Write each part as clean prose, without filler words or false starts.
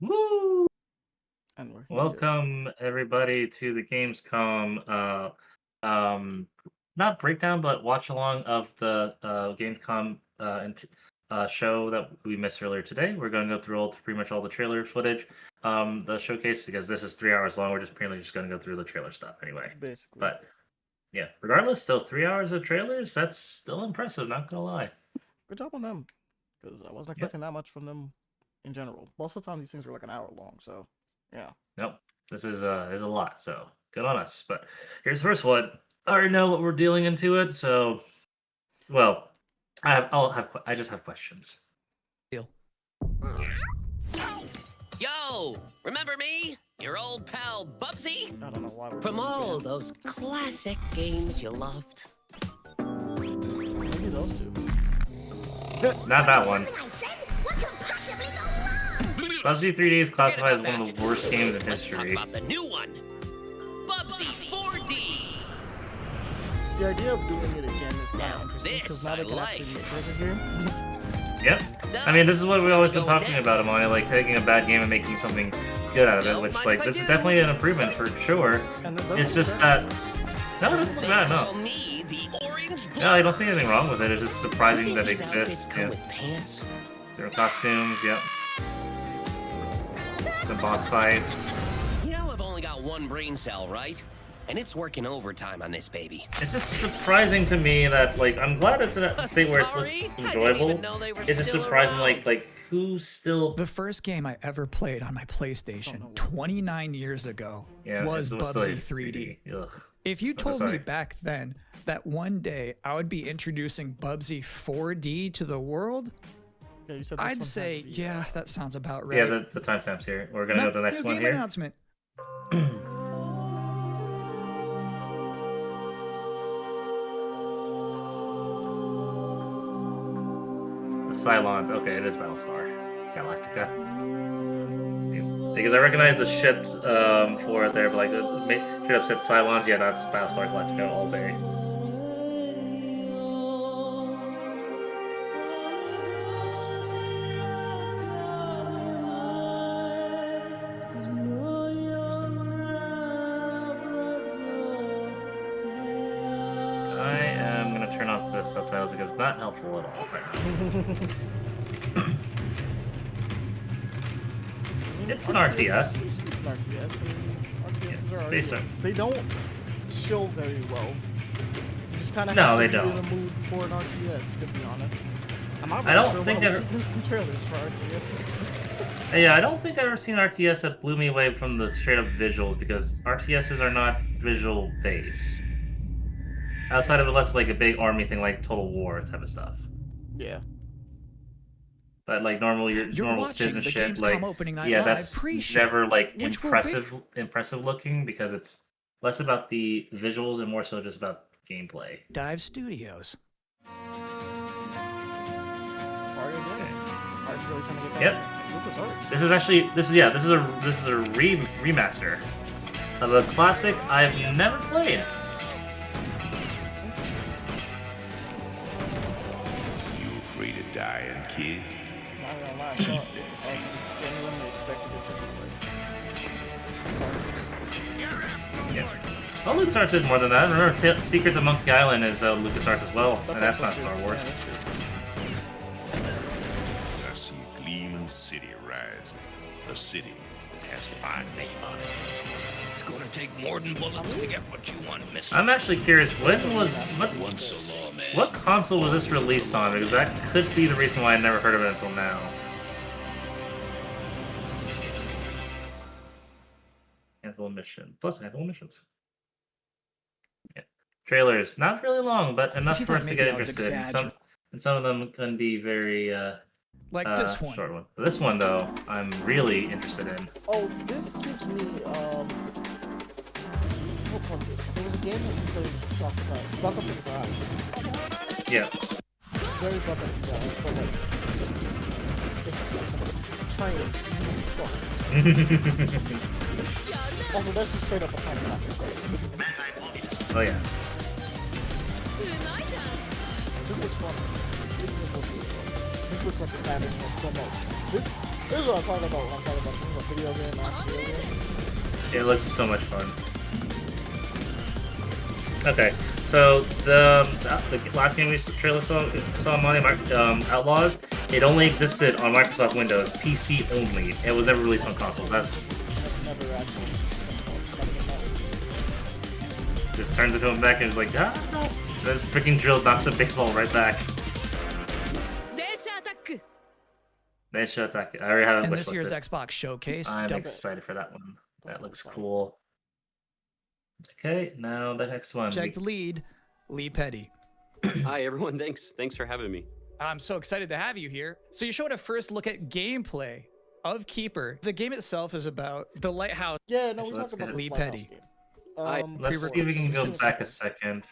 Woo! And we're here. Welcome everybody to the Gamescom not breakdown but watch along of the Gamescom show that we missed earlier today. We're going to go through pretty much all the trailer footage, the showcase, because this is 3 hours long. We're just going to go through the trailer stuff anyway. Basically. But yeah, regardless, still 3 hours of trailers. That's still impressive. Not gonna lie. Good job on them, because I wasn't expecting that much from them in general. Most of the time, these things were like an hour long, so yeah. Nope. This is a lot, so good on us. But here's the first one. I already know what we're dealing into it, so well, I just have questions. Deal. Yo, remember me? Your old pal Bubsy? I don't know why we're From all those classic games you loved. Maybe those two. Not that one. Bubsy 3D is classified as one of the worst games in history. Let's talk about the new one, Bubsy 4D. The idea of doing it again is kind Now of interesting, because this now I they can like. actually make like a game. Yep. I mean, this is what we've always been talking about, Amaya, like taking a bad game and making something good out of it, which, like, this is definitely an improvement for sure. It's just that... No, it doesn't look bad, no. No, I don't see anything wrong with it. It's just surprising that it exists. Yeah. Different costumes, yep. Some boss fights. You know I've only got one brain cell, right? And it's working overtime on this baby. It's just surprising to me that, like, I'm glad it's in a state where it looks enjoyable. It's just surprising, like, who's still... The first game I ever played on my PlayStation 29 years ago was Bubsy 3D. Ugh. If you told me back then that one day I would be introducing Bubsy 4D to the world, Yeah, you said I'd say, yeah, that sounds about right. Yeah, the timestamp's here. We're gonna go to the next one game here. Announcement. The Cylons. Okay, it is Battlestar Galactica. Because I recognize the ships for it there, but like should have said Cylons. Yeah, that's Battlestar Galactica all day. I am gonna turn off the subtitles because it's not helpful at all right now. It's an RTS. It's an RTS. RTSs are Space RTSs. They don't show very well. You just kind of No, have they to be don't. in the mood for an RTS, to be honest. I'm not I don't sure think why we I've- keep making trailers for RTSs. Yeah, I don't think I've ever seen RTS that blew me away from the straight up visuals because RTSs are not visual based. Outside of unless like a big army thing like Total War type of stuff. Yeah. But like normal You're normal watching citizen the shit, Gamescom like opening night yeah, live that's pre-show, never like which will be- impressive looking because it's less about the visuals and more so just about gameplay. Dive Studios. Mario again. Art's really trying to get that. Yep. LucasArts. This is a remaster of a classic I've never played. You afraid of dying, kid? Not gonna lie, I saw it. I genuinely expected it to be like. Yeah. Well, LucasArts did more than that. Remember, Secrets of Monkey Island is LucasArts as well, and that's not also Star true. Wars. Yeah, that's true. I see a gleaming city rising. A city that has a fine name on it. It's gonna take more than bullets to get what you want, mister. I'm actually curious, what console was this released on? Because that could be the reason why I never heard of it until now. Handful of missions. Plus a handful of missions. Yeah. Trailers, not really long, but enough you for thought us to maybe get I was interested. exaggerating. And some of them can be very Like this one. short one. But this one though, I'm really interested in. Oh, this gives me what was it? There was a game that we played Buck Up to the Garage. Yeah. Very Buck Up to the Garage, but like just train. Also, that's just straight up a time graphics. Oh yeah. This looks fun. This looks like it's having a promo. This This is what I'm talking about when I'm talking about things like video game, master video game. It looks so much fun. Okay, so the last game we saw Money Outlaws, it only existed on Microsoft Windows, PC only. It was never released on consoles. That's Never actually. just turns into him back and is like, ah, no. The freaking drill knocks a baseball right back. Then shut attack. I already have it. And this year's Xbox Showcase. I'm excited for that one. That looks cool. Okay, now the next one. Project lead, Lee Petty. Hi everyone, thanks for having me. I'm so excited to have you here. So you showed a first look at gameplay of Keeper. The game itself is about the lighthouse. Yeah, no, we Actually, talked about Lee this Lighthouse Petty. game. Let's see if we can go back a second.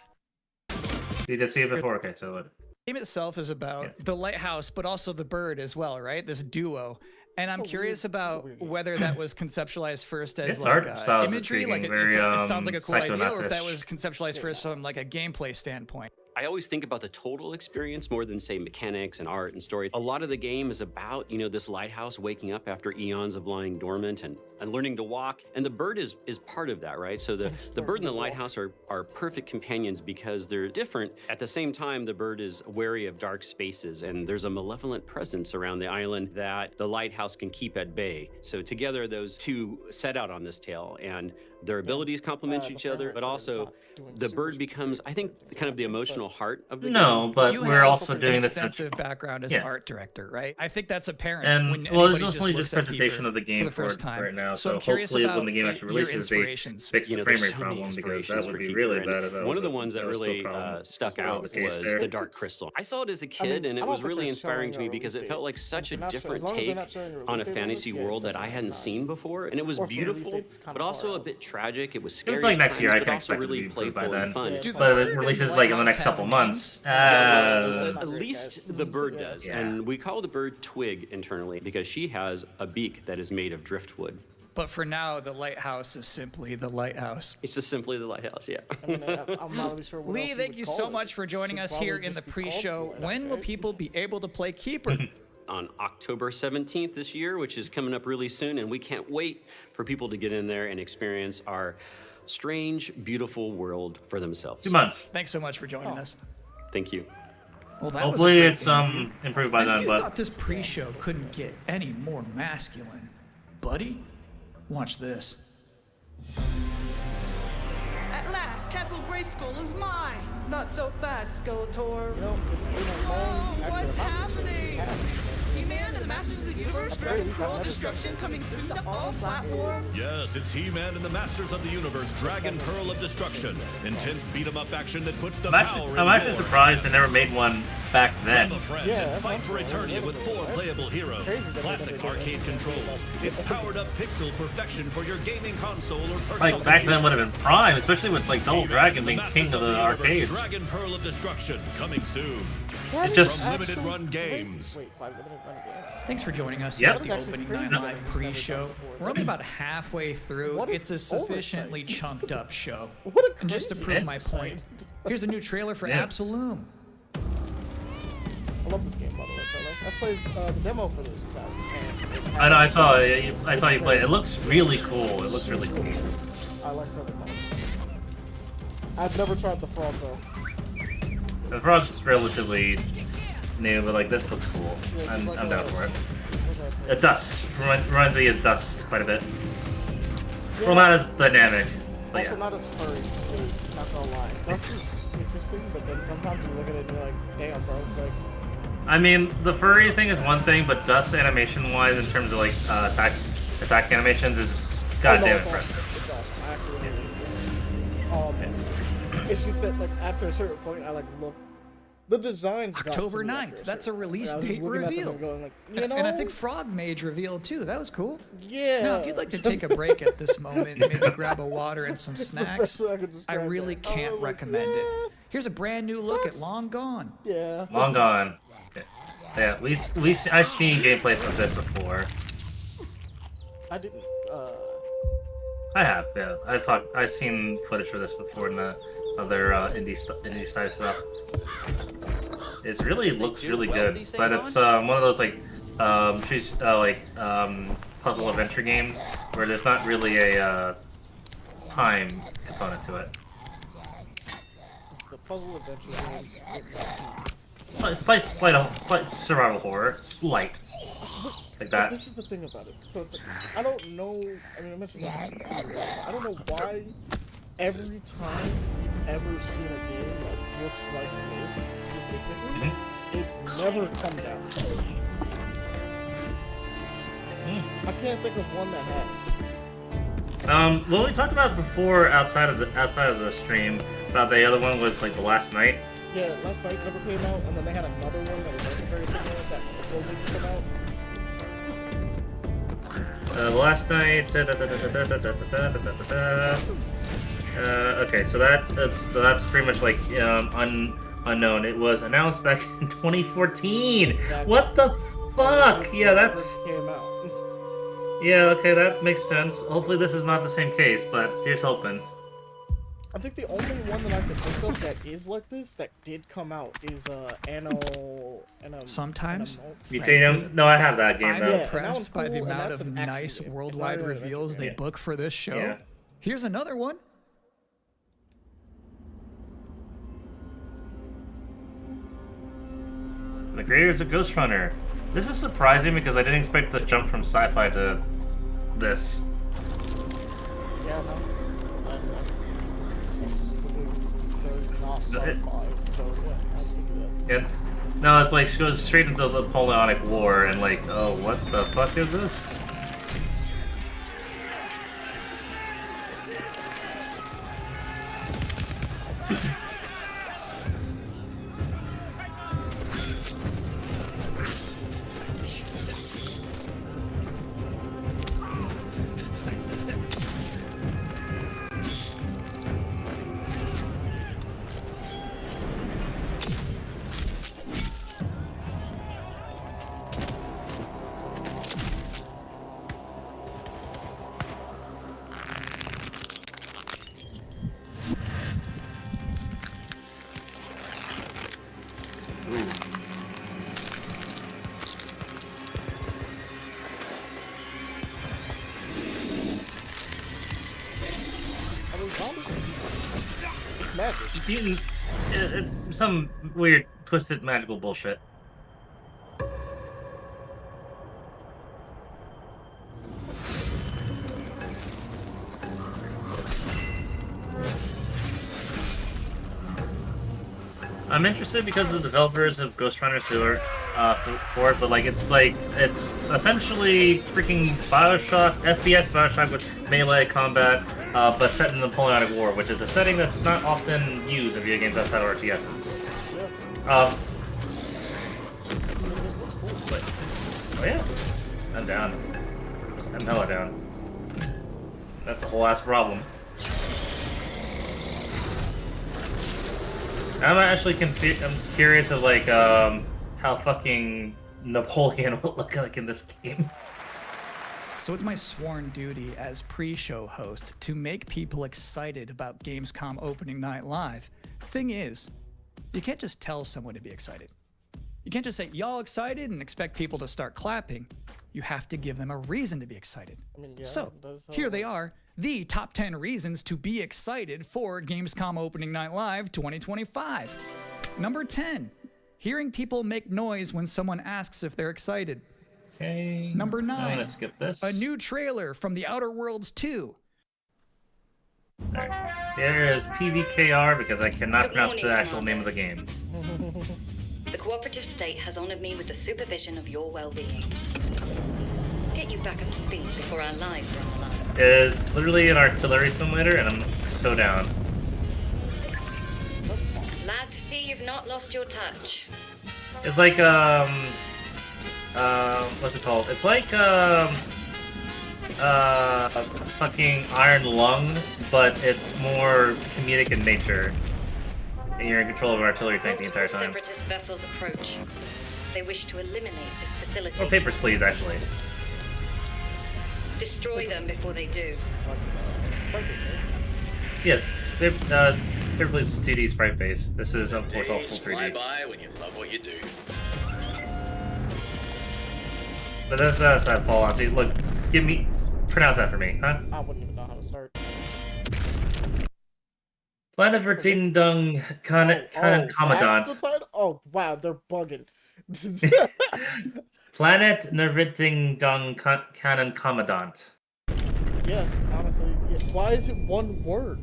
You did see it before? Okay, so what? The game itself is about the lighthouse, but also the bird as well, right? This duo. And I'm curious about whether that was conceptualized first as Its like art style is imagery, like intriguing, it sounds like a cool idea, or if that Psychonauts-ish. was conceptualized first from like a gameplay standpoint. I always think about the total experience more than say mechanics and art and story. A lot of the game is about, you know, this lighthouse waking up after eons of lying dormant and learning to walk. And the bird is part of that, right? So the bird and the lighthouse are perfect companions because they're different. At the same time, the bird is wary of dark spaces and there's a malevolent presence around the island that the lighthouse can keep at bay. So together those two set out on this tale and their abilities complement each other, but also the bird becomes, I think, kind of the emotional heart of the game. But You we're have also doing an this. extensive background as an art director, right? I think that's apparent. And when well, it's anybody mostly looks just at presentation Keeper of the game for the first time. right now. So So I'm curious hopefully about when the game actually your releases, they inspirations. fix the frame there's rate so many problem because that inspirations would for be Keeper, really and bad if that one was of the a- ones that was still a really problem. stuck That's out the case was there. the Dark Crystal. I saw it as a kid, and I it don't was think really they're inspiring to showing me a because it release felt date. like such a If they're not sure- different as long as they're take not showing a on a release date, fantasy yeah, world that I that's hadn't fine. seen before, and it was Or if the release beautiful, date's kinda but also far a out. bit tragic. It was scary. It was like at next year. times, I but can also expect it to really be improved by playful then. and fun. Yeah. Dude, the But bird it and releases like in the lighthouse next have couple names. months. At not great, least guys. the bird Yeah. does, Yeah. and we call the bird Twig internally because she has a beak that is made of driftwood. But for now, the lighthouse is simply the lighthouse. It's just simply the lighthouse, yeah. I mean, I'm not really sure what Lee, else we thank would you call so it. much for joining Should us here probably in the just be called pre-show. Lighthouse, When will right? people be able to play Keeper? On October 17th this year, which is coming up really soon, and we can't wait for people to get in there and experience our strange, beautiful world for themselves. 2 months. Thanks so much for joining us. Thank you. Well, that Hopefully was a great it's interview. improved by And then. if you But thought this pre-show couldn't get any more masculine, buddy, watch this. At last, Castle Grayskull is mine. Not so fast, Skeletor. You know, it's been a long. Oh, what's actually, happening? He-Man and the Masters of the Universe, At the very Dragon least, Pearl I've of never Destruction seen coming it. soon to all platforms. Yes, it's He-Man and the Masters of the Universe, Dragon Pearl of Destruction. Intense beat-em-up action that puts the power in I'm actually war. surprised they never made one back then. Become a friend Yeah, and that's fight for what I'm saying. Eternia with 4 Right? playable It's heroes. crazy that they Classic never did arcade anything controls. like It's powered-up pixel perfection for your gaming console or personal Like back then computer. would have been prime, especially with like Double He-Man Dragon and the being Masters king of the Universe, arcades. Dragon Pearl of Destruction coming soon. That It is just- From Limited actually Run crazy. Games. Wait, by Limited Run Games. Thanks for joining us Yep. here at the That is actually Opening crazy Night that Live we've never done pre-show. before. We're only about halfway through. What an It's a sufficiently chunked up show. What a And just to crazy prove my episode. point, here's a new trailer for Yeah. Absolum. I love this game, by the way, fella. I played the demo for this. And I know. I saw you play it. It looks really cool. It looks really cool. I like the demo. I've never tried the frog though. The frog's relatively new, but like this looks cool. Yeah, I'm it's like down a- for it. like a- It Dust reminds me of Dust quite a bit. Well, not as dynamic, but Also yeah. not as furry, really, not gonna lie. Dust is interesting, but then sometimes you look at it and you're like, damn, bro, like, I mean, the furry thing is one thing, but Dust animation-wise, in terms of like attack animations, is goddamn it's impressive. awesome. It's awesome. I actually really enjoy it. It's just that, like, after a certain point, I, like, look. The designs got to October me 9th. after That's a certain point. release I was date looking at them reveal. and going, like, And I think Frog Mage revealed too. That was cool. yeah. Now, if you'd like to take a break at this moment, maybe grab a water and some It's the snacks, best way I could I describe really that. can't was like, recommend it. Here's a brand new look at What? Long Gone. Yeah. Long gone. Yeah, I've seen gameplay from this before. I didn't, I have, yeah. I've seen footage for this before in the other indie side stuff. It really looks do really well with good, these but things it's one of those like she's puzzle adventure game where there's not really a time component to it. It's the puzzle adventure games. Slight survival horror, slight. Like that. But this is the thing about it. So it's like, I don't know. I mean, I mentioned this to you. I don't know why every time you've ever seen a game that looks like this specifically, it never comes out. I can't think of one that has. Well, we talked about it before outside of the stream about the other one was like the Last Night. Yeah, Last Night never came out, and then they had another one that was also very similar that also didn't come out. Last Night. Okay, so that's pretty much like unknown. It was announced back in 2014. Exactly. What the fuck? Yeah, that's. Came out. Yeah, okay, that makes sense. Hopefully, this is not the same case, but here's hoping. I think the only one that I can think of that is like this that did come out is Sometimes. Mutanium? No, I have that game I'm though. impressed by the amount of nice worldwide reveals they book for this show. Yeah. Here's another one. The creators of Ghost Runner. This is surprising because I didn't expect the jump from sci-fi to this. Yeah, no. It's not sci-fi, so yeah, I can do that. Yeah. No, it's like she goes straight into the Napoleonic War and like, oh, what the fuck is this? It's magic. It's some weird, twisted, magical bullshit. I'm interested because the developers of Ghost Runners who are for it, but like it's essentially freaking Bioshock, FPS Bioshock with melee combat, but set in the Napoleonic War, which is a setting that's not often used in video games outside of RTSs. But, oh yeah, I'm down. I'm hella down. That's a whole ass problem. I'm curious of like how fucking Napoleon would look like in this game. So it's my sworn duty as pre-show host to make people excited about Gamescom opening night live. Thing is, you can't just tell someone to be excited. You can't just say, y'all excited, and expect people to start clapping. You have to give them a reason to be excited. I mean, yeah, so, here they are, the top 10 reasons to be excited for Gamescom Opening Night Live 2025. Number 10, hearing people make noise when someone asks if they're excited. Okay. Number 9, I'm gonna skip this. A new trailer from The Outer Worlds 2. Right. There is PVKR because I cannot pronounce the actual name of the game. The cooperative state has honored me with the supervision of your well-being. Get you back up to speed before our lives are on the line. It is literally an artillery simulator, and I'm so down. Glad to see you've not lost your touch. It's like what's it called? It's like fucking Iron Lung, but it's more comedic in nature. And you're in control of an artillery tank the entire time. Separatist vessels approach. They wish to eliminate this facility. Or papers, please, actually. Destroy them before they do. Yes, paper, please is 2D sprite based. This is, of course, all full 3D. Fly by when you love what you do. But that's that Fallout. See, look, pronounce that for me, huh? I wouldn't even know how to start. Planet Vertindung Kanan Commandant. That's the title? Oh, wow, they're bugging. Planet Nerviting Canon Commandant. Yeah, honestly. Yeah. Why is it one word?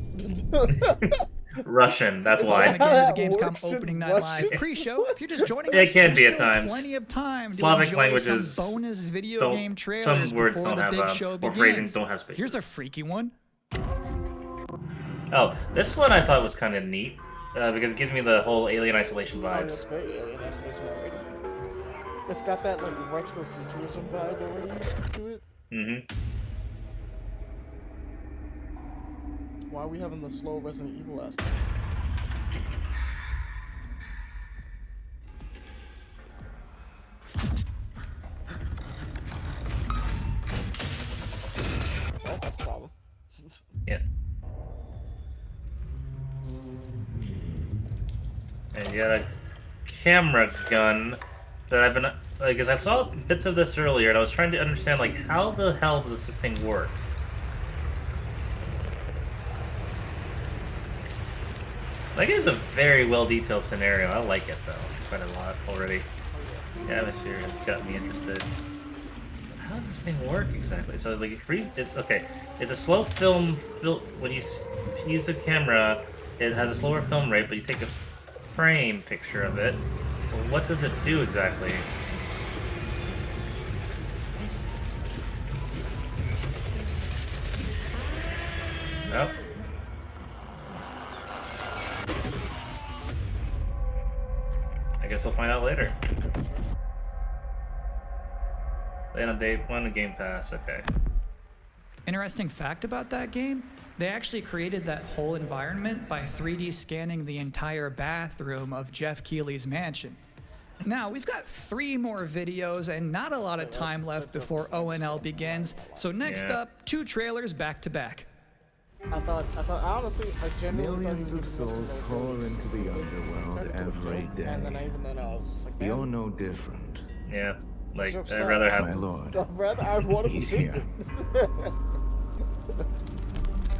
Russian, that's why. Again to the Gamescom opening night live pre-show. If you're just joining us, it can be there's at still times. plenty of time to Slavic enjoy languages some bonus video game trailers some words before don't the have big show or begins. phrasings don't have spaces. Here's a freaky one. Oh, this one I thought was kind of neat because it gives me the whole Alien Isolation vibes. It's very Alien Isolation already. It's got that like retro futurism vibe already to it. Mm-hmm. Why are we having the slow Resident Evil last time? Well, that's a problem. Yeah. And you got a camera gun that I've been because I saw bits of this earlier and I was trying to understand like how the hell does this thing work? Like it's a very well detailed scenario. I like it though quite a lot already. The atmosphere has got me interested. How does this thing work exactly? So it's like okay, it's a slow film. When you use the camera, it has a slower film rate, but you take a frame picture of it. Well, what does it do exactly? Nope. I guess we'll find out later. Land on day 1 of Game Pass, okay. Interesting fact about that game, they actually created that whole environment by 3D scanning the entire bathroom of Jeff Keighley's mansion. Now, we've got 3 more videos and not a lot of time left before ONL begins, so next up, 2 trailers back to back. I thought, honestly, I genuinely thought Millions of souls pour into the underworld every day. And then I was like, man, you're no different. Yeah, like, I'd rather have... My lord. I want to be here.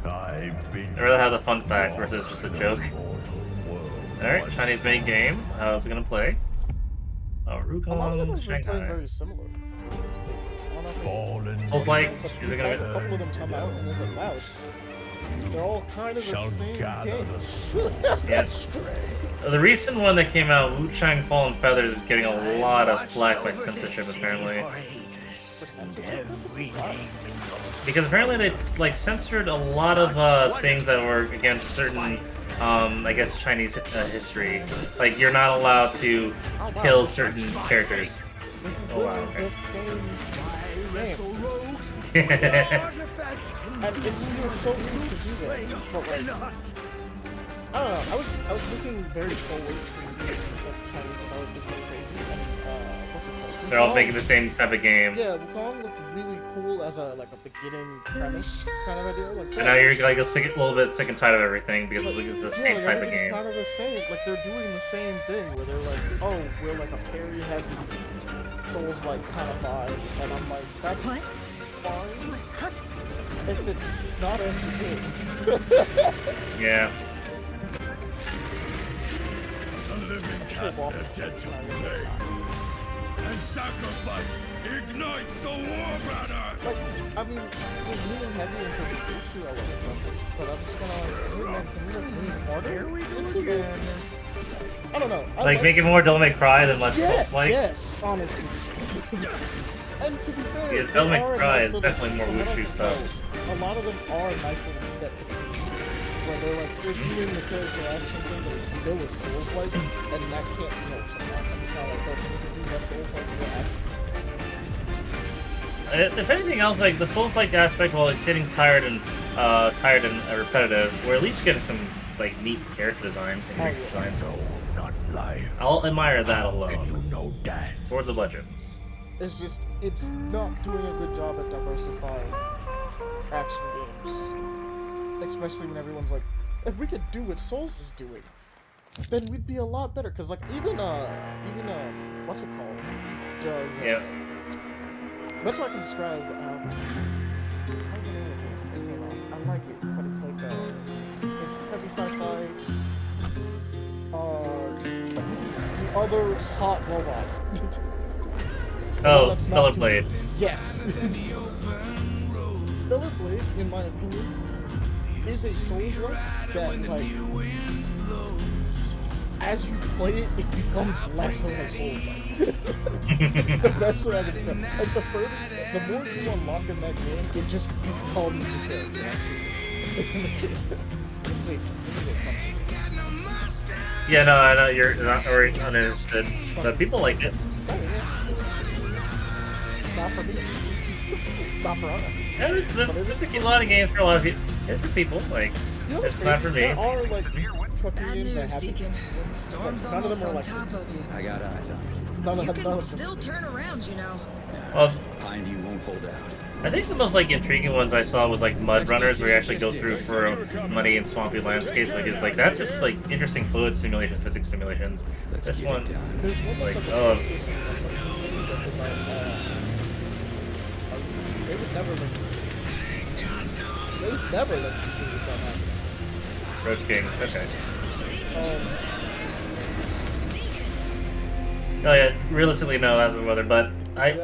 I'd rather have the fun fact versus just a joke. Alright, Chinese made game. How's it gonna play? Oh, a lot of them Rukong have been playing Shanghai. very similar. Souls like, is it A gonna couple of them come out and it's like, wow, they're all kind of the same games. Yes. The recent one that came out, Wu Chang Fallen Feathers, is getting a lot of flack by censorship apparently. Because apparently they like censored a lot of things that were against certain, I guess Chinese history. Like you're not allowed to kill certain characters. This is oh wow. Okay. the same game. And it feels so weird to do that, but like, I don't know. I was looking very forward to see if Chinese developers go crazy. And, what's it called? They're all making the same type of game. Yeah, Wukong looked really cool as a beginning premise kind of idea. Like, And now you're like a little bit sick and tired of everything because it's the same type of It's game. kind of the same. Like they're doing the same thing where they're like, oh, we're like a parry heavy Souls like kind of vibe, and I'm like, that's fine if it's not RPG. Yeah. The living cast their dead to play, and sacrifice ignites the war banner! Like, I mean, we're leaning heavy into the Jushu elements of it, but I'm just gonna can we lean harder into it? I don't know. Like make it more Devil May Cry than less Souls-like? Yes, honestly. And to be fair, Yeah, Devil May Cry is nice definitely more little- Wushu stuff. A lot of them are nice little step where they're like, they're doing the character action thing, but it's still a Souls-like, and that can't be no something. It's not like, oh, you can do that Souls-like action. If anything else, like the Souls-like aspect, while it's getting tired and repetitive, we're at least getting some like neat character designs and character designs. No, not life. I'll admire that alone. And you know that. Swords of Legends. It's just, it's not doing a good job at diversifying action games. Especially when everyone's like, if we could do what Souls is doing, then we'd be a lot better. Cause like even what's it called? Does Best way I can describe how's the name of the game? I like it, but it's like it's heavy sci-fi. The other's hot robot. Oh, Stellar Blade. Yes. Stellar Blade, in my opinion, is a Souls-like that, like, as you play it, it becomes less and less Souls-like. It's the best way I can describe it. Like, the more you unlock in that game, it just becomes a character, actually. Yeah, no, I know you're not or uninterested, but people like it. It's not for me. It's not for us. Yeah, there's a lot of games for a lot of people. It's for people, like, it's not for me. There are, like, trucking Bad games that news, have Deacon. Storm's none of almost them are on like top this. of you. I got eyes on it. None You of can them. still turn around, you know. Well, Pineview won't hold out. I think the most like intriguing ones I saw was like Mud Runners, where you actually go through for muddy and swampy landscapes. Like, it's like that's just like interesting fluid simulation, physics simulations. This one, There's one like, that's oh, that's like, they would never let you. They would never let you do that happen. Roach Kings. Okay. Oh yeah, realistically no, that's the weather, but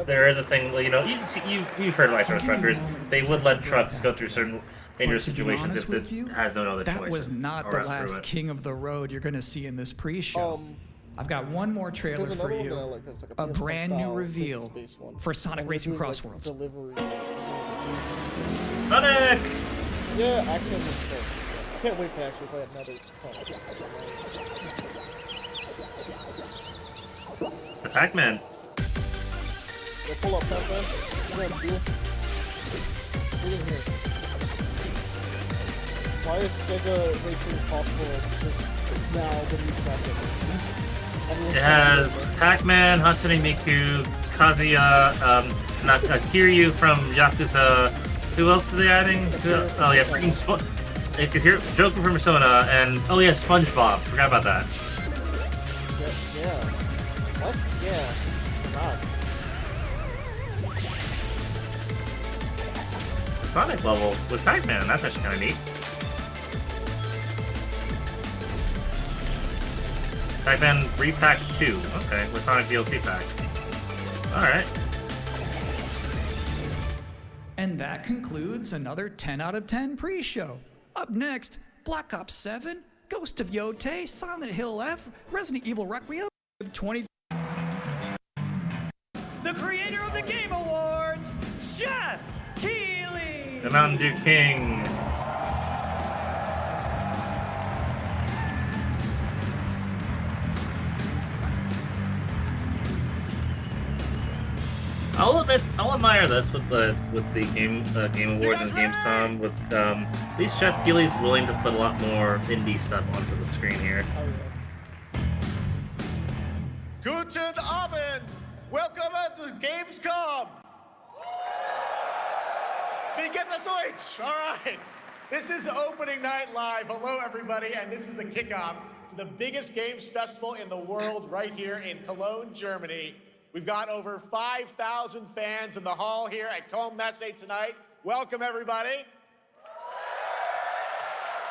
there is a thing, you know, you've heard of ice road truckers. They would let trucks go through certain dangerous situations if it has no other choice. That was not the last king of the road you're going to see in this pre-show. I've got one more trailer for you. Like a brand new reveal for Sonic Racing Crossworlds. Sonic! Yeah, actually, I can't wait to actually play another Sonic. The Pac-Man. We'll pull up Pac-Man. We're gonna do it. Look at here. Why is Sega Racing Crossworld just now the new Smash Bros? It has Pac-Man, Hatsune Miku, Kazuya, Kiryu from Yakuza. Who else are they adding? Oh yeah, freaking is here Joker from Persona, and oh yeah, SpongeBob. Forgot about that. Yeah. What? Yeah. God. The Sonic level with Pac-Man. That's actually kind of neat. Pac-Man Repack 2. Okay, with Sonic DLC pack. Alright. And that concludes another 10 out of 10 pre-show. Up next, Black Ops 7, Ghost of Yotei, Silent Hill F, Resident Evil Requiem, 20... The creator of the Game Awards, Jeff Keighley! The Mountain Dew King. I'll admire this with the game awards and Gamescom with at least Jeff Keighley's willing to put a lot more indie stuff onto the screen here. Guten Abend! Welcome to Gamescom! Wie geht das Deutsch? All right. This is opening night live. Hello, everybody, and this is the kickoff to the biggest games festival in the world right here in Cologne, Germany. We've got over 5,000 fans in the hall here at Cologne Messe tonight. Welcome, everybody.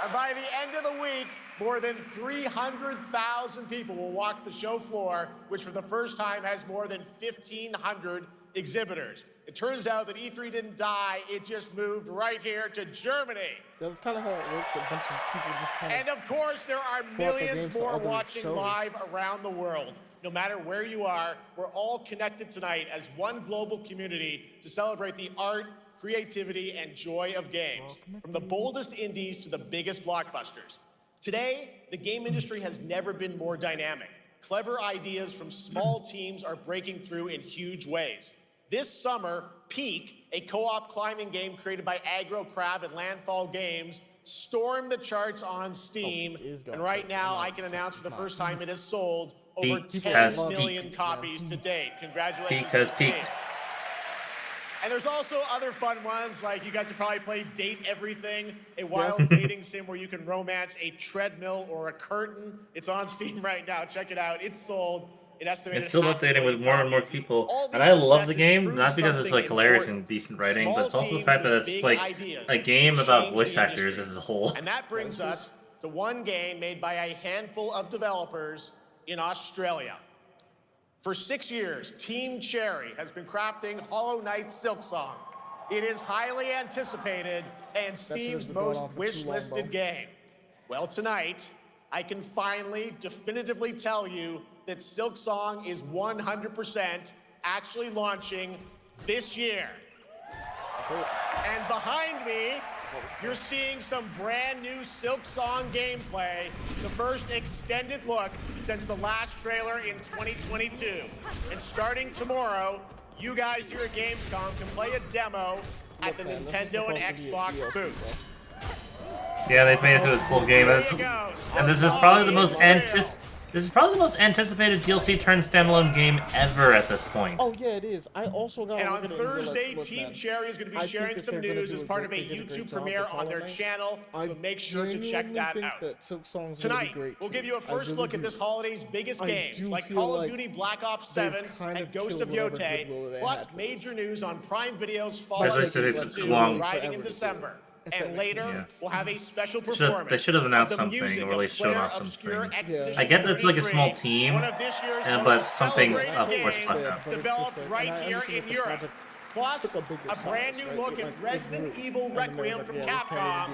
And by the end of the week, more than 300,000 people will walk the show floor, which for the first time has more than 1,500 exhibitors. It turns out that E3 didn't die, it just moved right here to Germany. Yeah, that's kind of how it works. A bunch of people just kind of... And of course, there are millions more watching live around the world. No matter where you are, we're all connected tonight as one global community to celebrate the art, creativity, and joy of games, from the boldest indies to the biggest blockbusters. Today, the game industry has never been more dynamic. Clever ideas from small teams are breaking through in huge ways. This summer, Peak, a co-op climbing game created by Aggro Crab and Landfall Games, stormed the charts on Steam, and right now I can announce for the first time it has sold over 10 million copies to date. Congratulations. Peak has peaked. And there's also other fun ones, like you guys have probably played Date Everything, a wild dating sim where you can romance a treadmill or a curtain. It's on Steam right now. Check it out. It's sold estimated It's still updating with more and more people, and I love the game, not because it's like hilarious and decent writing, but it's also the fact that it's like a game about voice actors as a whole. And that brings us to one game made by a handful of developers in Australia. For 6 years, Team Cherry has been crafting Hollow Knight Silksong. It is highly anticipated and Steam's most wish-listed game. Well, tonight, I can finally definitively tell you that Silksong is 100% actually launching this year. And behind me, you're seeing some brand new Silksong gameplay, the first extended look since the last trailer in 2022. And starting tomorrow, you guys here at Gamescom can play a demo at the Nintendo and Xbox booth. Yeah, they've made it to this full game, and this is probably the most anticipated DLC turned standalone game ever at this point. Oh yeah, it is. I also got. And on Thursday, Team Cherry is going to be sharing some news as part of a YouTube premiere on their channel, so make sure to check that out. Tonight, we'll give you a first look at this holiday's biggest games, like Call of Duty Black Ops 7 and Ghost of Yotei, plus major news on Prime Video's Fallout 2 arriving in December. And later, we'll have a special performance. They should have announced something, or at least shown off some things. I get that it's like a small team, but something, of course, fleshed out. Developed right here in Europe. Plus, a brand new look at Resident Evil Requiem from Capcom.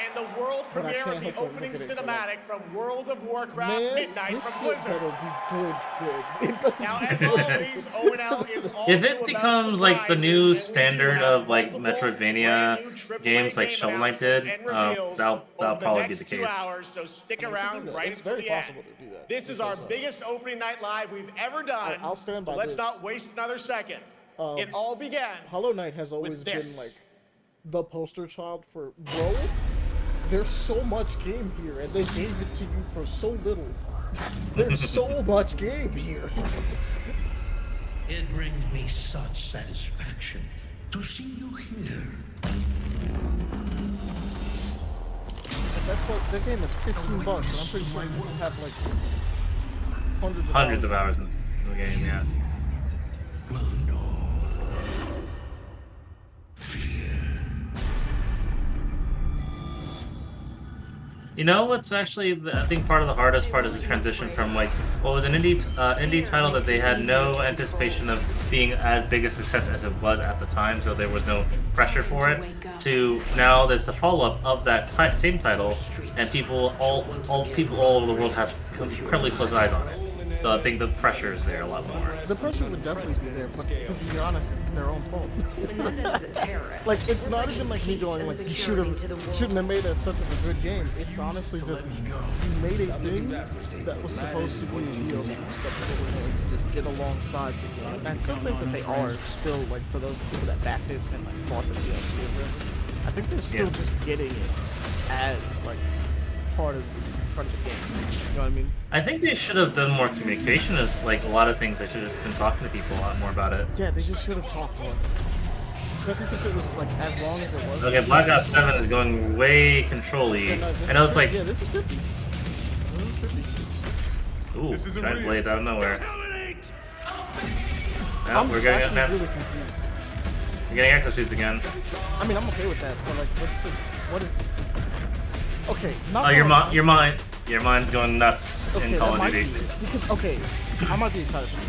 And the world premiere of the opening cinematic from World of Warcraft Midnight from Blizzard. Now, as always, ONL is also if it becomes like the new standard of like Metroidvania games like Shovel Knight did, that'll probably be the case. So stick around right until the end. This is our biggest opening night live we've ever done. I'll stand by so let's this. not waste another second. It all began. Hollow Knight has always been like the poster child for bro. There's so much game here, and they gave it to you for so little. There's so much game here. It brings me such satisfaction to see you here. That game is $15, and I'm pretty sure you have like hundreds of hours in the game, yeah. Well, no. You know what's actually, I think part of the hardest part is the transition from like what was an indie title that they had no anticipation of being as big a success as it was at the time, so there was no pressure for it, to now there's the follow-up of that same title, and people all over the world have incredibly close eyes on it. So I think the pressure is there a lot more. The pressure would definitely be there, but to be honest, it's their own fault. Like, it's not even like me going like, you shouldn't have made it such a good game. It's honestly just, you made a thing that was supposed to be a DLC that people were going to just get alongside the game. I still think that they are still, like, for those people that backed it and like bought the DLC version, I think they're still just getting it as like part of the game. You know what I mean? I think they should have done more communication. As like a lot of things, they should have been talking to people a lot more about it. Yeah, they just should have talked more. Especially since it was like as long as it was. Okay, Black Ops 7 is going way control-y. I know it's like. Yeah, this is 50. This is 50. Ooh, giant blades out of nowhere. I'm we're getting actually really confused. We're getting exosuits again. I mean, I'm okay with that, but like, what is? Okay, not your mind's going nuts in Call of Duty. Because I might be excited for this.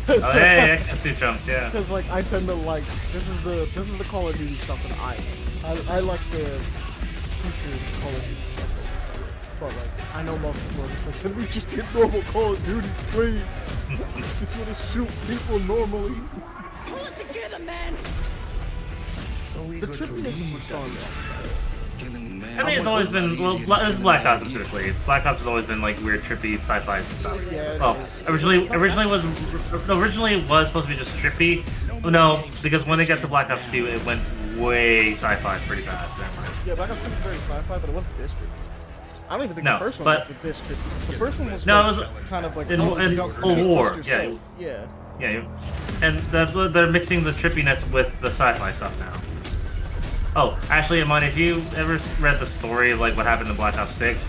Oh, hey, exosuit jumps, yeah. Because like I tend to like this is the Call of Duty stuff that I like the future Call of Duty stuff. But like I know most people are just like, can we just get normal Call of Duty, please? Just want to shoot people normally. Pull it together, man. The trippiness is what's on there. I mean, it's always been, well, this is Black Ops specifically. Black Ops has always been like weird, trippy, sci-fi stuff. Yeah, well, originally was supposed to be just trippy. No, because when they got to Black Ops 2, it went way sci-fi pretty fast. Yeah, Black Ops 2 was very sci-fi, but it wasn't this trippy. I don't even think the first one was this trippy. The first one was kind of like in Cold War. Yeah. And that's what they're mixing the trippiness with the sci-fi stuff now. Oh, actually, Amani, if you ever read the story of like what happened in Black Ops 6,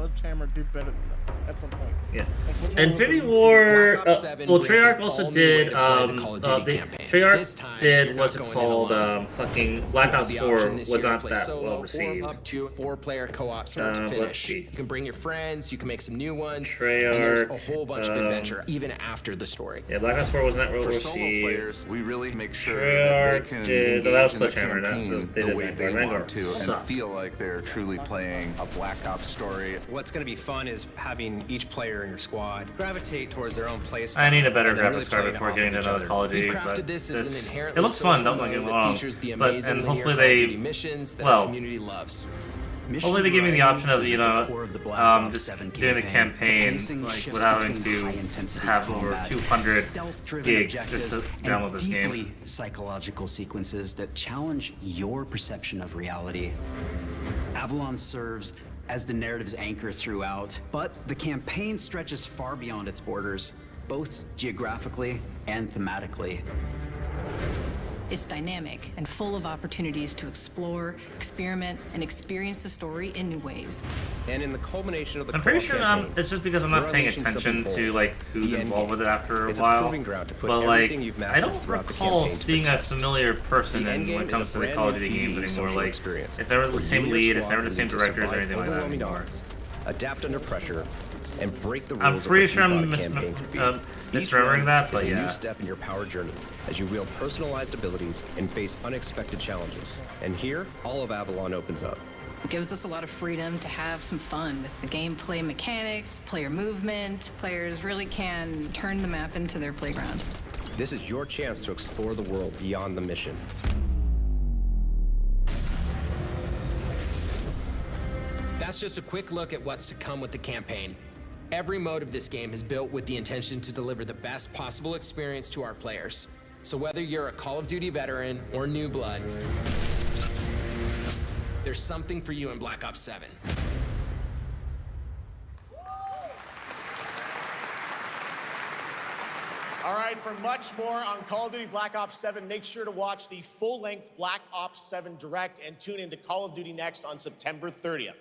Sledgehammer do better than them. at some point. Yeah. And sometimes Infinity with the War. Black Ops 7 Well, brings Treyarch an also all-new way did. to play the Call of Duty campaign. This Treyarch time, did. you're What's not it going in called? alone. Fucking Black You have Ops the 4 option this was year to not play that solo well or received. up to 4-player co-op start to let's finish. see. You can bring your friends, you can make some new ones, Treyarch, and there's a whole bunch of adventure even after the story. Yeah, Black Ops 4 was not well For received. solo players, we really make sure Treyarch that they can did- that engage was in the Sledgehammer, that's campaign what they the did way Vanguard. they Vanguard want to and sucked. feel like they're truly playing a Black Ops story. What's going to be fun is having each player in your squad gravitate towards their own play style. I need a better and then graphics card playing before off getting of each to another other. Call of Duty. We've crafted But this as an it inherently looks fun, social don't get me mode that wrong. features the But amazing and linear hopefully Call of they Duty missions that our community loves. hopefully they give me the option of just doing a campaign like without having to have over 200 gigs just to download this deeply game. psychological sequences that challenge your perception of reality. Avalon serves as the narrative's anchor throughout, but the campaign stretches far beyond its borders, both geographically and thematically. It's dynamic and full of opportunities to explore, experiment, and experience the story in new ways. And in the culmination of the I'm pretty core sure campaign, it's just because I'm not you're paying unleashing attention something to bold. like who's The involved with it after a It's a while. proving ground to put But like, everything you've I mastered don't throughout the recall campaign to the seeing a test. familiar person The in endgame when it is a comes to the brand Call of new Duty games PvE anymore. social Like, experience it's never the where same you and your lead, it's squad never the will same need to directors or survive anything like that overwhelming anymore. odds, adapt under pressure, and break the rules I'm of pretty what sure you thought I'm a campaign could be. Each misremembering run that, is but a yeah. new step in your power journey as you wield personalized abilities and face unexpected challenges. And here, all of Avalon opens up. It gives us a lot of freedom to have some fun with the gameplay mechanics, player movement. Players really can turn the map into their playground. This is your chance to explore the world beyond the mission. That's just a quick look at what's to come with the campaign. Every mode of this game is built with the intention to deliver the best possible experience to our players. So whether you're a Call of Duty veteran or new blood, there's something for you in Black Ops 7. All right, for much more on Call of Duty Black Ops 7, make sure to watch the full-length Black Ops 7 Direct and tune into Call of Duty Next on September 30th.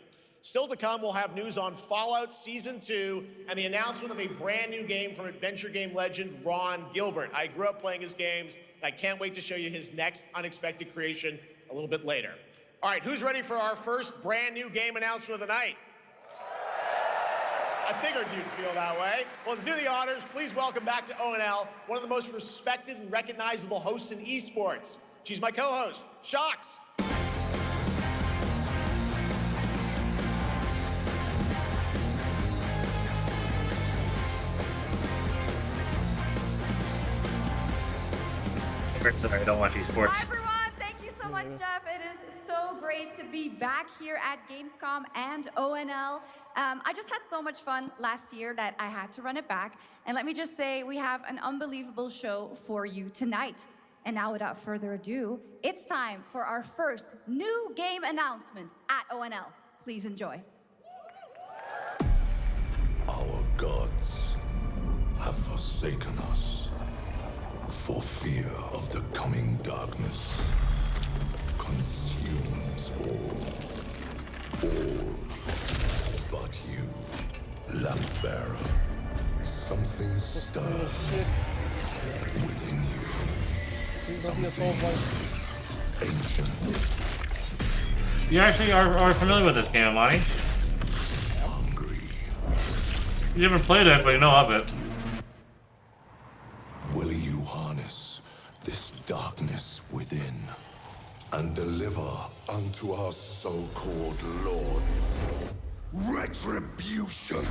Still to come, we'll have news on Fallout Season 2 and the announcement of a brand new game from adventure game legend Ron Gilbert. I grew up playing his games, and I can't wait to show you his next unexpected creation a little bit later. All right, who's ready for our first brand new game announcement of the night? I figured you'd feel that way. Well, to do the honors, please welcome back to ONL, one of the most respected and recognizable hosts in esports. She's my co-host, Shox. Sorry, I don't watch esports. Hi everyone, thank you so much, Jeff. It is so great to be back here at Gamescom and ONL. I just had so much fun last year that I had to run it back. And let me just say, we have an unbelievable show for you tonight. And now without further ado, it's time for our first new game announcement at ONL. Please enjoy. Our gods have forsaken us for fear of the coming darkness consumes all but you, lamp bearer. Something stirs within you. Something ancient. You actually are familiar with this game, Amani. You haven't played it, but you know of it. Will you harness this darkness within and deliver unto our so-called lords retribution?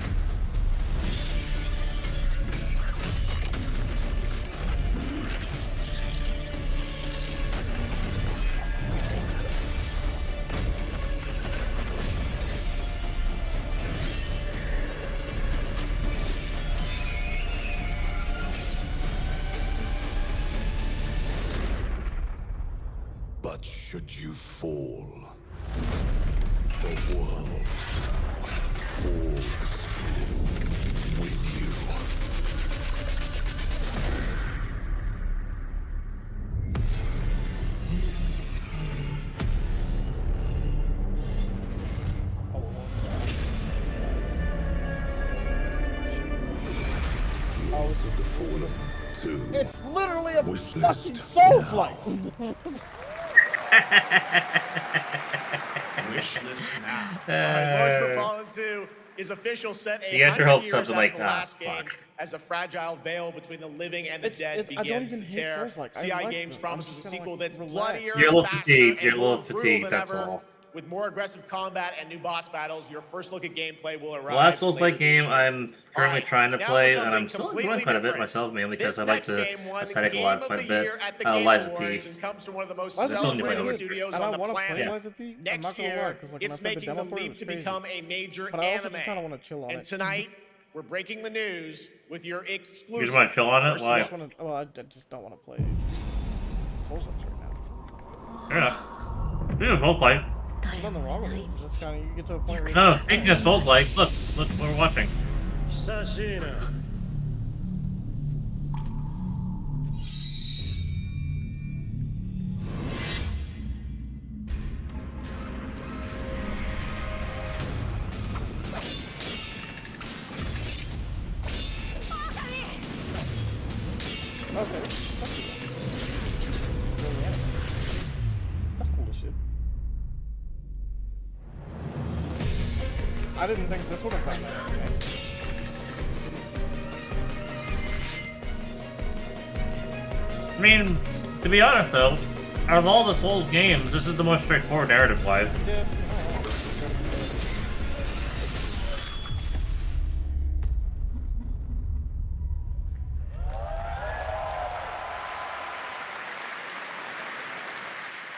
But should you fall, the world falls with you. It's literally a fucking Souls-like. Wish list now. All right, Lords of the Fallen 2 is official, set You got your 100 hopes years up after and like, the last game, fuck. as a fragile veil between the living and the dead I don't begins even to hate tear. Souls-like. I CI like Games them. I'm promises just a gonna, sequel like, that's relax. bloodier, You're a little faster, fatigued. You're and a little more brutal fatigued, than that's ever. all. With more aggressive combat and new boss battles, your first look at gameplay will arrive. Last Souls-like later this game year. I'm currently trying to now play, for and I'm something still enjoying completely quite a bit different. myself, mainly because This I like next the game won aesthetic a Game lot of quite the a bit. Year at the Game Lies of Awards P. and comes from one of the most Lies of P is celebrated good, studios and on I the want to planet. play Lies of P. I'm Next not gonna lie, year, 'cause, like, when I it's played the making demo the for it, it leap was to crazy. become a major But I also anime. just kind of want to chill on And it. tonight, we're breaking the news with your You exclusive. just want to chill on it? first Why? look. Well, I just don't want to play Souls-like right now. Fair enough. It was Souls-like. There's nothing wrong with it. Just kind of you get to a point where No, speaking of Souls-like, look what we're watching. Sashina. Okay. That's cool as shit. I didn't think this would have come out. I mean, to be honest though, out of all the Souls games, this is the most straightforward narrative-wise. Yeah.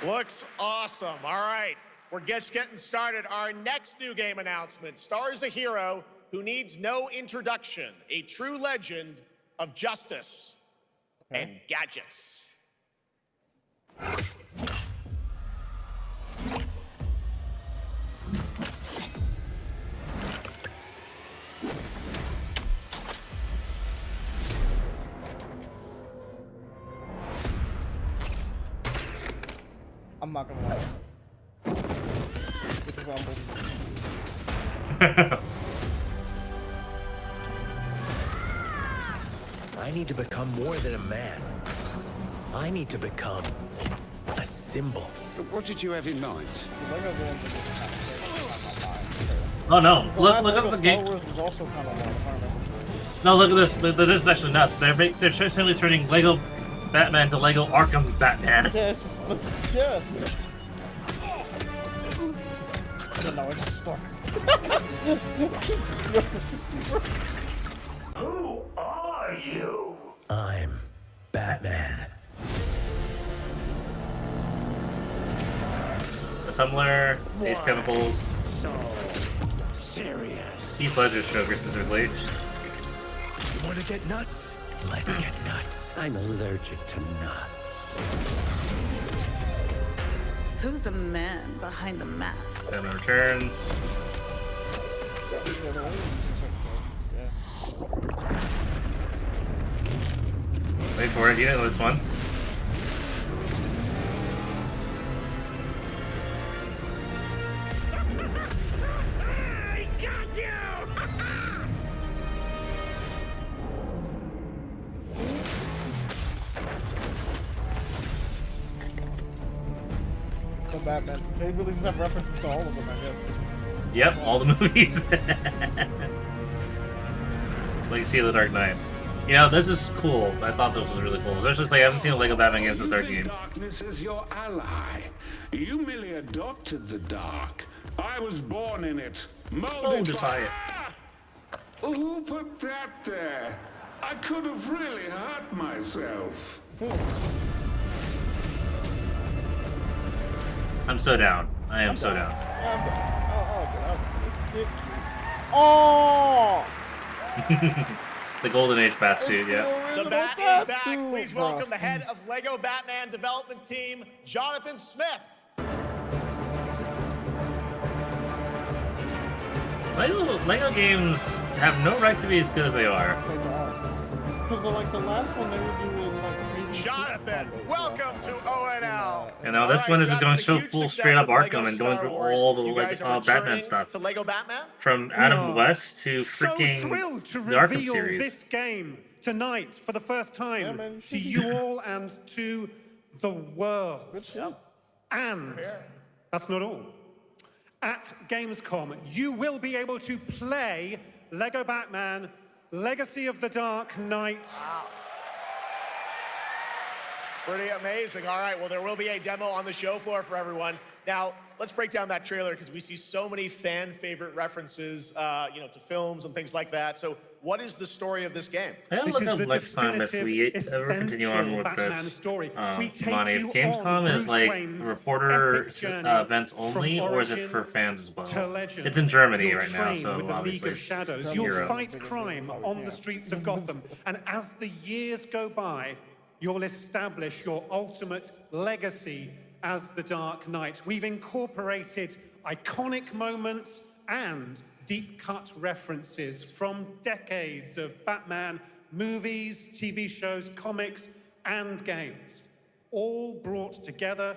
Looks awesome. All right, we're just getting started. Our next new game announcement stars a hero who needs no introduction, a true legend of justice and gadgets. I'm not gonna lie. This is unbelievable. I need to become more than a man. I need to become a symbol. What did you have in mind? Oh no! The Look last at Lego the Star game. Wars was also kind of like, No, look at this. This is actually nuts. They're simply turning Lego Batman to Lego Arkham Batman. Yeah, it's just, yeah. No, it's just dark. Just the other system. Who are you? I'm Batman. The Tumblr, Ace Chemicals, So serious. Heath Ledger's Joker specifically. You want to get nuts? Let's get nuts. I'm allergic to nuts. Who's the man behind the mask? Batman Returns. Wait for it, you know this one. I got you! So Batman. They really just have references to all of them, I guess. Yep, all the movies. Legacy of the Dark Knight. You know, this is cool. I thought this was really cool. Especially since I haven't seen a Lego Batman game since the third game. Darkness is your ally. You merely adopted the dark. I was born in it. Molded by it. Who put that there? I could have really hurt myself. I'm so down. I am so down. It's cute. Oh! The Golden Age Batsuit, yeah. The Bat is back. Please welcome the head of Lego Batman development team, Jonathan Smith. Lego games have no right to be as good as they are. Because like the last one, they were doing like crazy. Jonathan, welcome to ONL. You know, this one is going so full straight up Arkham and going through all the Batman stuff. To Lego Batman? From Adam West to So freaking thrilled to the Arkham reveal series. this game tonight, for the first time, to you all and to the world. And that's not all. At Gamescom, you will be able to play Lego Batman Legacy of the Dark Knight. Wow. Pretty amazing. All right, well, there will be a demo on the show floor for everyone. Now, let's break down that trailer because we see so many fan favorite references, to films and things like that. So what is the story of this game? I'll look up next time if we ever continue on with this. Monty, if Gamescom is like reporter events only, or is it for fans as well? It's in Germany right now, so obviously it's You'll fight crime on the streets of Gotham, and as the years go by, you'll establish your ultimate legacy as the Dark Knight. We've incorporated iconic moments and deep-cut references from decades of Batman movies, TV shows, comics, and games, all brought together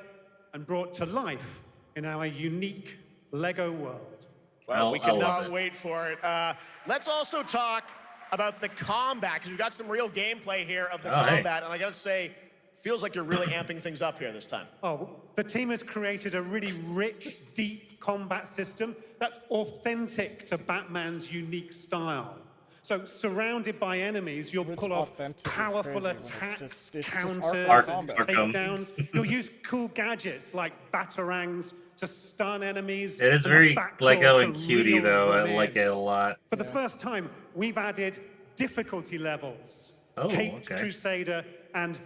and brought to life in our unique Lego world. Well, we cannot wait for it. Let's also talk about the combat, because we've got some real gameplay here of the combat, and I gotta say, feels like you're really amping things up here this time. Oh, the team has created a really rich, deep combat system that's authentic to Batman's unique style. So, surrounded by enemies, you'll pull off powerful attacks, counters, takedowns. You'll use cool gadgets like batarangs to stun enemies. It is very Lego and cutie, though. I like it a lot. For the first time, we've added difficulty levels. Caped Crusader and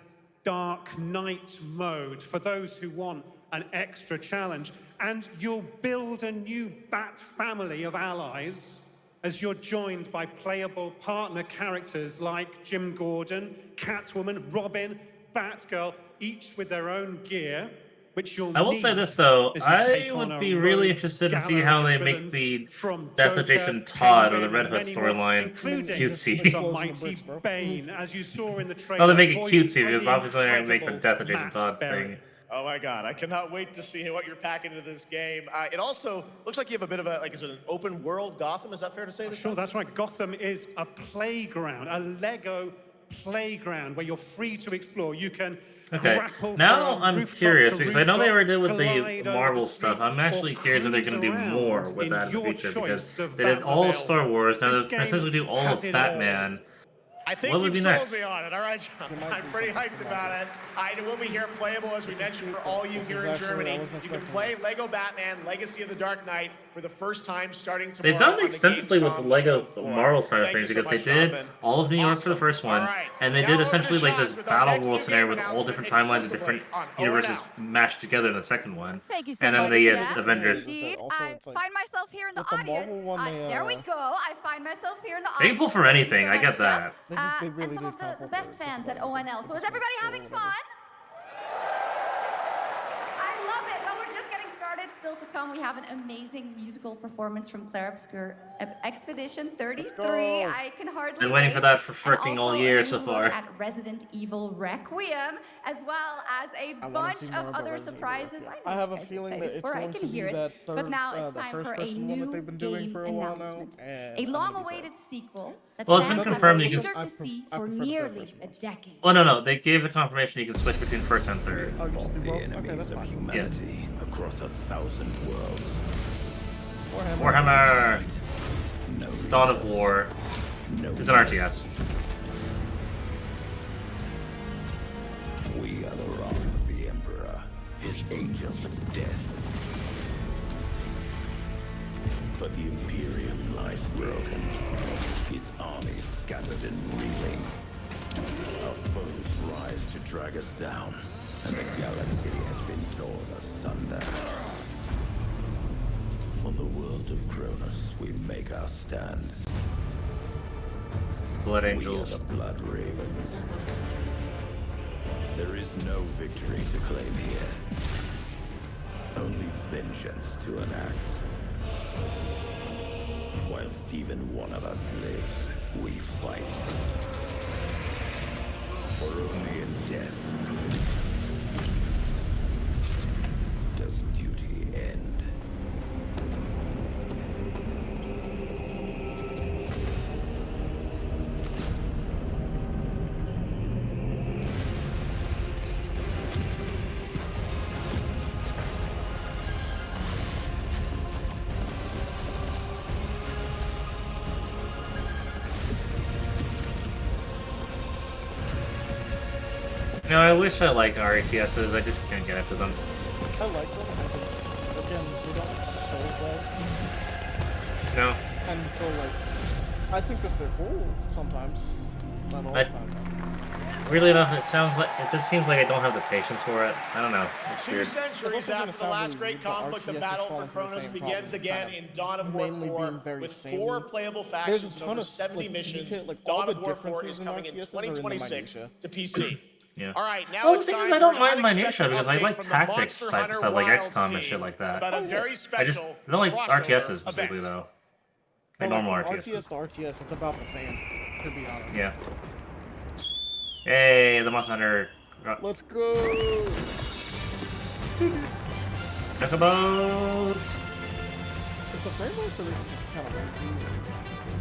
Dark Knight mode for those who want an extra challenge. And you'll build a new Bat family of allies as you're joined by playable partner characters like Jim Gordon, Catwoman, Robin, Batgirl, each with their own gear, which you'll I will say this, though. I would be really interested to see how they make the Death of Jason Todd or the Red Hood storyline cutesy. Mighty Bane, as you saw in the trailer. Oh, they make it cutesy because obviously they're going to make the Death of Jason Todd thing. Oh my God, I cannot wait to see what you're packing into this game. It also looks like you have a bit of a, is it an open world Gotham? Is that fair to say this time? Sure, that's right. Gotham is a playground, a Lego playground where you're free to explore. You can now I'm curious because I know they already did with the Marvel stuff. I'm actually curious if they're going to do more with that in the future because they did all of Star Wars, now they're essentially do all of Batman. I think you've sold me on it. All right, John. I'm pretty hyped about it. It will be here playable, as we mentioned, for all you here in Germany. You can play Lego Batman Legacy of the Dark Knight for the first time starting tomorrow. They've done it extensively with the Lego Marvel side of things because they did all of New York for the first one, and they did essentially like this battle world scenario with all different timelines and different universes mashed together in the second one. Thank you so much. And then the Avengers. Indeed, I find myself here in the audience. There we go. I find myself here in the audience. They can pull for anything. I get that. And some of the best fans at ONL. So is everybody having fun? I love it. Well, we're just getting started. Still to come, we have an amazing musical performance from Claire Obscure Expedition 33. I can hardly Been waiting for that for freaking all year so far. At Resident Evil Requiem, as well as a bunch of other surprises. I have a feeling that it's going to be that third, but now it's that time first for a person one that new they've been doing game for a while now. announcement. A long-awaited sequel that Well, it's been fans confirmed have you been can- eager to see for nearly a decade. Oh no, they gave the confirmation you can switch between first and third. The enemies of humanity across 1,000 worlds. Warhammer Dawn of War. It's an RTS. We are the wrath of the Emperor, his angels of death. But the Imperium lies broken, its armies scattered and reeling. Our foes rise to drag us down, and the galaxy has been torn asunder. On the world of Kronos, we make our stand. Blood Angels. We are the Blood Ravens. There is no victory to claim here. Only vengeance to enact. Whilst even one of us lives, we fight. For only in death does duty end. You know, I wish I liked RTSs. I just can't get into them. I like them. I just, again, they don't show well. No. And so, like, I think that they're cool sometimes. Not all the time. Really enough, it just seems like I don't have the patience for it. I don't know. It's 2 weird. centuries after the last great conflict, the battle for Kronos begins again in Dawn of War 4 with 4 playable factions and over 70 missions. Dawn of War 4 is coming in 2026 to PC. Yeah. All right, now Well, it's the thing time is, I for don't an mind unexpected minutia because I update like from the tactics Monster type Hunter stuff like Wilds XCOM and team shit like that. about a very I special don't like crossover RTSs specifically event. though. Like normal from RTSs. RTS to RTS, it's about the same, to be honest. Yeah. Hey, the Monster Hunter. Let's go! Chocobos! Is the frame rate for this just kind of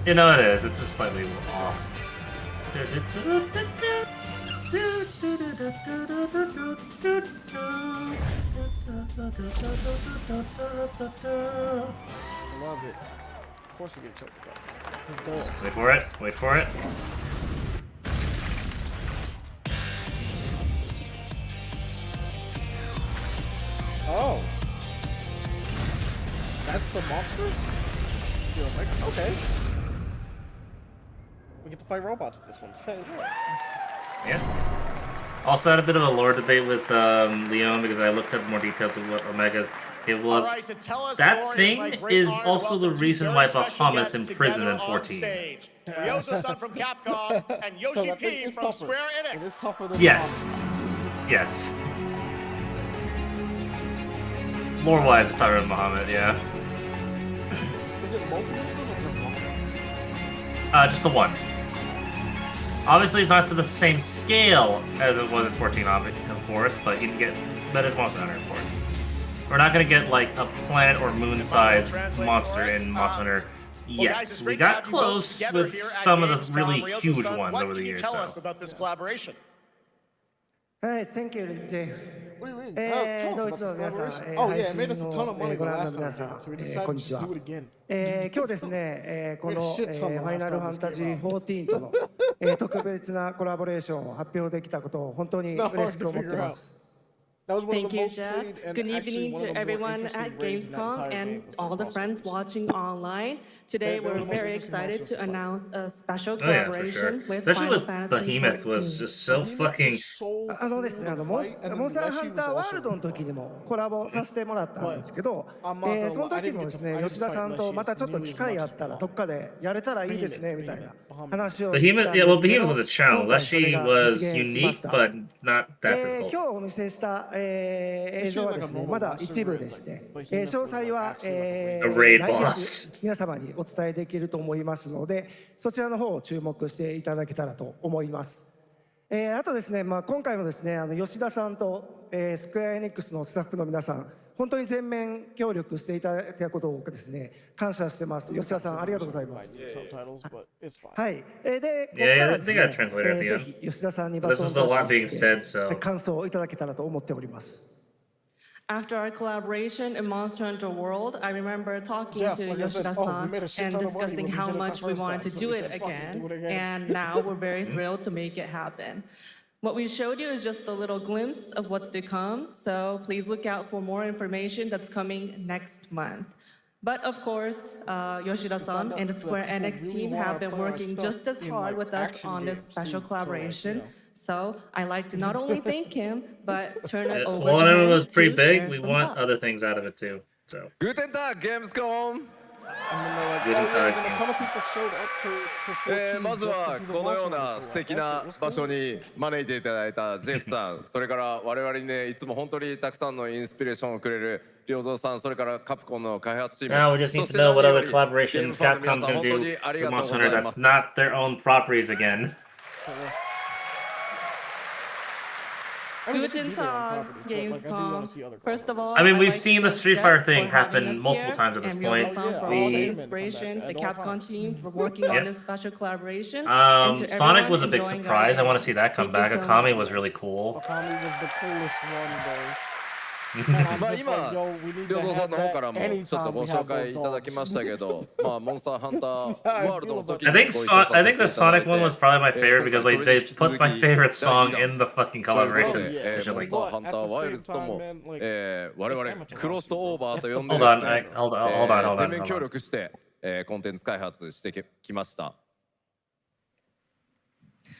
You know it is. It's just slightly off. I love it. Of course we get choked up. Wait for it. Wait for it. Oh. That's the monster? Still like, okay. We get to fight robots in this one. Say less. Yeah. Also had a bit of a lore debate with Leon because I looked up more details of what Omega's capable of. Right, to tell us That more, thing it's my great is honor to also the welcome two reason very why special Bahamut's guests in prison together in on 14. stage. Ryozo-san from Capcom and Yoshi P from Square Enix. It is tougher than Yes. Yes. Lore-wise, it's tougher than Bahamut, yeah. Is it multiple or just one? Just the one. Obviously, it's not to the same scale as it was in 14, of course, but you can get that is Monster Hunter, of course. We're not gonna get like a planet or moon-sized monster in Monster Hunter yet. We got close with some of the really huge ones over the years. What can you tell us about this collaboration? Thank you, Jay. What do you mean? Tell us about this collaboration. Oh yeah, it made us a ton of money the last time, so we decided to do it again. 今日ですね、このファイナルファンタジー14との特別なコラボレーションを発表できたことを本当に嬉しく思ってます。 Thank you, Jeff. Good evening to everyone at Gamescom and all the friends watching online. Today, we're very excited to announce a special collaboration with Final Fantasy Behemoth was just so fucking. ですね、モンスターハンターワールドの時にもコラボさせてもらったんですけど、その時もですね、吉田さんとまたちょっと機会あったらどっかでやれたらいいですねみたいな話をしてたんですけど、 Behemoth was a channel. Leshy was unique, but not that difficult. 今日お見せした映像はですね、まだ一部でして、詳細は来月皆様にお伝えできると思いますので、そちらの方を注目していただけたらと思います。あとですね、今回もですね、吉田さんとスクエアエニックスのスタッフの皆さん、本当に全面協力していただいたことをですね、感謝してます。吉田さん、ありがとうございます。はい。で、ここからですね、ぜひ吉田さんにバトンタッチして感想をいただけたらと思っております。 After our collaboration in Monster Hunter World, I remember talking to Yoshida-san and discussing how much we wanted to do it again, and now we're very thrilled to make it happen. What we showed you is just a little glimpse of what's to come, so please look out for more information that's coming next month. But of course, Yoshida-san and the Square Enix team have been working just as hard with us on this special collaboration. So I like to not only thank him, but turn it over to him. Well, it was pretty big. We want other things out of it too. So. Guten Tag, Gamescom. まずはこのような素敵な場所に招いていただいたジェフさん、それから我々にね、いつも本当にたくさんのインスピレーションをくれる良三さん、それからカプコンの開発チーム。Now we just need to know what other collaborations Capcom's gonna do with Monster Hunter that's not their own properties again. Guten Tag, Gamescom. First of all, I mean, we've seen the Street Fighter thing happen multiple times at this point. For all the inspiration, the Capcom team for working on this special collaboration. Sonic was a big surprise. I want to see that come back. Akami was really cool. Akami was the coolest one, though. まあ今、良三さんの方からもちょっとご紹介いただきましたけど、まあモンスターハンターワールドの時に I think the Sonic one was probably my favorite because like they put my favorite song in the fucking collaboration. Which モン I'm スター like, ハンターワイルズとも我々クロスオーバーと呼んで hold です on, ね hold on. 全面協力してコンテンツ開発してきました。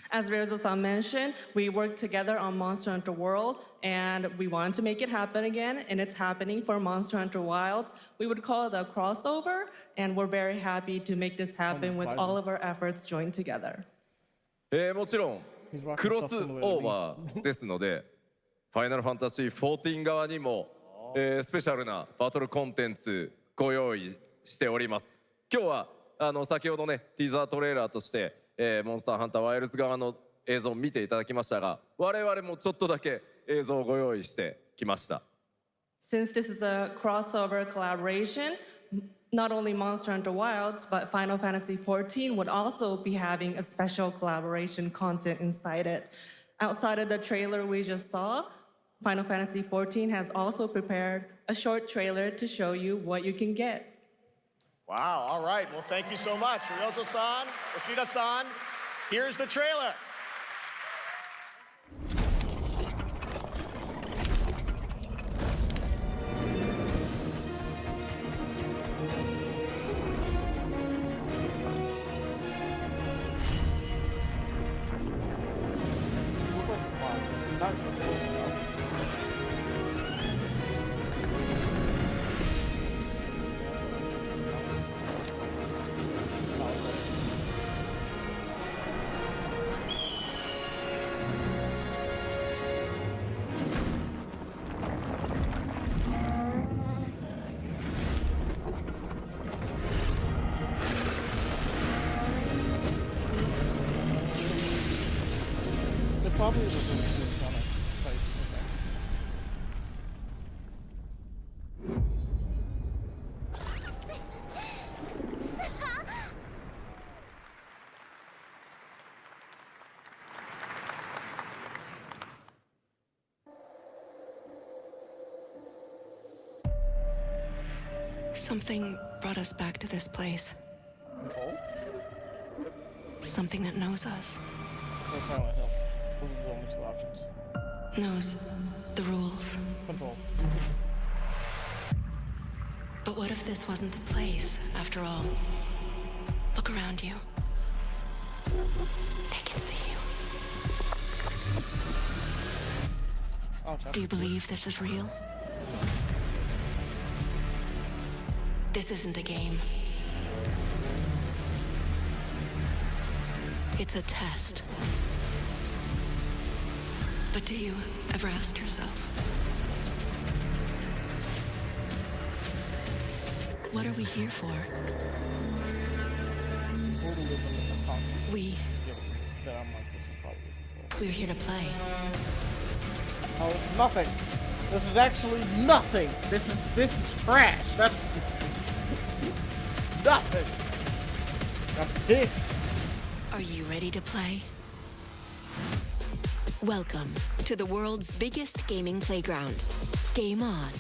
As Ryozo-san mentioned, we worked together on Monster Hunter World, and we wanted to make it happen again, and it's happening for Monster Hunter Wilds. We would call it a crossover, and we're very happy to make this happen with all of our efforts joined together. もちろんクロスオーバーですので、ファイナルファンタジー14側にもスペシャルなバトルコンテンツご用意しております。今日は先ほどねティザートレーラーとしてモンスターハンターワイルズ側の映像を見ていただきましたが、我々もちょっとだけ映像をご用意してきました。Since this is a crossover collaboration, not only Monster Hunter Wilds, but Final Fantasy XIV would also be having a special collaboration content inside it. Outside of the trailer we just saw, Final Fantasy XIV has also prepared a short trailer to show you what you can get. Wow, all right. Well, thank you so much. Ryozo-san, Yoshida-san, here's the trailer. Probably was a really cool Sonic fight. Something brought us back to this place. Control? Something that knows us. Or Silent Hill. Those are the only two options. Knows the rules. Control. But what if this wasn't the place, after all? Look around you. They can see you. Do you believe this is real? This isn't a game. It's a test. But do you ever ask yourself, what are we here for? We're here to play. Oh, it's nothing. This is actually nothing. This is trash. That's what this is. It's nothing. I'm pissed. Are you ready to play? Welcome to the world's biggest gaming playground. Game On.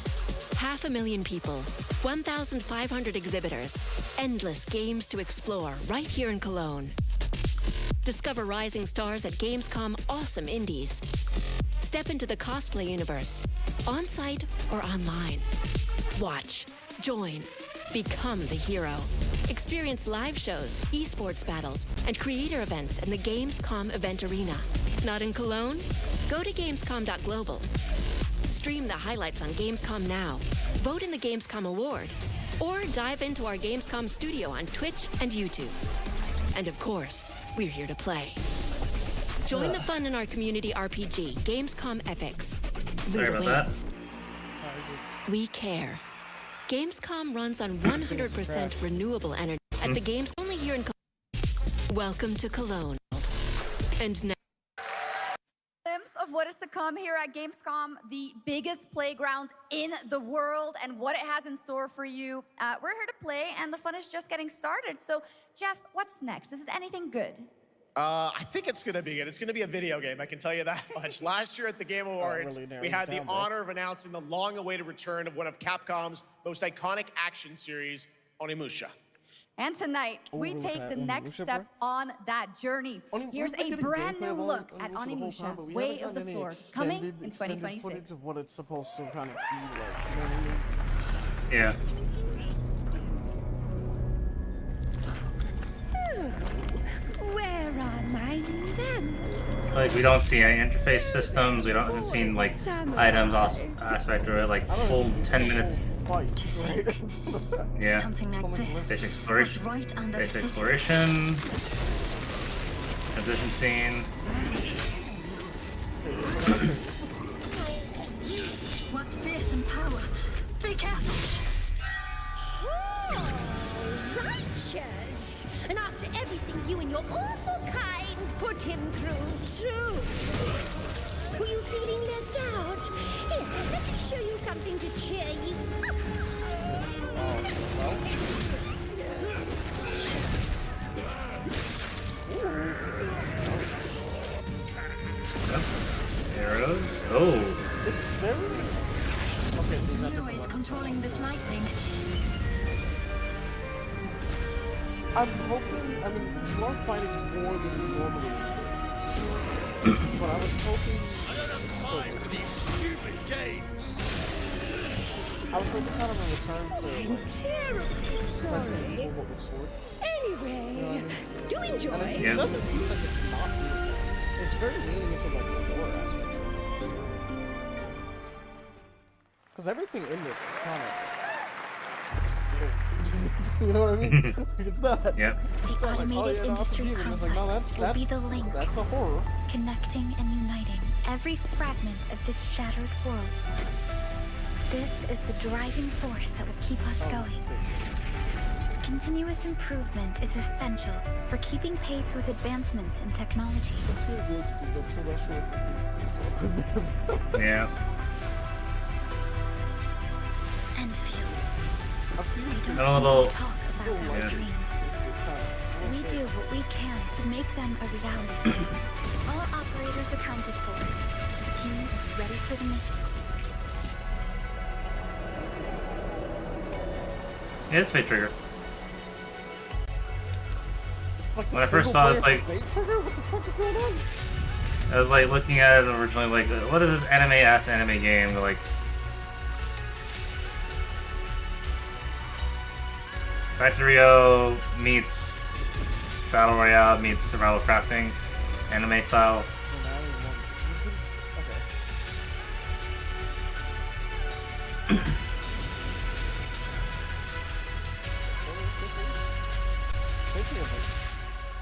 500,000 people, 1,500 exhibitors, endless games to explore right here in Cologne. Discover rising stars at Gamescom Awesome Indies. Step into the cosplay universe, on-site or online. Watch, join, become the hero. Experience live shows, esports battles, and creator events in the Gamescom event arena. Not in Cologne? Go to Gamescom.global. Stream the highlights on Gamescom Now. Vote in the Gamescom Award. Or dive into our Gamescom studio on Twitch and YouTube. And of course, we're here to play. Join the fun in our community RPG, Gamescom Epics. Sorry about that. We care. Gamescom runs on 100% renewable energy at the games only here in Cologne. Welcome to Cologne. And now Glimpse of what is to come here at Gamescom, the biggest playground in the world, and what it has in store for you. We're here to play, and the fun is just getting started. So, Jeff, what's next? Is it anything good? I think it's going to be good. It's going to be a video game, I can tell you that much. Last year at the Game Awards, we had the honor of announcing the long-awaited return of one of Capcom's most iconic action series, Onimusha. And tonight, we take the next step on that journey. Here's a brand new look at Onimusha, Way of the Sword, coming in 2026. Footage of what it's supposed to kind of be like, you know what I mean? Yeah. Where are my lamps? Like, we don't see any interface systems, we don't see like items aspect of it, like full 10-minute. To think, Yeah. something like this Basic exploration. was right under the Basic city. exploration. Transition scene. What fearsome power! Be careful! Righteous! And after everything you and your awful kind put him through, too! Were you feeling left out? Here, let me show you something to cheer you up. Arrows. Oh. It's very. Okay, so Zero is controlling this lightning. I'm hoping. I mean, you are fighting more than you normally do. But I was hoping. For these stupid games. I was hoping kind of a return to. I'm terribly sorry. Anyway, do enjoy. And it doesn't seem like it's not doing that. It's very leaning into like the lore aspects. Because everything in this is kind of scary. You know what I mean? Like, it's not. Yep. It's The not like, automated industry it's complex like, no, will be the link, that's a horror. connecting and uniting every fragment of this shattered world. This is the driving force that will keep us going. Continuous improvement is essential for keeping pace with advancements in technology. Yeah. Enfield. I've seen We A don't little. talk about our Yeah. dreams. We do what we can to make them a reality. All operators accounted for. The team is ready for the mission. Yeah, it's Fate Trigger. It's like the When I first saw this, like, Fate Trigger? What the fuck is going on? I was like looking at it originally, like, what is this anime-ass anime game? They're like, Factorio meets Battle Royale meets survival crafting, anime style.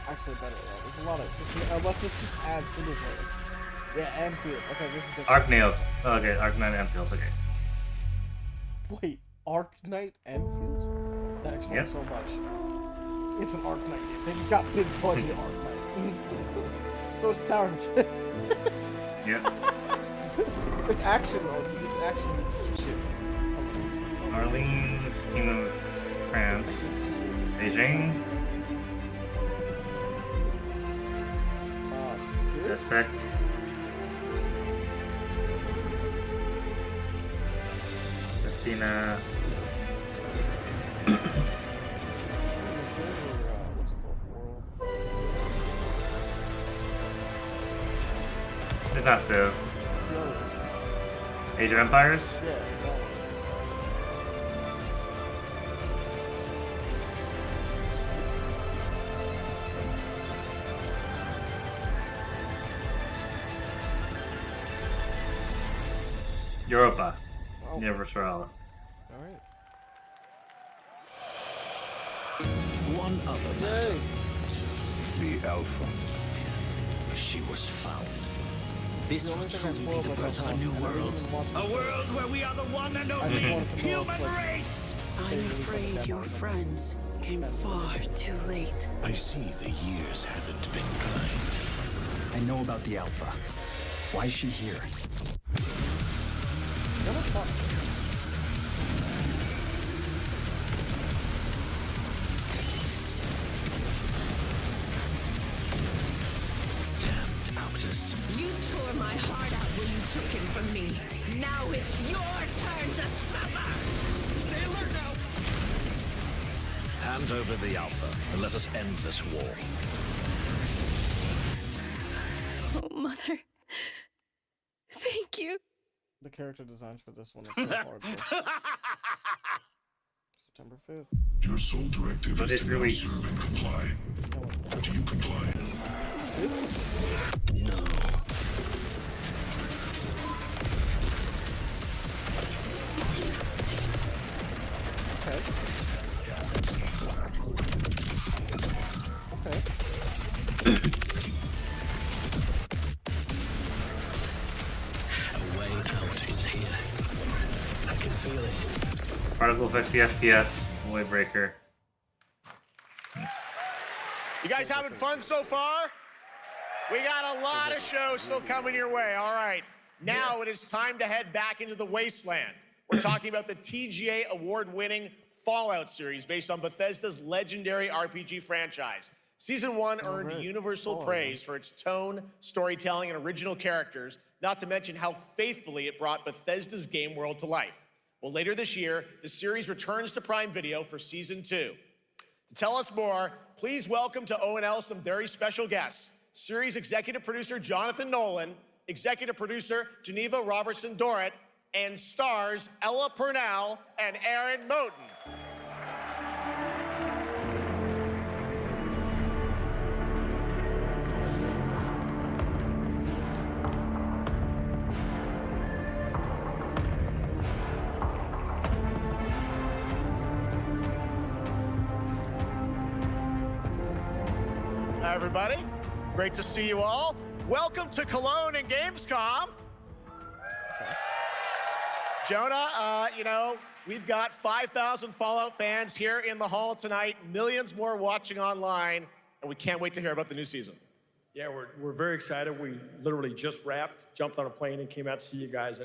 Actually better. There's a lot of unless this just adds single player. Yeah, Enfield. Okay, this is different. Arknights. Oh, okay, Arknight Enfields. Okay. Wait, Arknight Enfields? That explains so much. It's an Arknight game. They just got big budget Arknight. So it's Tower Defense. Yep. It's action mode. It's action shit. Orleans, Kingdom of France, Beijing, Aztec, Messina, What's it called? it's not Civ. It's the other one. Age of Empires? Yeah, that one. Europa. Universal. Alright. One other matter. The Alpha. She was found. This will truly be the birth of a new world. A world where we are the one and only human race. I'm afraid your friends came far too late. I see the years haven't been kind. I know about the Alpha. Why is she here? from me. Now it's your turn to suffer. Stay alert now. Hand over the Alpha and let us end this war. Oh, Mother. Thank you. The character designs for this one are so hard. September 5th. Your sole directive is to now serve and comply. Do you comply? This? No. Okay. A way out is here. I can feel it. Particle affects the FPS. Void breaker. You guys having fun so far? We got a lot of shows still coming your way. All right. Now it is time to head back into the wasteland. We're talking about the TGA award-winning Fallout series based on Bethesda's legendary RPG franchise. Season 1 earned universal praise for its tone, storytelling, and original characters, not to mention how faithfully it brought Bethesda's game world to life. Well, later this year, the series returns to Prime Video for Season 2. To tell us more, please welcome to ONL some very special guests. Series executive producer Jonathan Nolan, executive producer Geneva Robertson-Dorrit, and stars Ella Purnell and Aaron Moten. Hi, everybody. Great to see you all. Welcome to Cologne and Gamescom. Jonah, you know, we've got 5,000 Fallout fans here in the hall tonight, millions more watching online, and we can't wait to hear about the new season. Yeah, we're very excited. We literally just wrapped, jumped on a plane, and came out to see you guys.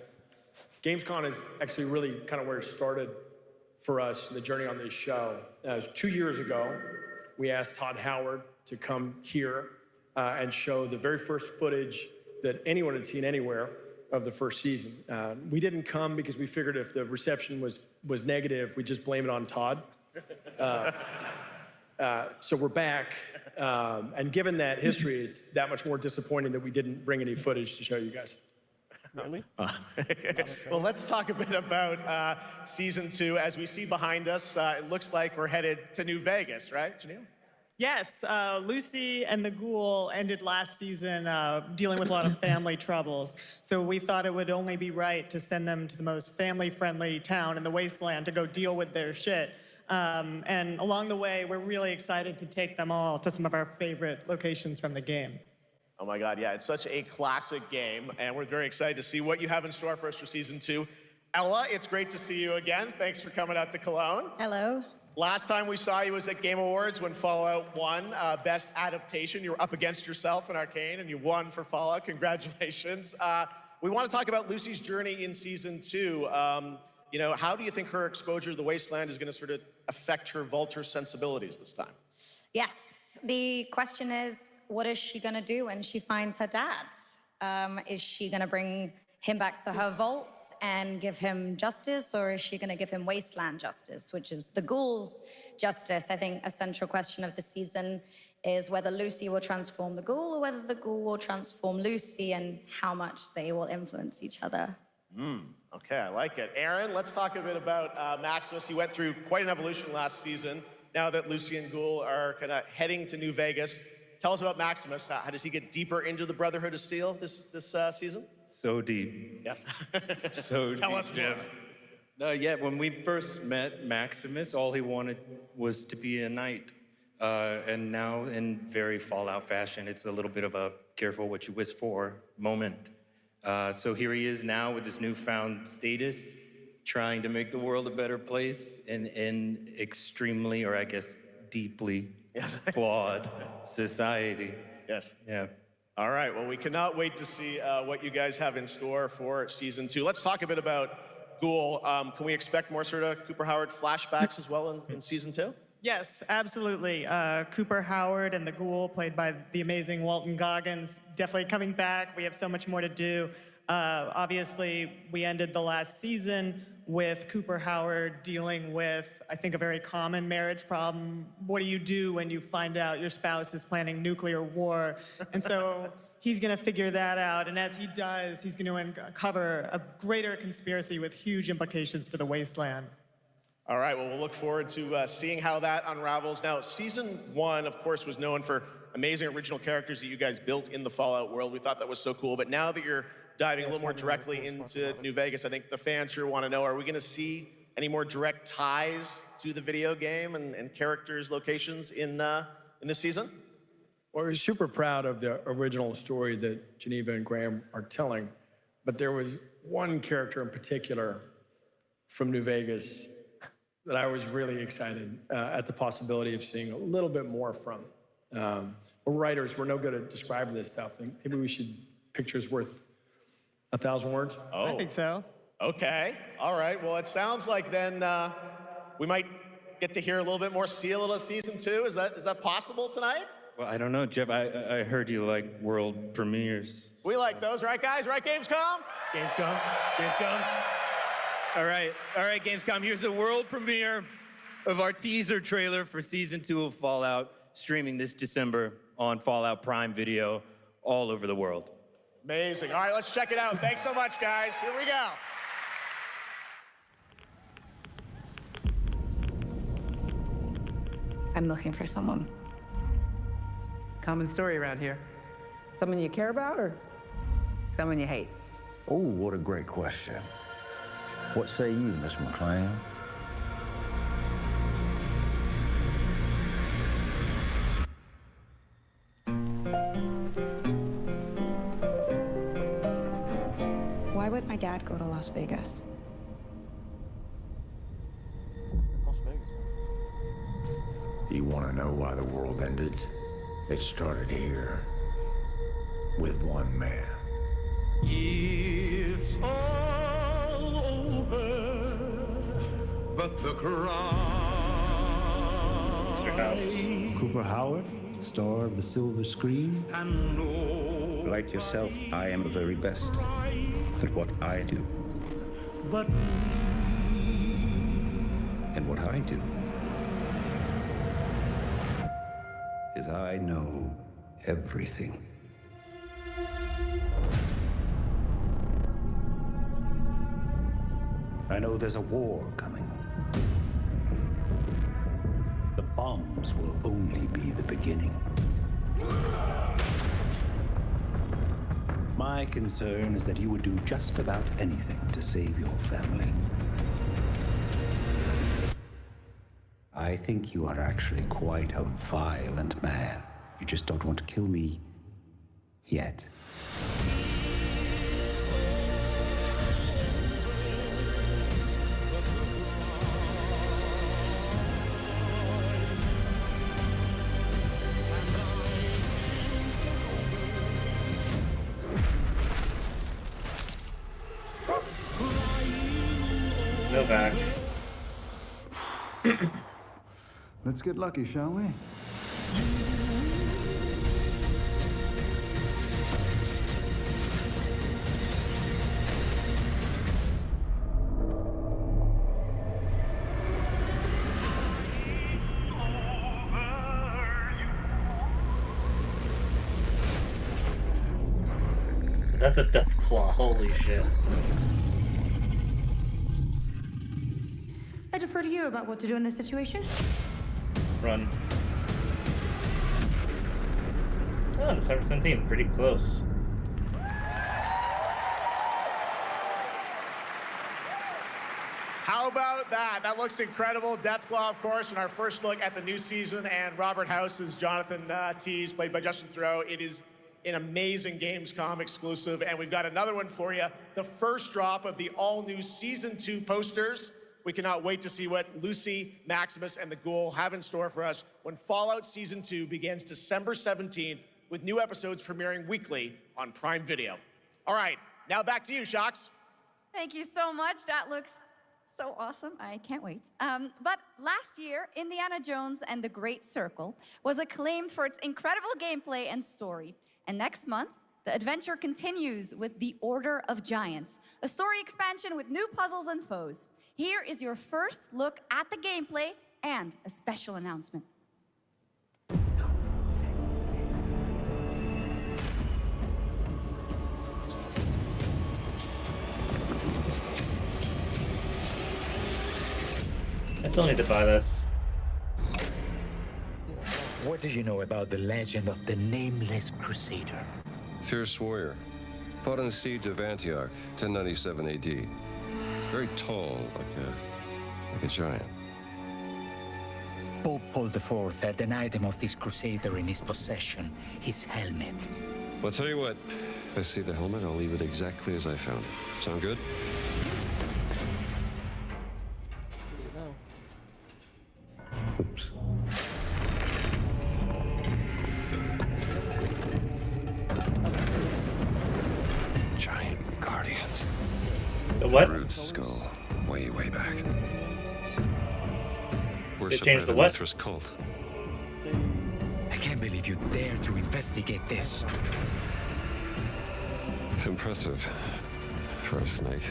Gamescom is actually really kind of where it started for us, the journey on this show. It was 2 years ago. We asked Todd Howard to come here and show the very first footage that anyone had seen anywhere of the first season. We didn't come because we figured if the reception was negative, we'd just blame it on Todd. So we're back, and given that history, it's that much more disappointing that we didn't bring any footage to show you guys. Really? Well, let's talk a bit about Season 2. As we see behind us, it looks like we're headed to New Vegas, right, Janelle? Yes, Lucy and the Ghoul ended last season dealing with a lot of family troubles. So we thought it would only be right to send them to the most family-friendly town in the wasteland to go deal with their shit. And along the way, we're really excited to take them all to some of our favorite locations from the game. Oh my God, yeah, it's such a classic game, and we're very excited to see what you have in store for us for Season 2. Ella, it's great to see you again. Thanks for coming out to Cologne. Hello. Last time we saw you was at Game Awards when Fallout won Best Adaptation. You were up against yourself in Arcane, and you won for Fallout. Congratulations. We want to talk about Lucy's journey in Season 2. You know, how do you think her exposure to the Wasteland is going to sort of affect her Vulture sensibilities this time? Yes, the question is, what is she gonna do when she finds her dad? Is she gonna bring him back to her vault and give him justice, or is she gonna give him wasteland justice, which is the Ghoul's justice? I think a central question of the season is whether Lucy will transform the Ghoul or whether the Ghoul will transform Lucy, and how much they will influence each other. Okay, I like it. Aaron, let's talk a bit about Maximus. He went through quite an evolution last season. Now that Lucy and Ghoul are kind of heading to New Vegas, tell us about Maximus. How does he get deeper into the Brotherhood of Steel this season? So deep. Yes. So Tell deep, us more. Jeff. Yeah, when we first met Maximus, all he wanted was to be a knight. And now, in very Fallout fashion, it's a little bit of a careful what you wish for moment. So here he is now with this newfound status, trying to make the world a better place in extremely, or I guess deeply flawed society. Yes. Yeah. All right, well, we cannot wait to see what you guys have in store for Season 2. Let's talk a bit about Ghoul. Can we expect more sort of Cooper Howard flashbacks as well in Season 2? Yes, absolutely. Cooper Howard and the Ghoul, played by the amazing Walton Goggins, definitely coming back. We have so much more to do. Obviously, we ended the last season with Cooper Howard dealing with, I think, a very common marriage problem. What do you do when you find out your spouse is planning nuclear war? And so he's going to figure that out. And as he does, he's going to uncover a greater conspiracy with huge implications for the Wasteland. All right, well, we'll look forward to seeing how that unravels. Now, Season 1, of course, was known for amazing original characters that you guys built in the Fallout world. We thought that was so cool. But now that you're diving a little more directly into New Vegas, I think the fans here want to know, are we going to see any more direct ties to the video game and characters, locations in this season? Well, we're super proud of the original story that Geneva and Graham are telling. But there was one character in particular from New Vegas that I was really excited at the possibility of seeing a little bit more from. We're writers, we're no good at describing this stuff. Maybe we should, pictures worth 1,000 words? Oh. I think so. Okay, all right. Well, it sounds like then we might get to hear a little bit more Seal of Season 2. Is that possible tonight? Well, I don't know, Jeff. I heard you like world premieres. We like those, right, guys? Right, Gamescom? Gamescom. All right, Gamescom. Here's a world premiere of our teaser trailer for Season 2 of Fallout, streaming this December on Fallout Prime Video all over the world. Amazing. All right, let's check it out. Thanks so much, guys. Here we go. I'm looking for someone. Common story around here. Someone you care about or someone you hate? Oh, what a great question. What say you, Miss McClane? Why would my dad go to Las Vegas? Las Vegas. You want to know why the world ended? It started here with one man. It's all over, but the cry. Cooper Howard, star of the silver screen. Like yourself, I am the very best at what I do. And what I do is I know everything. I know there's a war coming. The bombs will only be the beginning. My concern is that you would do just about anything to save your family. I think you are actually quite a violent man. You just don't want to kill me yet. No back. Let's get lucky, shall we? That's a death claw, holy shit. I defer to you about what to do in this situation. Run. Oh, December 17th, pretty close. How about that? That looks incredible. Deathclaw, of course, in our first look at the new season, and Robert House is Jonathan Tease, played by Justin Theroux. It is an amazing Gamescom exclusive, and we've got another one for you. The first drop of the all-new Season 2 posters. We cannot wait to see what Lucy, Maximus, and the Ghoul have in store for us when Fallout Season 2 begins December 17th, with new episodes premiering weekly on Prime Video. All right, now back to you, Shox. Thank you so much. That looks So awesome. I can't wait. But last year, Indiana Jones and the Great Circle was acclaimed for its incredible gameplay and story. And next month, the adventure continues with The Order of Giants, a story expansion with new puzzles and foes. Here is your first look at the gameplay and a special announcement. I still need to buy this. What do you know about the legend of the Nameless Crusader? Fierce warrior. Fought in the siege of Antioch, 1097 AD. Very tall, like a giant. Pope Paul IV had an item of this crusader in his possession, his helmet. Well, I'll tell you what. If I see the helmet, I'll leave it exactly as I found it. Sound good? Oops. Giant guardians. The what? Root skull, way back. They Worshipped changed by the what? Mithras cult. I can't believe you dare to investigate this. Impressive for a snake.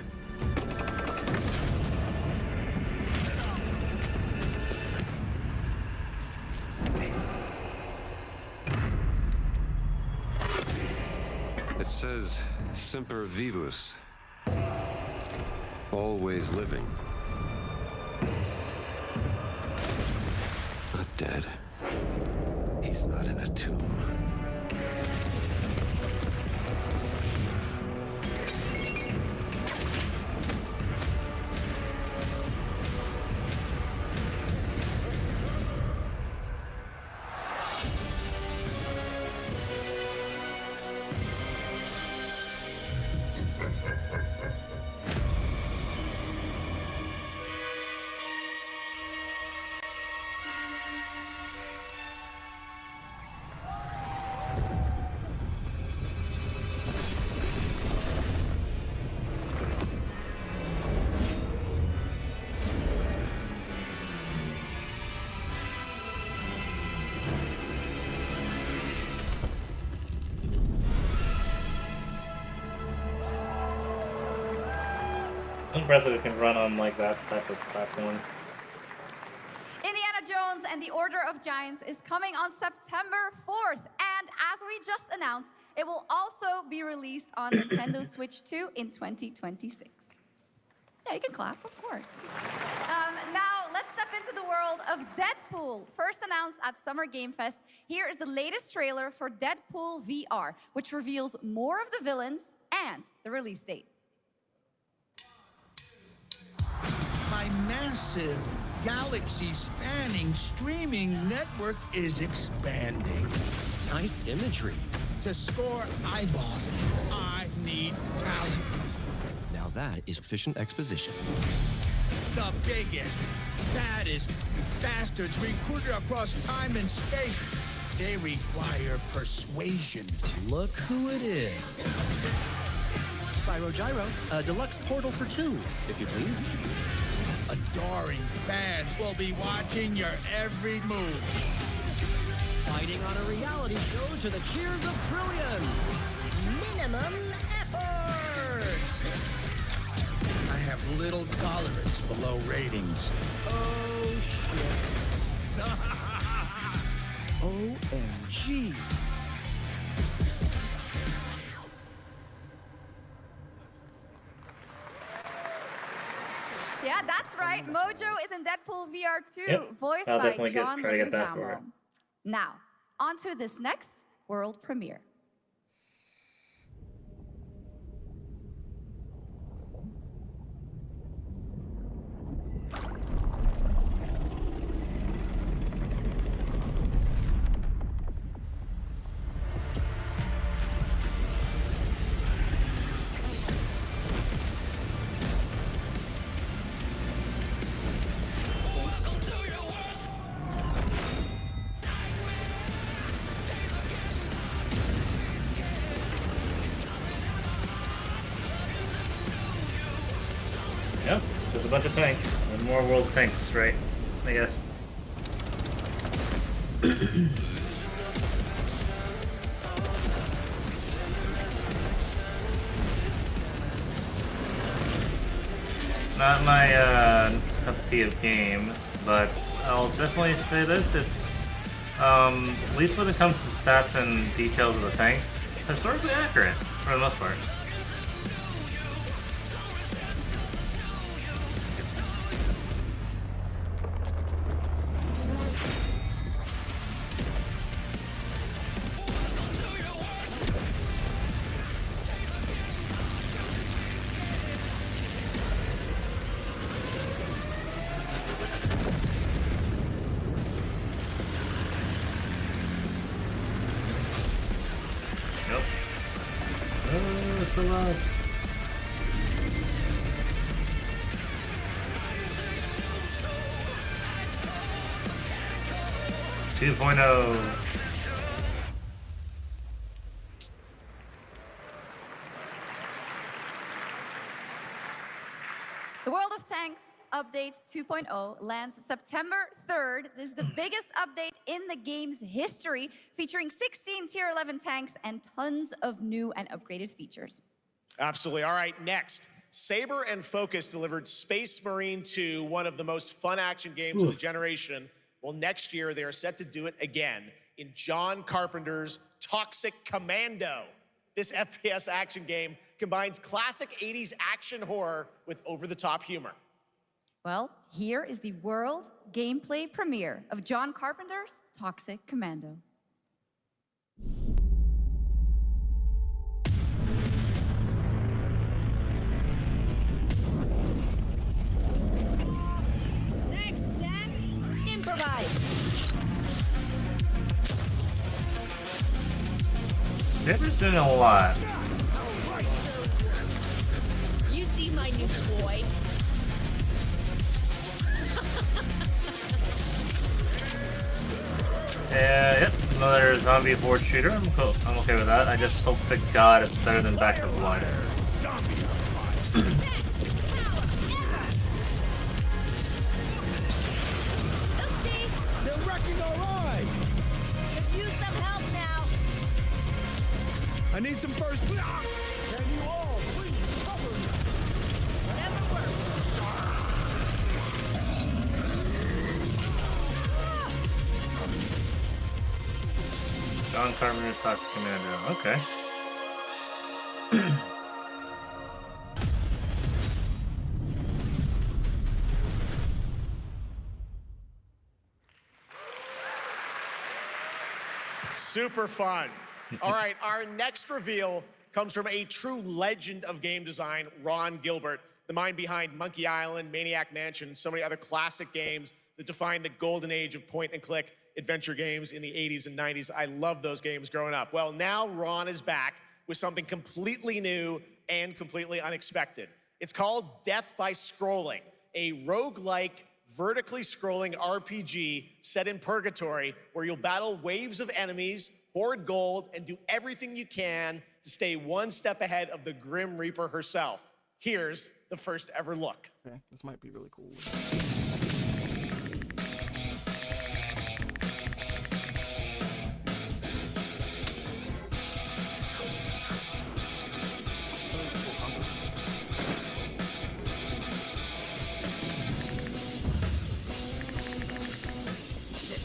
It says Semper Vivus. Always living. Not dead. He's not in a tomb. Impressive it can run on like that type of platform. Indiana Jones and the Order of Giants is coming on September 4th. And as we just announced, it will also be released on Nintendo Switch 2 in 2026. Yeah, you can clap, of course. Now, let's step into the world of Deadpool. First announced at Summer Game Fest, here is the latest trailer for Deadpool VR, which reveals more of the villains and the release date. My massive, galaxy-spanning streaming network is expanding. Nice imagery. To score eyeballs, I need talent. Now that is efficient exposition. The biggest, baddest bastards recruited across time and space. They require persuasion. Look who it is. Spyro Gyro, a deluxe portal for 2, if you please. Adoring fans will be watching your every move. Fighting on a reality show to the cheers of trillions. Minimum effort. I have little tolerance for low ratings. Oh, shit. OMG. Yeah, that's right. Mojo is in Deadpool VR 2, Yep. voiced I'll by definitely John try to get that for Leguizamo. her. Now, on to this next world premiere. Yep. There's a bunch of tanks and more world tanks, right? I guess. Not my cup of tea of game, but I'll definitely say this: it's at least when it comes to stats and details of the tanks, historically accurate for the most part. Relax. 2.0. The World of Tanks Update 2.0 lands September 3rd. This is the biggest update in the game's history, featuring 16 Tier 11 tanks and tons of new and upgraded features. Absolutely. All right, next. Saber and Focus delivered Space Marine 2, one of the most fun action games of the generation. Well, next year, they are set to do it again in John Carpenter's Toxic Commando. This FPS action game combines classic 80s action horror with over-the-top humor. Well, here is the world gameplay premiere of John Carpenter's Toxic Commando. Next step, improvise. Saber's doing a lot. You see my new toy? Yep, another zombie horde shooter. I'm okay with that. I just hope to God it's better than Back 4 Blood. They're wrecking our ride! Could use some help now. I need some first. Can you all please cover me? Whatever works. John Carpenter's Toxic Commando. Okay. Super fun. All right, our next reveal comes from a true legend of game design, Ron Gilbert, the mind behind Monkey Island, Maniac Mansion, so many other classic games that defined the golden age of point-and-click adventure games in the 80s and 90s. I loved those games growing up. Well, now Ron is back with something completely new and completely unexpected. It's called Death by Scrolling, a roguelike, vertically scrolling RPG set in purgatory where you'll battle waves of enemies, hoard gold, and do everything you can to stay one step ahead of the Grim Reaper herself. Here's the first ever look. Okay, this might be really cool.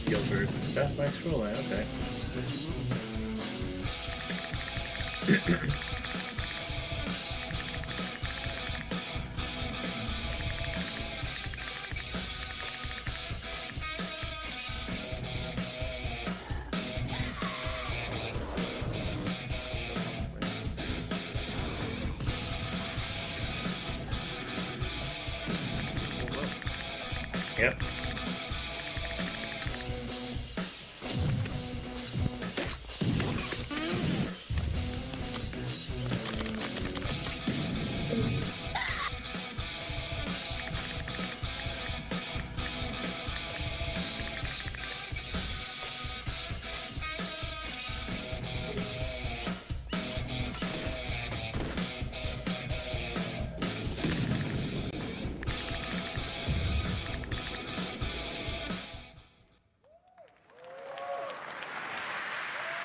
Gilbert, Death by Scrolling, okay. Yep.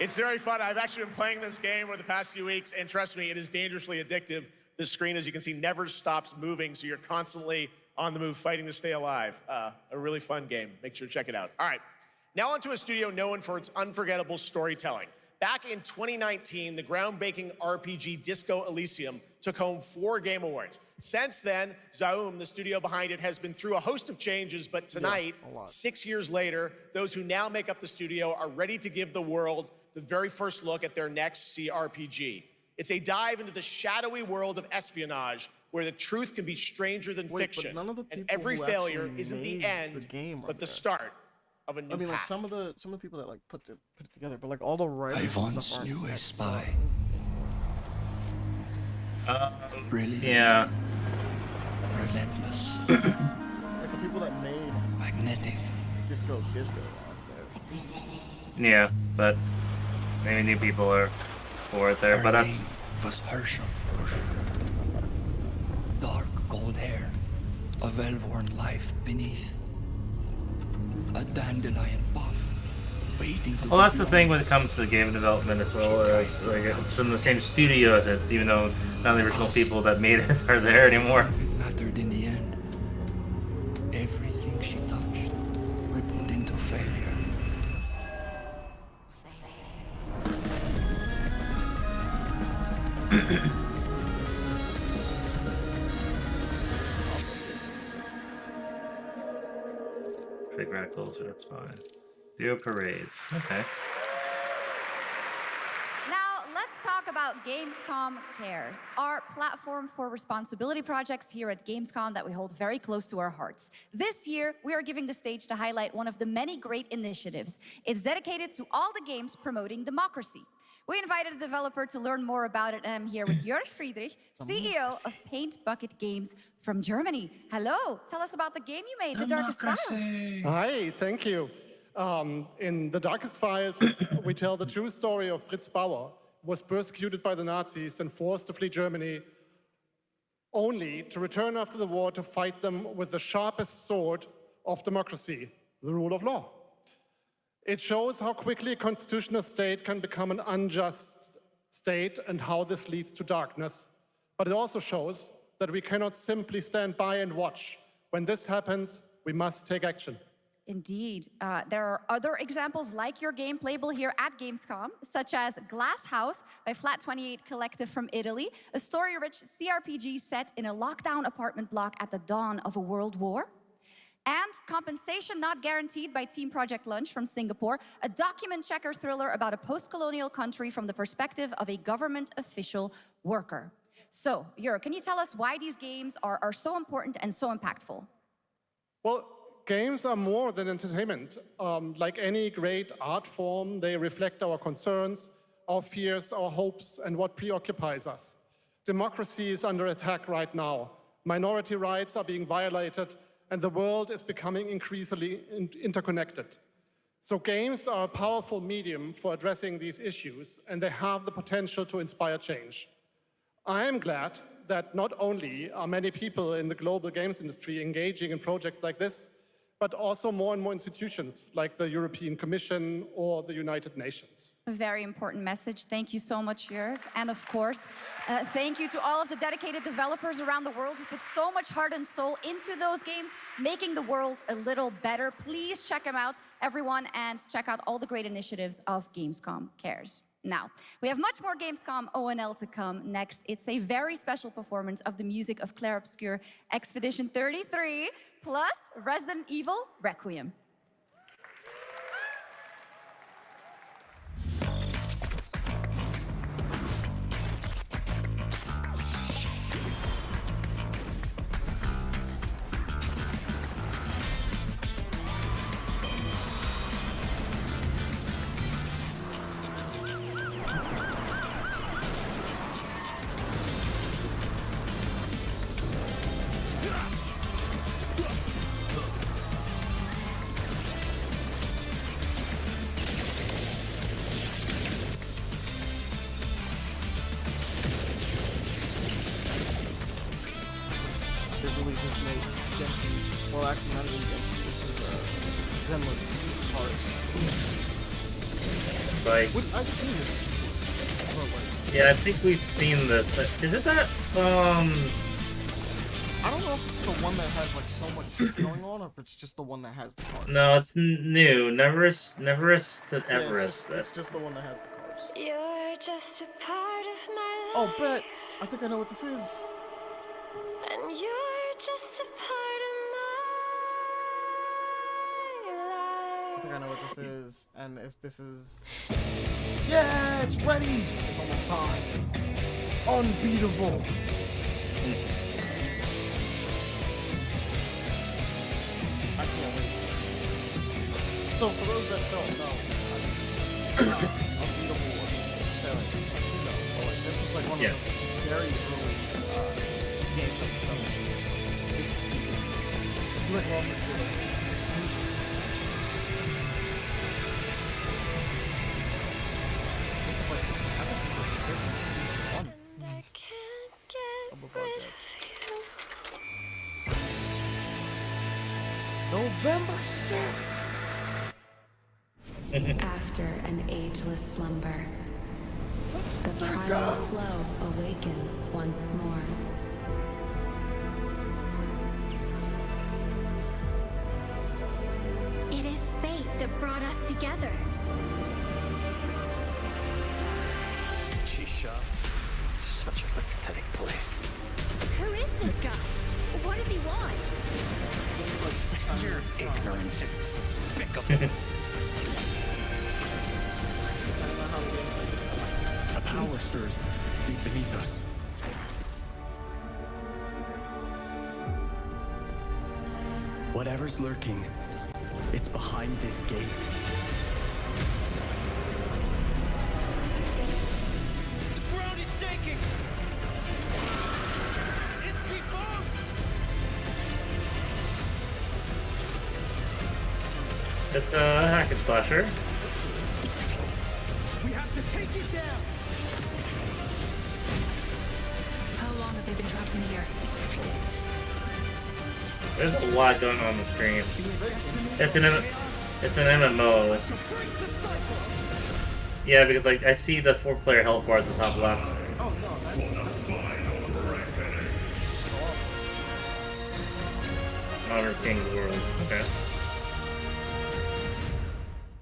It's very fun. I've actually been playing this game over the past few weeks, and trust me, it is dangerously addictive. The screen, as you can see, never stops moving, so you're constantly on the move fighting to stay alive. A really fun game. Make sure to check it out. All right, now onto a studio known for its unforgettable storytelling. Back in 2019, the groundbreaking RPG Disco Elysium took home 4 Game Awards. Since then, Zaum, the studio behind it, has been through a host of changes, but tonight, 6 years later, those who now make up the studio are ready to give the world the very first look at their next CRPG. It's a dive into the shadowy world of espionage, where the truth can be stranger than fiction, but none of the and people every who failure actually isn't the made end, the game but the there. start of a new I mean, like path. some of the people that like put it together, but like all the writers. I and once stuff aren't knew a that spy. Brilliant. Yeah. Relentless. Like the people that made magnetic. Disco out there. Yeah, but maybe new people are for it there, Her but that's... name was Herschel. Dark gold hair, a well-worn life beneath. A dandelion buff, waiting to Well, that's the thing when it comes to game development as well, as like it's from the same studio as it, even though none of the original people that made it are there anymore. It mattered in the end. Everything she touched rippled into failure. Fake radicals, that's fine. Duo parades. Okay. Now, let's talk about Gamescom Cares, our platform for responsibility projects here at Gamescom that we hold very close to our hearts. This year, we are giving the stage to highlight one of the many great initiatives. It's dedicated to all the games promoting democracy. We invited a developer to learn more about it, and I'm here with Jörg Friedrich, CEO of Paint Bucket Games from Germany. Hello, tell us about the game you made, The Darkest Files. Hi, thank you. In The Darkest Files, we tell the true story of Fritz Bauer, who was persecuted by the Nazis and forced to flee Germany, only to return after the war to fight them with the sharpest sword of democracy, the rule of law. It shows how quickly a constitutional state can become an unjust state and how this leads to darkness. But it also shows that we cannot simply stand by and watch. When this happens, we must take action. Indeed. There are other examples like your game playable here at Gamescom, such as Glass House by Flat 28 Collective from Italy, a story-rich CRPG set in a lockdown apartment block at the dawn of a world war. And Compensation Not Guaranteed by Team Project Lunch from Singapore, a document checker thriller about a post-colonial country from the perspective of a government official worker. So, Jörg, can you tell us why these games are so important and so impactful? Well, games are more than entertainment. Like any great art form, they reflect our concerns, our fears, our hopes, and what preoccupies us. Democracy is under attack right now. Minority rights are being violated, and the world is becoming increasingly interconnected. So games are a powerful medium for addressing these issues, and they have the potential to inspire change. I am glad that not only are many people in the global games industry engaging in projects like this, but also more and more institutions like the European Commission or the United Nations. A very important message. Thank you so much, Jörg. And of course, thank you to all of the dedicated developers around the world who put so much heart and soul into those games, making the world a little better. Please check them out, everyone, and check out all the great initiatives of Gamescom Cares. Now, we have much more Gamescom ONL to come. Next, it's a very special performance of the music of Clair Obscur Expedition 33, plus Resident Evil Requiem. They really just made Genshin, well actually not even Genshin, this is Zenless Hearts. Like, Which I've seen it. But like, yeah, I think we've seen this. Is it that? I don't know if it's the one that has like so much shit going on, or if it's just the one that has the cars. No, it's new. Neverest to Yeah, Everest. it's just the one that has the cars. You're just a part of my Oh, bet. I think I know what this is. life, and you're just a part of my life. I think I know what this is, and if this is... Yeah, it's ready! It's almost time. Unbeatable. I can't wait. So, for those that don't know, Unbeatable was like, this was like one of the very early games that we done. It's like all the November 6th. After an ageless slumber, the primal flow awakens once more. It is fate that brought us together. Shisha. Such a pathetic place. Who is this guy? What does he want? Your ignorance is despicable. A power stirs deep beneath us. Whatever's lurking, it's behind this gate. The ground is shaking. It's people. It's a hack and slasher. We have to take it down. How long have they been trapped in here? There's a lot going on the screen. It's an MMO. Yeah, because like I see the 4-player health bar at the top left. Honor King's World. Okay.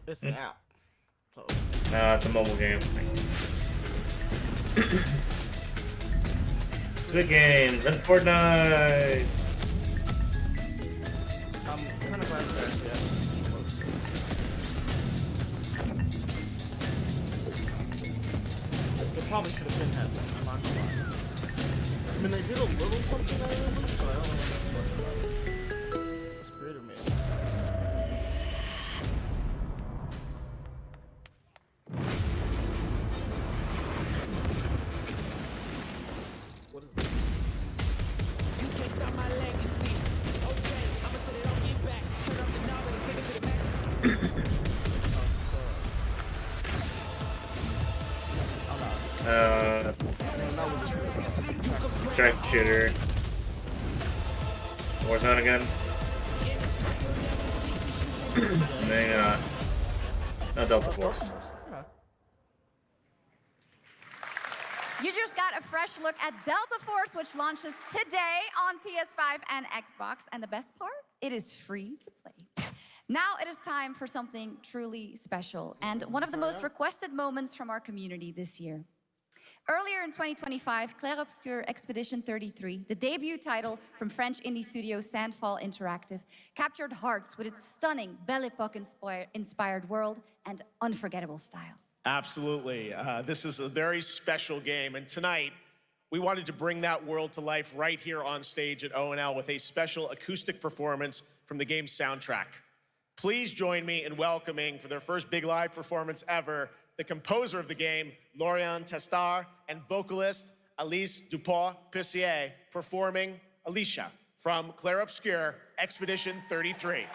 It's an app. So. It's a mobile game. Squid Games and Fortnite. I'm kind of glad that it probably should have been happening. I'm not gonna lie. I mean, they did a little something out of it, but I don't know what it's creative, man. What is this? You can't stop my legacy. Okay, I'ma set it off, get back. Turn up the knob and take it to the max. Track shooter. Warzone again. And then, no Delta Force. You just got a fresh look at Delta Force, which launches today on PS5 and Xbox. And the best part? It is free to play. Now it is time for something truly special and one of the most requested moments from our community this year. Earlier in 2025, Clair Obscur Expedition 33, the debut title from French indie studio Sandfall Interactive, captured hearts with its stunning Belle Epoque-inspired world and unforgettable style. Absolutely. This is a very special game, and tonight we wanted to bring that world to life right here on stage at ONL with a special acoustic performance from the game's soundtrack. Please join me in welcoming, for their first big live performance ever, the composer of the game, Lauriane Testard, and vocalist Alice Dupont-Puissier, performing Alicia from Clair Obscur Expedition 33.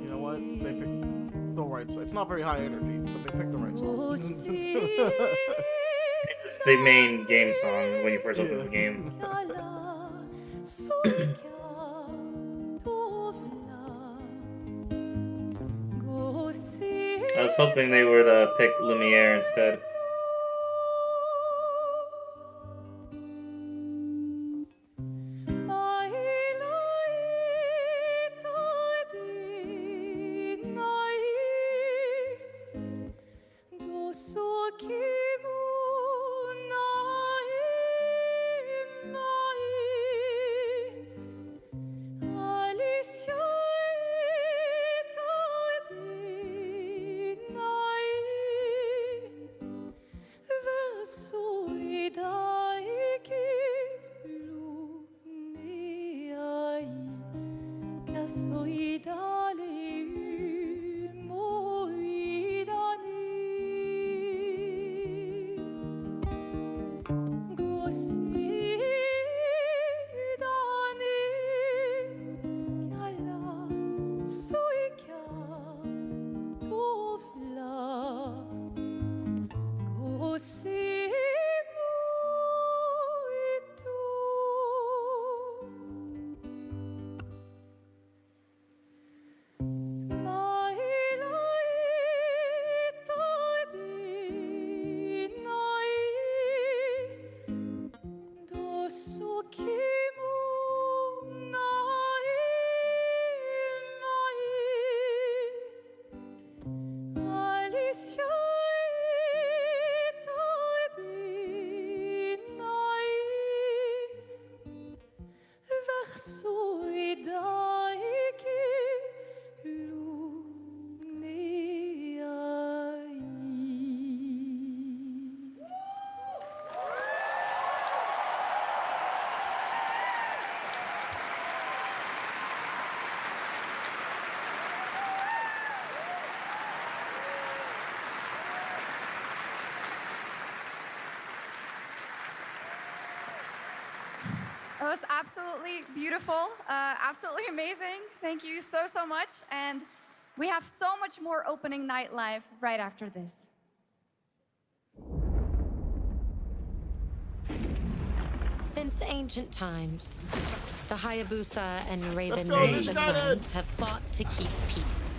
You know what? They picked the right side. It's not very high energy, but they picked the right song. It's the main game song when you first open the game. I was hoping they would pick Lumiere instead. It was absolutely beautiful, absolutely amazing. Thank you so, so much. And we have so much more opening night live right after this. Since ancient times, the Hayabusa and Raven ninja clans have fought to keep peace.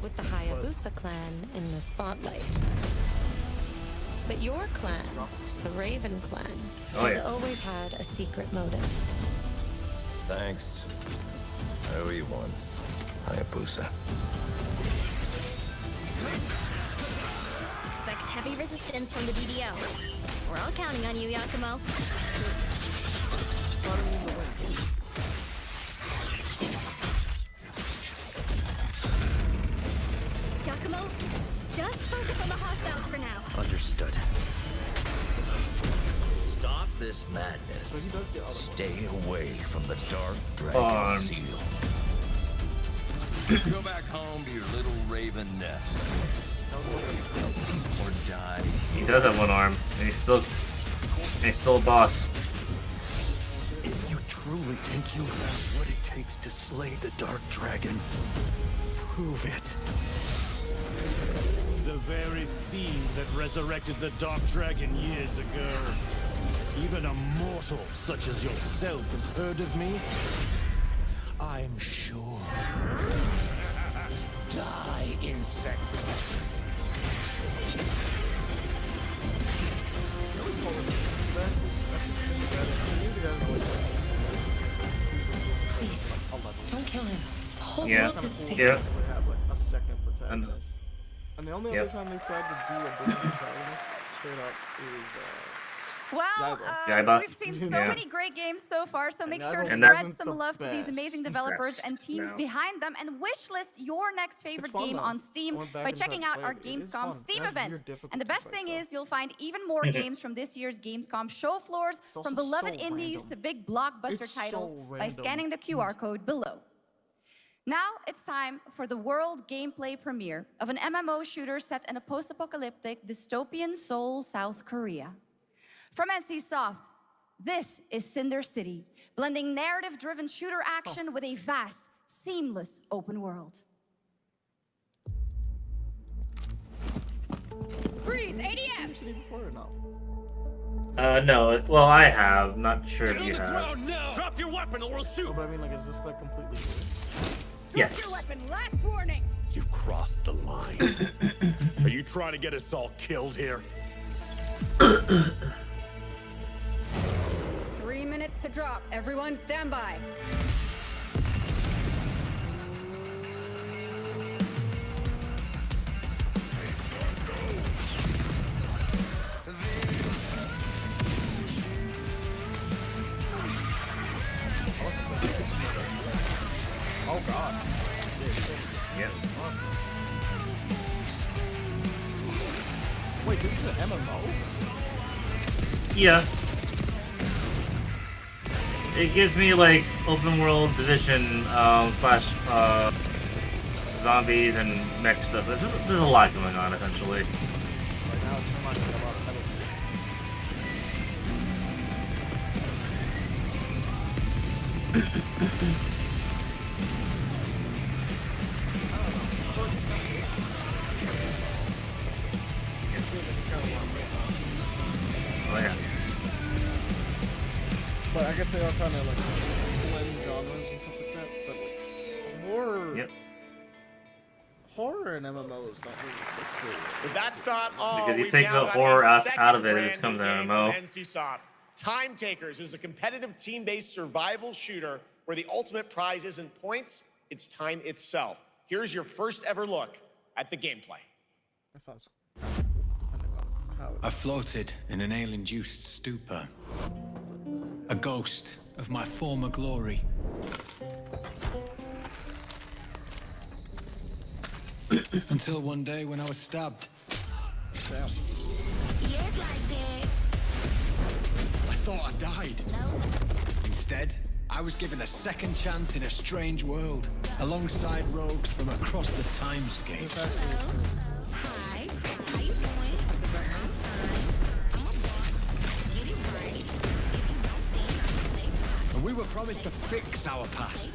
With the Hayabusa clan in the spotlight. But your clan, the Raven clan, has always had a secret motive. Thanks. I owe you one, Hayabusa. Expect heavy resistance from the DDO. We're all counting on you, Yakumo. Yakumo, just focus on the hostiles for now. Understood. Stop this madness. Stay away from the Dark Dragon Seal. Go back home to your little raven nest. Or die. He does have one arm, and he's still a boss. If you truly think you have what it takes to slay the Dark Dragon, prove it. The very fiend that resurrected the Dark Dragon years ago. Even a mortal such as yourself has heard of me? I'm sure. Die, insect. Please, don't kill him. The whole world's at stake. Have like a second protagonist. And the only other time they tried to do a different protagonist straight up is Well, we've seen so many great games so far, so make sure to spread some love to these amazing developers and teams behind them, and wishlist your next favorite game on Steam by checking out our Gamescom Steam event. And the best thing is you'll find even more games from this year's Gamescom show floors, from beloved indies to big blockbuster titles, by scanning the QR code below. Now it's time for the world gameplay premiere of an MMO shooter set in a post-apocalyptic dystopian Seoul, South Korea. From NCSoft, this is Cinder City, blending narrative-driven shooter action with a vast, seamless open world. Freeze! ADM! Before or no? No. Well, I have. Not sure if you have. Now! Drop your weapon or we'll shoot! No, but I mean, like, is this like completely new? Yes. Drop your weapon. Last warning. You've crossed the line. Are you trying to get us all killed here? 3 minutes to drop. Everyone stand by. Oh god. Yep. Wait, this is an MMO? Yeah. It gives me like open world division slash zombies and mech stuff. There's a lot going on essentially. Right now it's reminding me a lot of Metal Gear. Oh yeah. But I guess they are trying to like blend genres and stuff like that. But like horror, horror and MMOs don't really mix together. But that's not all. Because you We've take now the got horror a out second of it, it brand just comes new an game MMO. from NCSoft. Time Takers is a competitive team-based survival shooter where the ultimate prize isn't points, it's time itself. Here's your first ever look at the gameplay. That sounds. I floated in an ale-induced stupor. A ghost of my former glory. Until one day when I was stabbed. Damn. I thought I died. Instead, I was given a second chance in a strange world, alongside rogues from across the timescape. Hi. How you doing? And we were promised to fix our past.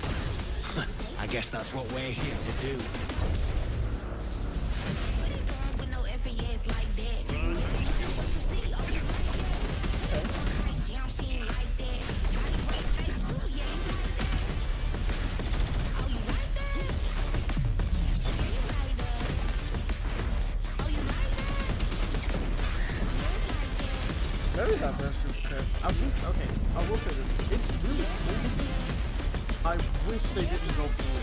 I guess that's what we're here to do. Very diverse character. I will say this. It's really cool. I wish they didn't go blue.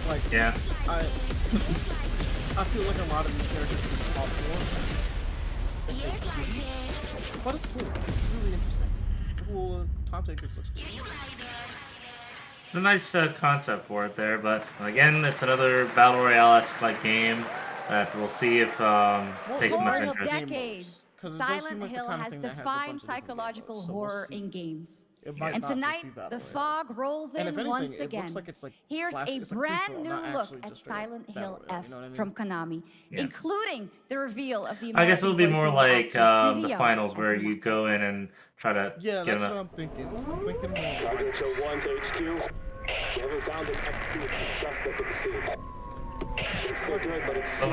Like, yeah. I feel like a lot of these characters would be top four. But it's cool. It's really interesting. Cool. Time Takers looks cool. It's a nice concept for it there, but again, it's another Battle Royale-esque like game that we'll see if takes enough For interest. decades, Silent Hill has defined psychological horror in games. And tonight, the fog rolls in once again. Here's a brand new look at Silent Hill F from Konami, including the reveal of the I guess it would be American more voiceover like actor the Suzy finals Young where as you go in and try to yeah, get that's enough. what I'm thinking. I'm thinking more. Target 1 to HQ. We haven't found an active suspect at the scene. It's so good, but it's But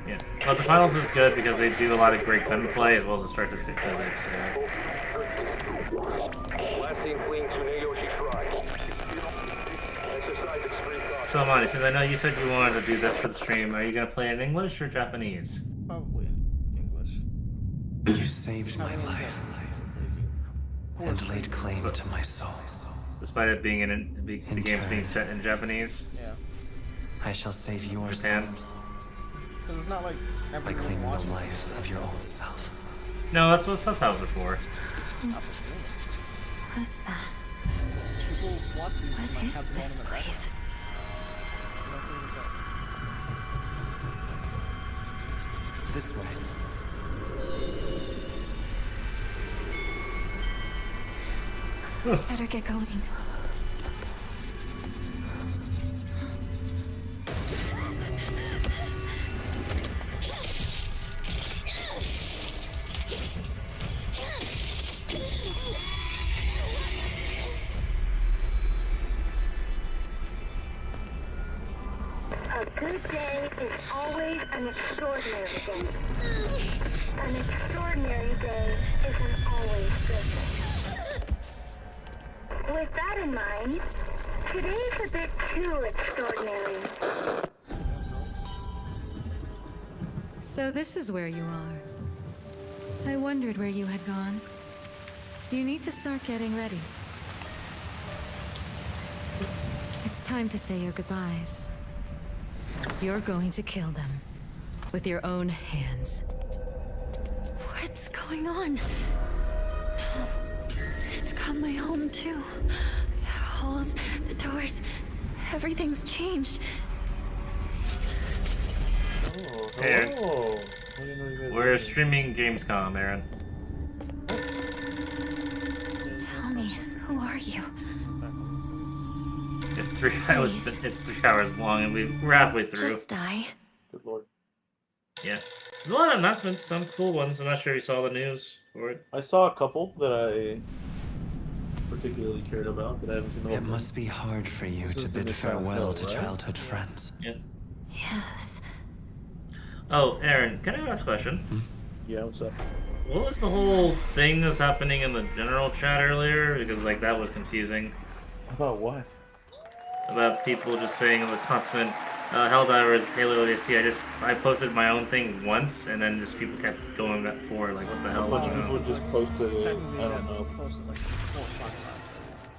yeah, but the finals is good because they do a lot of great gunplay as well as destructive physics. Last seen fleeing Tsuneyoshi Shrine. Exercise extreme caution. So, Monty, since I know you said you wanted to do this for the stream, are you going to play in English or Japanese? Probably English. You saved my life and laid claim to my soul. Despite it being the game being set in Japanese? Yeah. I shall save your Japan. souls Because it's not like by claiming the life of your old self. No, that's what subtitles are for. What's that? People watch these and What like is have them this on in the place? This way. Better get going. A Every day is always an extraordinary day. An extraordinary day isn't always good. With that in mind, today's a bit too extraordinary. So this is where you are. I wondered where you had gone. You need to start getting ready. It's time to say your goodbyes. You're going to kill them. With your own hands. What's going on? No. It's got my home too. The halls, the doors, everything's changed. Aaron, we're streaming Gamescom, Aaron. Tell me, who are you? It's 3 hours. It's 3 hours long, and we're halfway through. Just die. Good lord. Yeah, there's a lot of announcements. Some cool ones. I'm not sure if you saw the news for it. I saw a couple that I particularly cared about, but I haven't seen the whole It thing. must be hard for you This to is the bid new Silent farewell Hill, to right? childhood friends. Yeah. Yes. Oh, Aaron, can I ask a question? Yeah, what's up? What was the whole thing that's happening in the general chat earlier? Because like that was confusing. About what? About people just saying the constant Helldivers, Halo ODST. I posted my own thing once, and then just people kept going back forward. Like, what the hell? A bunch of people just posted it. I don't know.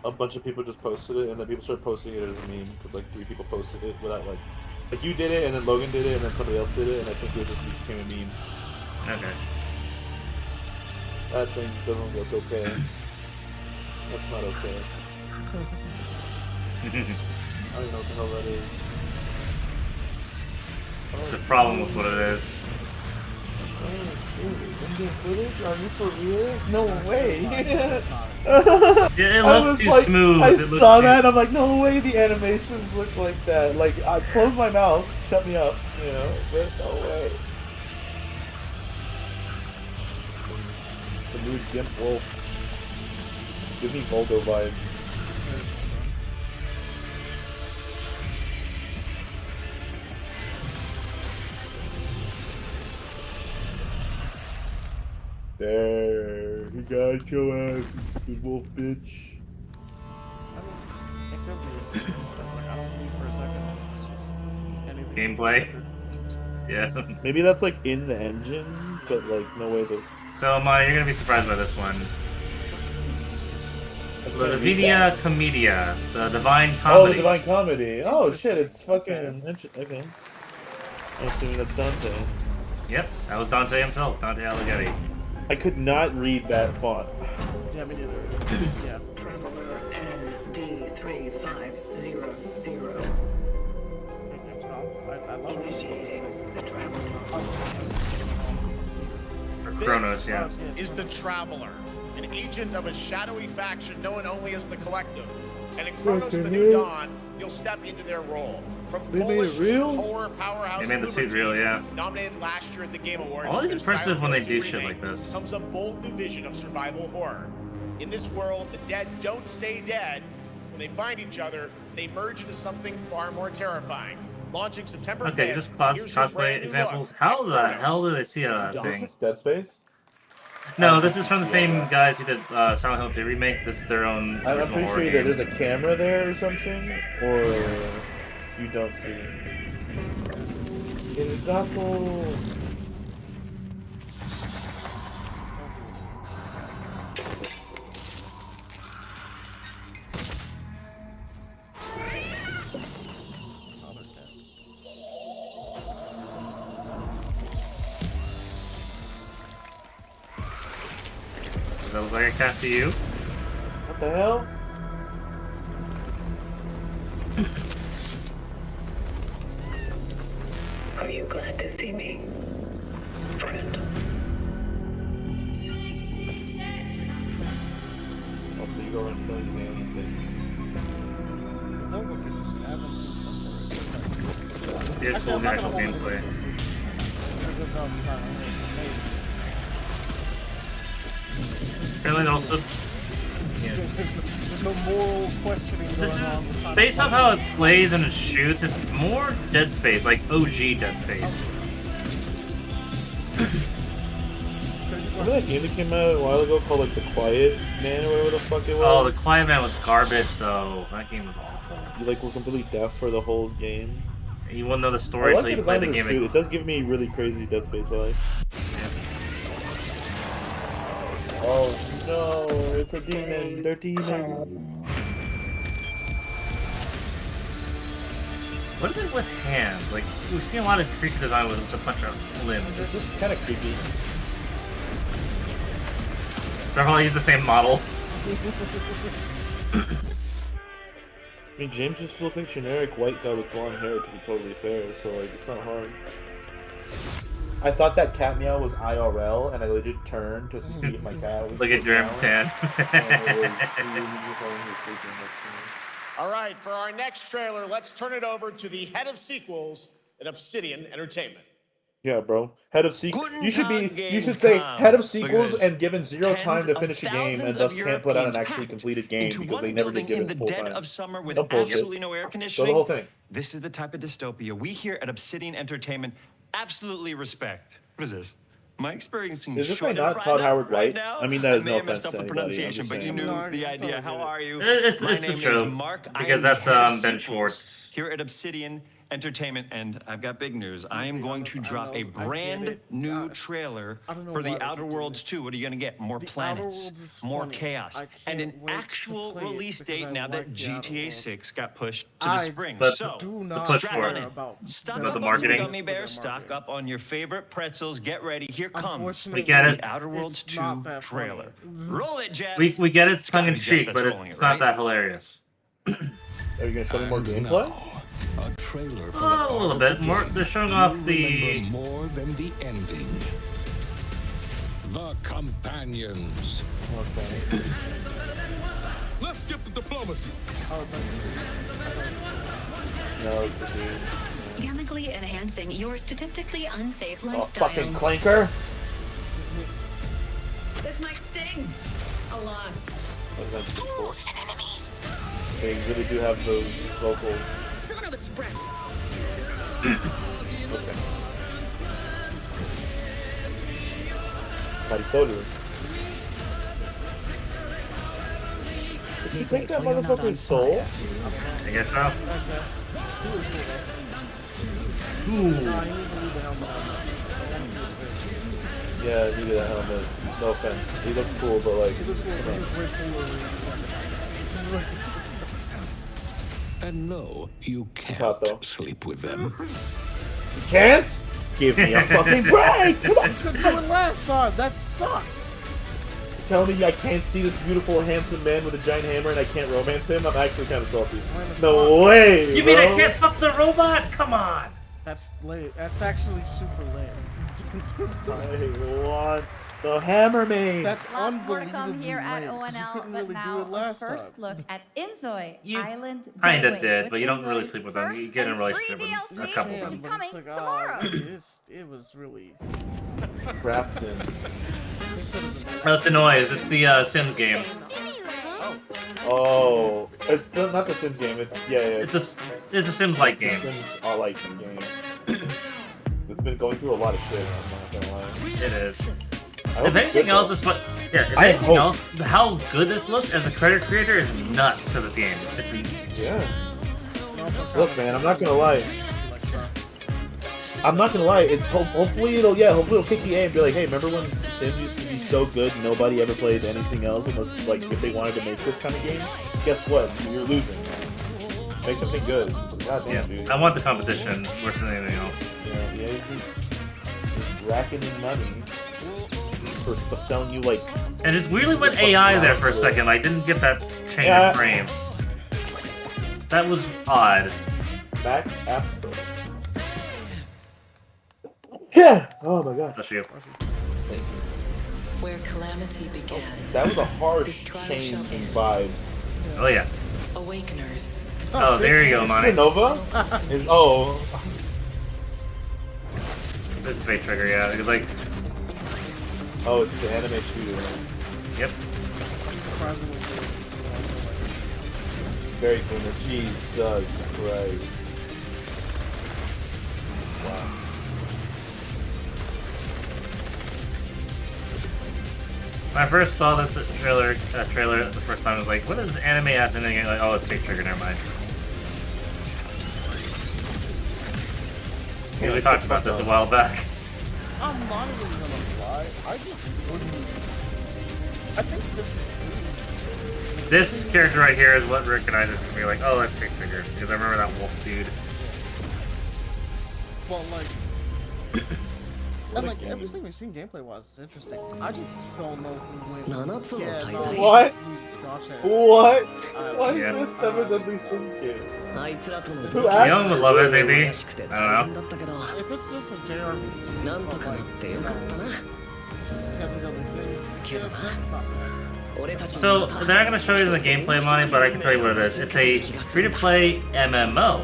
A bunch of people just posted it, and then people started posting it as a meme because like 3 people posted it without like you did it, and then Logan did it, and then somebody else did it, and I think it just became a meme. Okay. That thing doesn't look okay. That's not okay. I don't know what the hell that is. It's a problem with what it is. Oh shoot, Indian footage? Are you for real? No way! It looks too smooth. I It looks saw too- that and I'm like, no way the animations look like that. Like, I close my mouth, shut me up, you know? But no way. It's a new Gimp Wolf. Give me Voldo vibes. There, he got your ass, you stupid wolf bitch. Gameplay. Yeah. Maybe that's like in the engine, but like no way those. So, Maya, you're gonna be surprised by this one. The Divina Commedia, the Divine Comedy. Oh, the Divine Comedy. Oh shit, it's fucking okay. I'm assuming that's Dante. Yep, that was Dante himself, Dante Alighieri. I could not read that font. Yeah, me neither. Yeah. ND3500. I love Chronos, yeah. Is the Traveler, an agent of a shadowy faction known only as the Collective. And in Chronos the New Dawn, you'll step into their role. From They made Polish it real? horror powerhouse They made the suit Liberty, real, yeah. nominated last year at the Game Awards. Always for their impressive Silent when they Hill do 2 shit remake, like this. Comes a bold new vision of survival horror. In this world, the dead don't stay dead. When they find each other, they merge into something far more terrifying. Launching September 5th. Okay, just here's your brand cosplay new examples. look How at the Chronos. hell did I see that Is thing? this Dead Space? No, this is from the same guys who did Silent Hill 2 remake. This is their own I'm original pretty horror sure game. that there's a camera there or something, or you don't see. El gato. Does that look like a cat to you? What the hell? Are you glad to see me, friend? Oh, so you go and kill the man thing. It does look interesting. I haven't seen something. It's full actual gameplay. Apparently also There's no moral questioning This going on. is based off how it plays and it shoots. It's more Dead Space, like OG Dead Space. Remember that game that came out a while ago called like The Quiet Man or whatever the fuck it was? Oh, The Quiet Man was garbage though. That game was awful. You like were completely deaf for the whole game. You wouldn't know the story until you play the game. It does give me really crazy Dead Space vibes. Yeah. Oh no, it's a demon. They're demons. What is it with hands? Like, we've seen a lot of creepy design with a bunch of limbs. It's just kind of creepy. They're all use the same model. I mean, James just looks like a generic white guy with blonde hair, to be totally fair, so like, it's not hard. I thought that cat meow was IRL, and I legit turned to see if my cat was... Look at Jeremy Tan. All right, for our next trailer, let's turn it over to the head of sequels at Obsidian Entertainment. Yeah, bro. Head of sequels. You should say head of sequels and given zero time to finish a game and thus can't put out an actually completed game because they never get given full time. Of summer with Don't bullshit. absolutely no air So conditioning. the whole thing. This is the type of dystopia we here at Obsidian Entertainment absolutely respect. What is this? Am I experiencing Is this guy short not pride Todd Howard right White? now? I mean, that is may no have messed offense up to the anybody. I'm pronunciation, just but you saying. knew the idea. How are you? It's My the name is truth. Mark. I Because am that's the head of Ben sequels Schwartz. here at Obsidian Entertainment, and I've got big news. I am going to drop a brand new trailer for The Outer Worlds 2. What are you going to get? More planets, more chaos, and an actual release date now that GTA 6 got pushed to the spring. But So, the push for it. stock About up the on marketing. some gummy bears, stock up on your favorite pretzels. Get ready. Here comes We get it. The Outer Worlds 2 trailer. Roll it, Jeff. We get it's tongue in Jeff cheek, that's but rolling it's it, not right? that hilarious. Are you gonna show me more And gameplay? now, a trailer for Oh, the a part little of bit the more. game They're showing you off the. remember more than the ending. The companions. Okay. Let's skip the diplomacy. No, it's the dude. Chemically enhancing your statistically unsafe Oh, lifestyle. fucking clanker. This might sting a lot. They really do have those vocals. Son of a spread. Okay. Mighty Soldier. Did she take that motherfucker's soul? I guess so. Yeah, he needed that helmet. No offense. He looks cool, but like, And no, you Hot, though. can't sleep with them. You can't? Give me a fucking break! Come on! Couldn't do it last time. That sucks. Tell me I can't see this beautiful, handsome man with a giant hammer and I can't romance him? I'm actually kind of salty. No way! You mean bro. I can't fuck the robot? Come on! That's late. That's actually super late. I want the hammer main. That's Lots more to unbelievably come here at late, 'cause you ONL, couldn't but really now do it last a first time. look at Inzoi Island Kinda Getaway did, with but you don't really Inzoi's sleep with them. first You get in a and relationship free with a DLC, couple which of is them. coming Like, tomorrow. it was really. Wrapped in. No, it's a noise. It's the Sims game. Oh, it's not the Sims game. It's It's a Sims-like game. Sims are like game. It's been going through a lot of shit. I'm not gonna lie. It is. I hope If it's anything good, else though. is what, yeah. If I anything hope. else, how good this looks as a creator is nuts to this game. It's Yeah. Look, man, I'm not gonna lie. I'm not gonna lie. It's hopefully it'll kick the A and be like, hey, remember when Sims used to be so good, nobody ever played anything else unless like if they wanted to make this kind of game. Guess what? You're losing. Make something good. God damn, yeah. dude. I want the competition worse than anything else. Yeah, he's racking in money for selling you like. And it's weirdly went AI there for a second. I didn't get that change Yeah. of frame. That was odd. Back after. Yeah. Oh my god. Bless you. Thank you. Where calamity began. That was a harsh change in vibe. Oh yeah. Awakeners. Oh, there you go, Monty. Nova? Oh. This is Fate Trigger, yeah. Because like. Oh, it's the anime studio. Yep. Very cleaner. Jesus Christ. Wow. When I first saw this trailer the first time, I was like, what is anime ass ending? Like, oh, it's Fate Trigger, never mind. Yeah, we talked about this a while back. I'm not even gonna lie. I just wouldn't. I think this is. This character right here is what recognizes for me, like, oh, that's Fate Trigger, because I remember that wolf dude. Well, like. And like everything we've seen gameplay-wise is interesting. I just don't know who wins. Yeah, no, What? gotcha. What? Why Yeah. is this Seven Deadly Sins game? Who Young would love it, maybe. I don't know. If it's just a JRPG, Seven Deadly Sins, yeah, that's not bad. So, they're not going to show you the gameplay, Monty, but I can tell you what it is. It's a free-to-play MMO.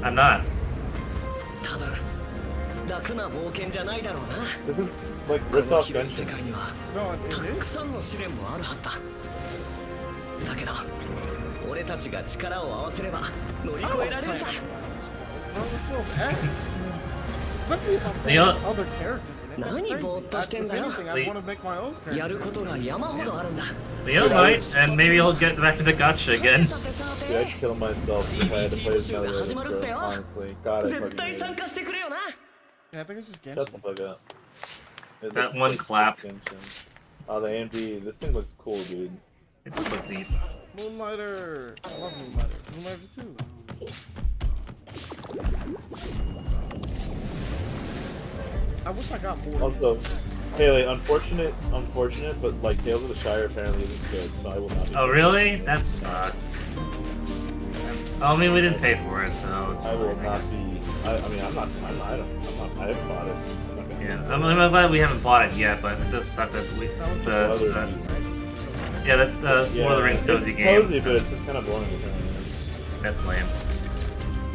I'm not. This is like ripped off Genshin. No, it is. Especially if I'm playing The with other characters in it. That's crazy. If anything, I want to make my own character. Leo might, and maybe he'll get back into gacha again. Dude, I'd kill myself if I had to play this another honestly. God, I fucking hate it. Yeah, I think it's just Shut Genshin. the fuck up. It That looks one like clap. Genshin. Oh, the AMD. This thing looks cool, dude. It does look neat. Moonlighter. I love Moonlighter. Moonlighter too. I wish I got more. Also, hey, like, unfortunate, but like Tales of the Shire apparently isn't good, so I will not be. Oh, really? That sucks. I mean, we didn't pay for it, so it's I will fine, not guess. be. I haven't bought it. I'm not gonna Yeah, I'm glad we haven't bought it yet, but it does suck that we. More of the Rings cozy it's game. cozy, but it's just kind of boring. That's lame.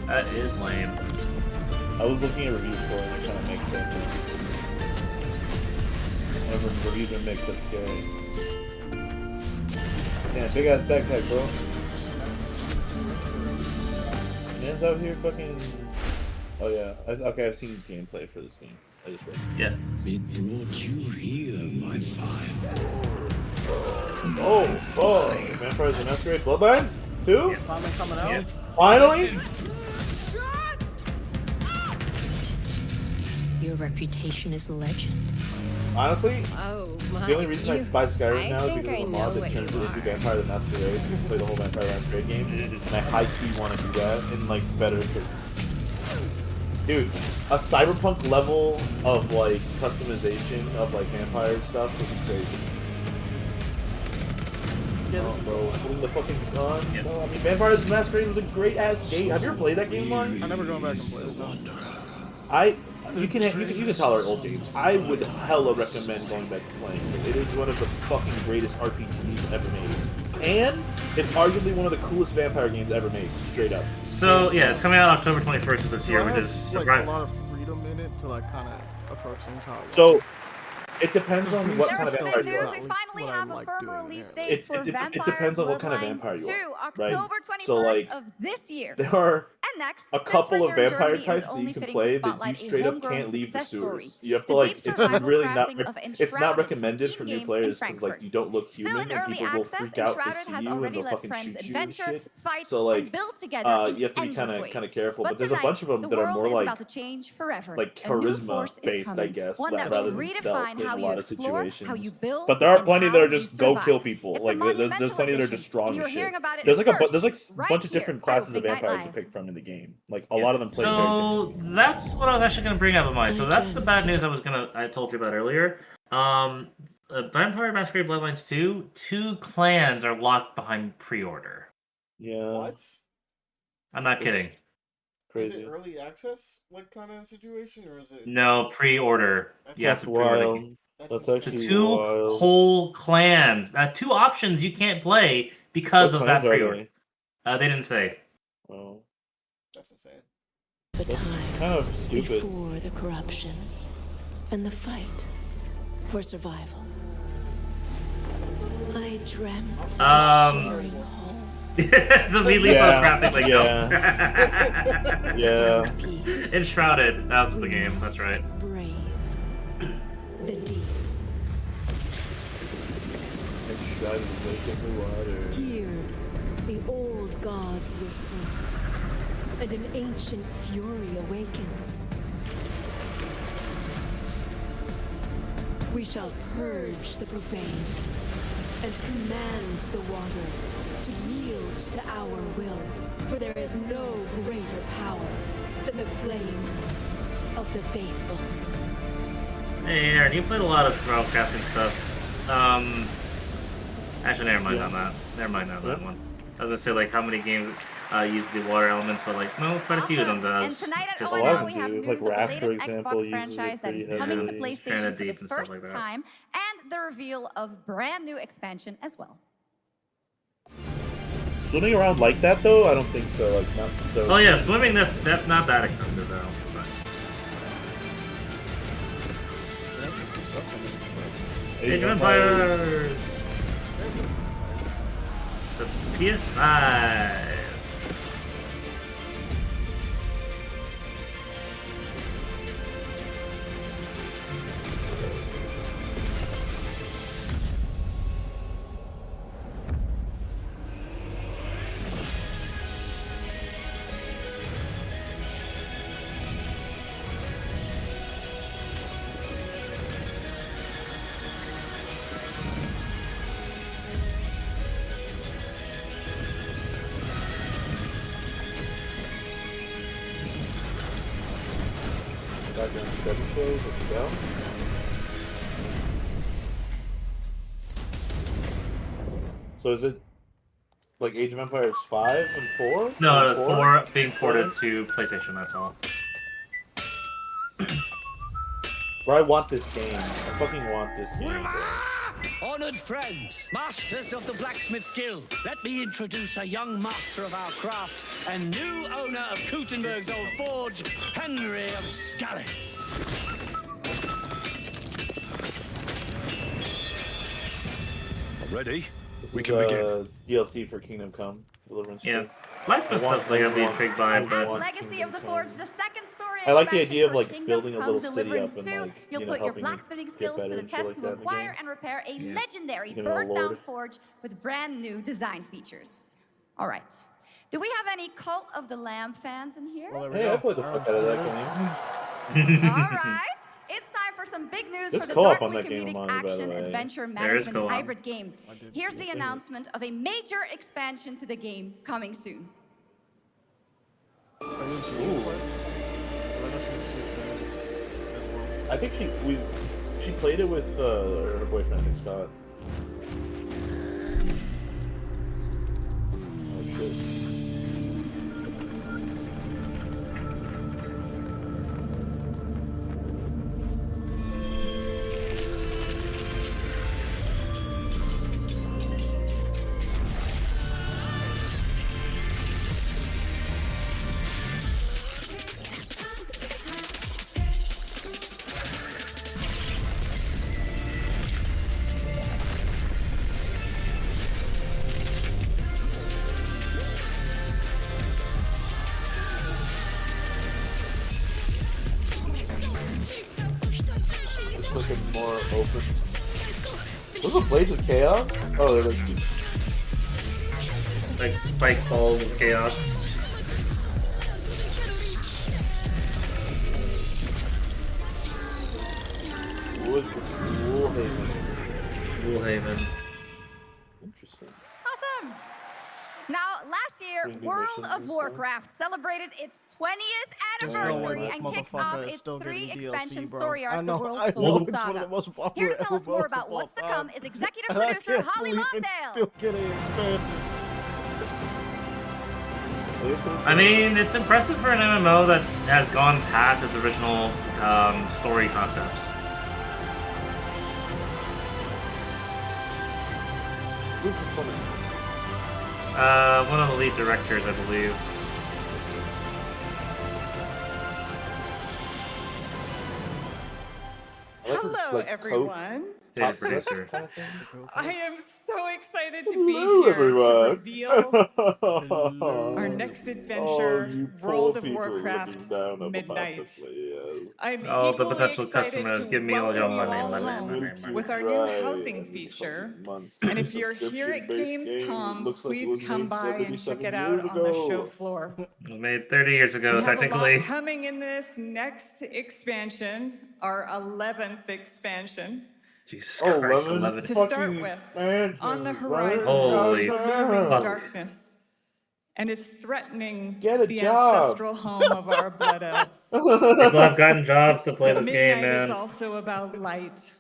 That is lame. I was looking at reviews for it, and it kind of makes sense. Whenever reviews are mixed, that's scary. Damn, big ass backpack, bro. Man's out here fucking. Oh yeah. Okay, I've seen gameplay for this game. I just read. Yeah. It brought you here, my fine. Oh, Vampires the Masquerade Bloodlines 2? Finally coming out. Yeah. Finally? Your reputation is legend. Honestly, Oh my. the only reason I buy Skyrim now is think because I of a know mod that what turns you it into are. Vampire the Masquerade. To play the whole Vampire the Masquerade game, and I high-key want to do that, and like better because, dude, a cyberpunk level of like customization of like vampire stuff would be crazy. Oh, bro, putting the fucking gun. Yeah. No, I mean, Vampire the Masquerade was a great ass game. Have you ever played that game, Mark? I never go back and play this. You can tolerate old games. I would hella recommend going back to playing it. It is one of the fucking greatest RPGs ever made, and it's arguably one of the coolest vampire games ever made. Straight up. So yeah, it's coming out October 21st of this year, which is like surprising. a lot of freedom in it to like kind of approach things how I want. So it depends on what kind of There's vampire big you news. are. We finally have a firm release date It for Vampire depends on what kind of Bloodlines vampire you 2, are, October right? 21st So like, of this year. there are And next, a couple of Since vampire Your Journey types is that only you can fitting play to that you spotlight a straight up homegrown can't leave the success sewers. story. You have to The like, deep it's survival really not. crafting of It's not Enshrouded recommended theme for new games in players because like Frankfurt. you don't look Still human in and early people will access, freak out to Enshrouded see has you and already they'll let fucking friends shoot you and adventure, shit. fight, So like, and build together in you have to be endless kind of ways. careful. But there's a tonight, bunch of them the that are world more is like about to change forever. like A new charisma force is based, I coming, guess, one that rather will than stealth redefine in how a you lot of explore, situations. how you build, But there are and plenty how that are you just go survive. kill people. It's a Like there's monumental plenty that are edition, just strong and you're as shit. hearing about it There's like first, there's like right bunch of here different at classes of Opening Night vampires to Live. pick from in the game. Like a lot of them play. So that's what I was actually gonna bring up, Amai. So that's the bad news I told you about earlier. Vampire Masquerade Bloodlines 2, 2 clans are locked behind pre-order. Yeah. What? I'm not kidding. Is it early access, like kind of situation, or is it? No, pre-order. You have That's to pre-order the wild. game. That's actually So 2 wild. whole clans. 2 options you can't play because What of that clans are pre-order. They didn't say. Oh. That's insane. The time Kind of stupid. before the corruption and the fight for survival. I dreamt it's immediately so crappy, like, yeah. Enshrouded, that's the game, that's right. Brave. The deep. Enshrouded awake in the water. Here, the old gods whisper, and an ancient fury awakens. We shall purge the profane and command the water to yield to our will, for there is no greater power than the flame of the faithful. Hey Aaron, you played a lot of crowdcasting stuff. Actually, never mind on that. Never mind on that one. I was gonna say, like, how many games use the water elements, but, like, no, quite a few of them does. And tonight at Just ONL, we have do. news Like of the Raft, latest for example, Xbox uses franchise it that is pretty coming to heavily. PlayStation Canada for the Deep and stuff first like that. time, and the reveal of brand new expansion as well. Swimming around like that, though, I don't think so. Like, not so. Oh yeah, swimming, that's not that expensive, though. But... Age of Empires! The PS5! Goddamn Chevy shows, let's go. So is it like Age of Empires 5 and 4? No, and 4 being ported to PlayStation, that's all. Bro, I want this game. I fucking want this game, bro. Honored friends, masters of the blacksmith's guild, let me introduce a young master of our craft and new owner of Kutenberg's old forge, Henry of Skalitz. Ready? We can begin. DLC for Kingdom Come Deliverance. Yeah. Blacksmith stuff, like, I'd be intrigued by, but... Legacy of the Forge, the second story. I like the idea of, like, Kingdom building a Come little city up Deliverance and, 2. like, You'll you know, put your helping blacksmithing get skills better to the and shit test like to that in the acquire game. and repair a legendary You know, burnt-down Lord. forge with brand new design features. All right. Do we have any Cult of the Lamb fans in here? Hey, I played the fuck out of that game. All right. It's time for some big news There's for the co-op on darkly that game, comedic Amani, by the action way. adventure There is management co-op. hybrid game. Here's the announcement of a major expansion to the game coming soon. I think she played it with her boyfriend, I think, Scott. Oh shit. It's looking more open. Those are Blades of Chaos? Oh, they're like... Like, spike balls of chaos. Woolhaven. Woolhaven. Interesting. Awesome. Now, last year, World of Warcraft celebrated its 20th anniversary and kicked off its 3-expansion story arc, the World Soul Saga. Here to tell us more about what's to come is executive producer Holly Longdale. I mean, it's impressive for an MMO that has gone past its original story concepts. Who's this woman? One of the lead directors, I believe. Hello, everyone. Executive producer. I am so excited to be Hello, here everyone. to reveal our next Oh, adventure, you poor World of people Warcraft looking down on the Midnight. marketplace. I'm Oh, the equally potential excited customers, to give me all your welcome you money, all money, home money, money. with our new housing feature. And if you're here at Gamescom, please come by and check it out on the show floor. It was made 30 years ago, We have a technically. lot coming in this next expansion, our 11th expansion. Jesus Christ, 11. To start with, on the horizon Holy is a looming fuck. darkness, and it's threatening Get a the job. ancestral home of our blood elves. People have gotten jobs to play But this game, Midnight is man. also about light.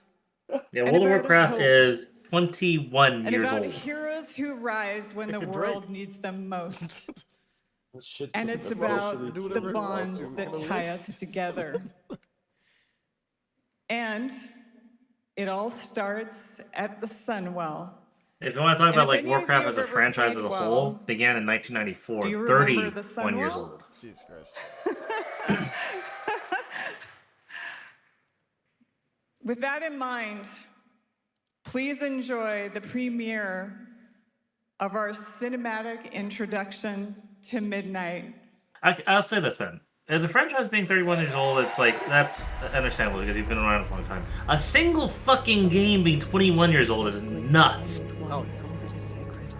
Yeah, and World of about Warcraft hope, is 21 and years about old. heroes who rise when the world needs them most. And it's can about officially the do bonds whatever that it tie wants. us together. And it all starts at the Sunwell. If you want to talk And about if like any of Warcraft you as have a ever franchise played as a WoW, whole, began in 1994, do you remember 31 years the Sunwell? old. Jesus Christ. With that in mind, please enjoy the premiere of our cinematic introduction to Midnight. I'll say this then. As a franchise being 31 years old, it's like, that's understandable because you've been around for a long time. A single fucking game being 21 years old is nuts. All that is sacred.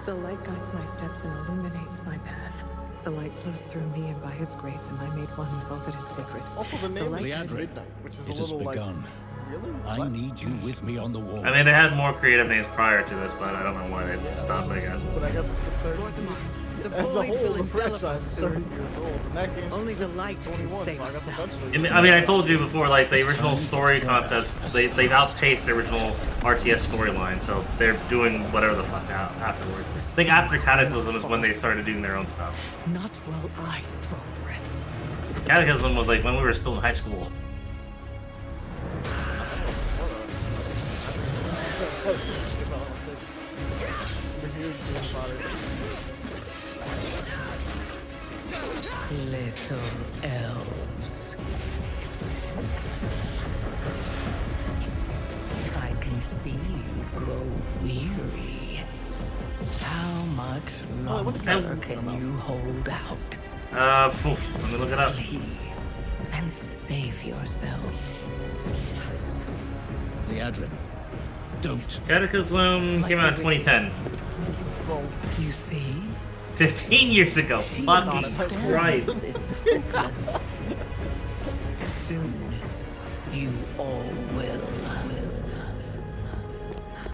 The light guides my steps and illuminates my path. The light flows through me, and by its grace am I made one with all that is sacred. Also, the name light is Midnight, which is a It has little like. begun. Really? I need you with me on the wall. I mean, they had more creative names prior to this, but I don't know why they stopped, I guess. But I guess it's been 30 years. As a whole, the franchise is 30 years old. And that game's Only the light can 21, save so I us guess now. eventually. I mean, I told you before, like, the original story concepts, they've outpaced the original RTS storyline, so they're doing whatever the fuck out afterwards. I think after Cataclysm is when they started doing their own stuff. Not while I draw breath. Cataclysm was like when we were still in high school. Little elves. I can see you grow weary. How much longer can you hold out? Let me look it up. Flee and save yourselves. Leadrin, don't. Cataclysm came out in 2010. You see? 15 years ago. Fucking Christ. It's hopeless. Soon, you all will.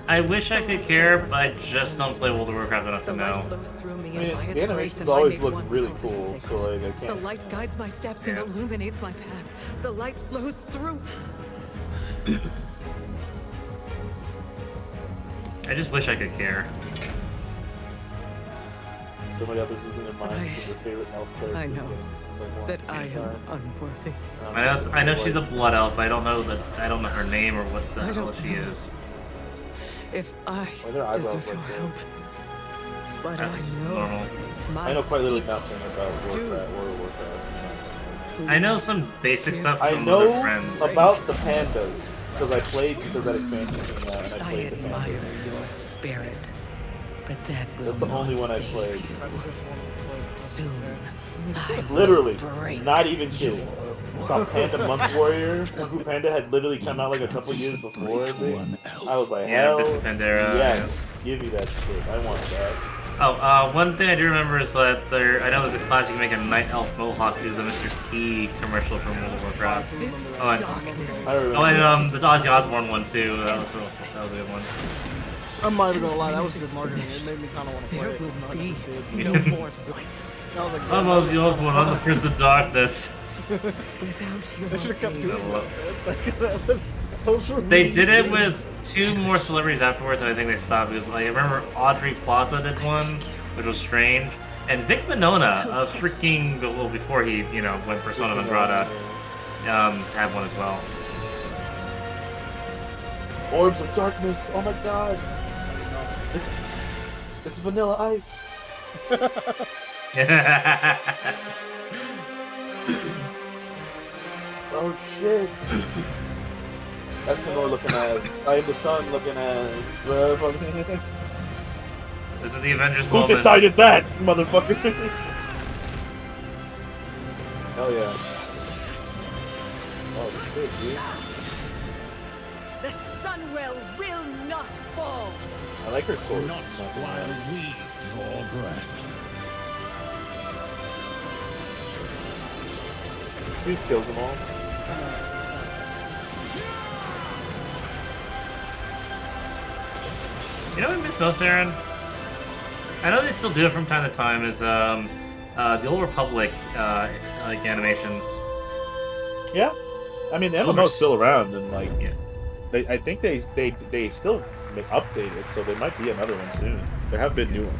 I wish I could care, but I just don't play World of Warcraft enough to know. Through me, I mean, and by its the grace animations am I always made look one really with all that is cool, sacred. so like I The can't. light guides my steps and Yeah. illuminates my path. The light flows through. I just wish I could care. Somebody out there's losing their mind because their favorite elf character. I know is that I am unworthy. I know she's a blood elf, but I don't know her name or what the hell she is. If I Why are their eyebrows deserve your like that? help, but That's I know normal. I know quite literally nothing about Warcraft. World of Warcraft. I know some basic stuff I from know other friends. about the pandas because I played because that expansion came out and I I played the admire pandas. your spirit, but that will That's the only not one I save played. you. Soon, I Literally, will break not even kidding. your Saw Panda world. Month Warrior. Kung Fu Panda had literally come out like a couple years before. I think. I was like, Yeah, hell, Abyss of Pandaria, yes, give me that shit. I want that. Oh, one thing I do remember is that I know there's a class you can make a night elf mohawk do the Mr. T commercial from World of Warcraft. And the Ozzy Osbourne one too. That was a good one. I'm not even gonna lie, that was good marketing. It made me kind of want to play it. No more light. I'm Ozzy Osbourne. I'm the Prince of Darkness. They should have kept doing that. They did it with 2 more celebrities afterwards, and I think they stopped because, like, I remember Audrey Plaza did one, which was strange, and Vic Mignogna, before he, went Persona non Grata, had one as well. Orbs of Darkness. Oh my god. It's Vanilla Ice. Oh shit. Escanor looking ass. I am the sun looking ass. This is the Avengers Who moment. decided that, motherfucker? Hell yeah. Oh shit, dude. The Sunwell will not fall. I like her sword. Not while we draw breath. She just kills them all. You know what I miss most, Aaron? I know they still do it from time to time. Is the Old Republic like animations? Yeah, I mean the MMO's still around, and like, I think they still update it, so there might be another one soon. There have been new ones.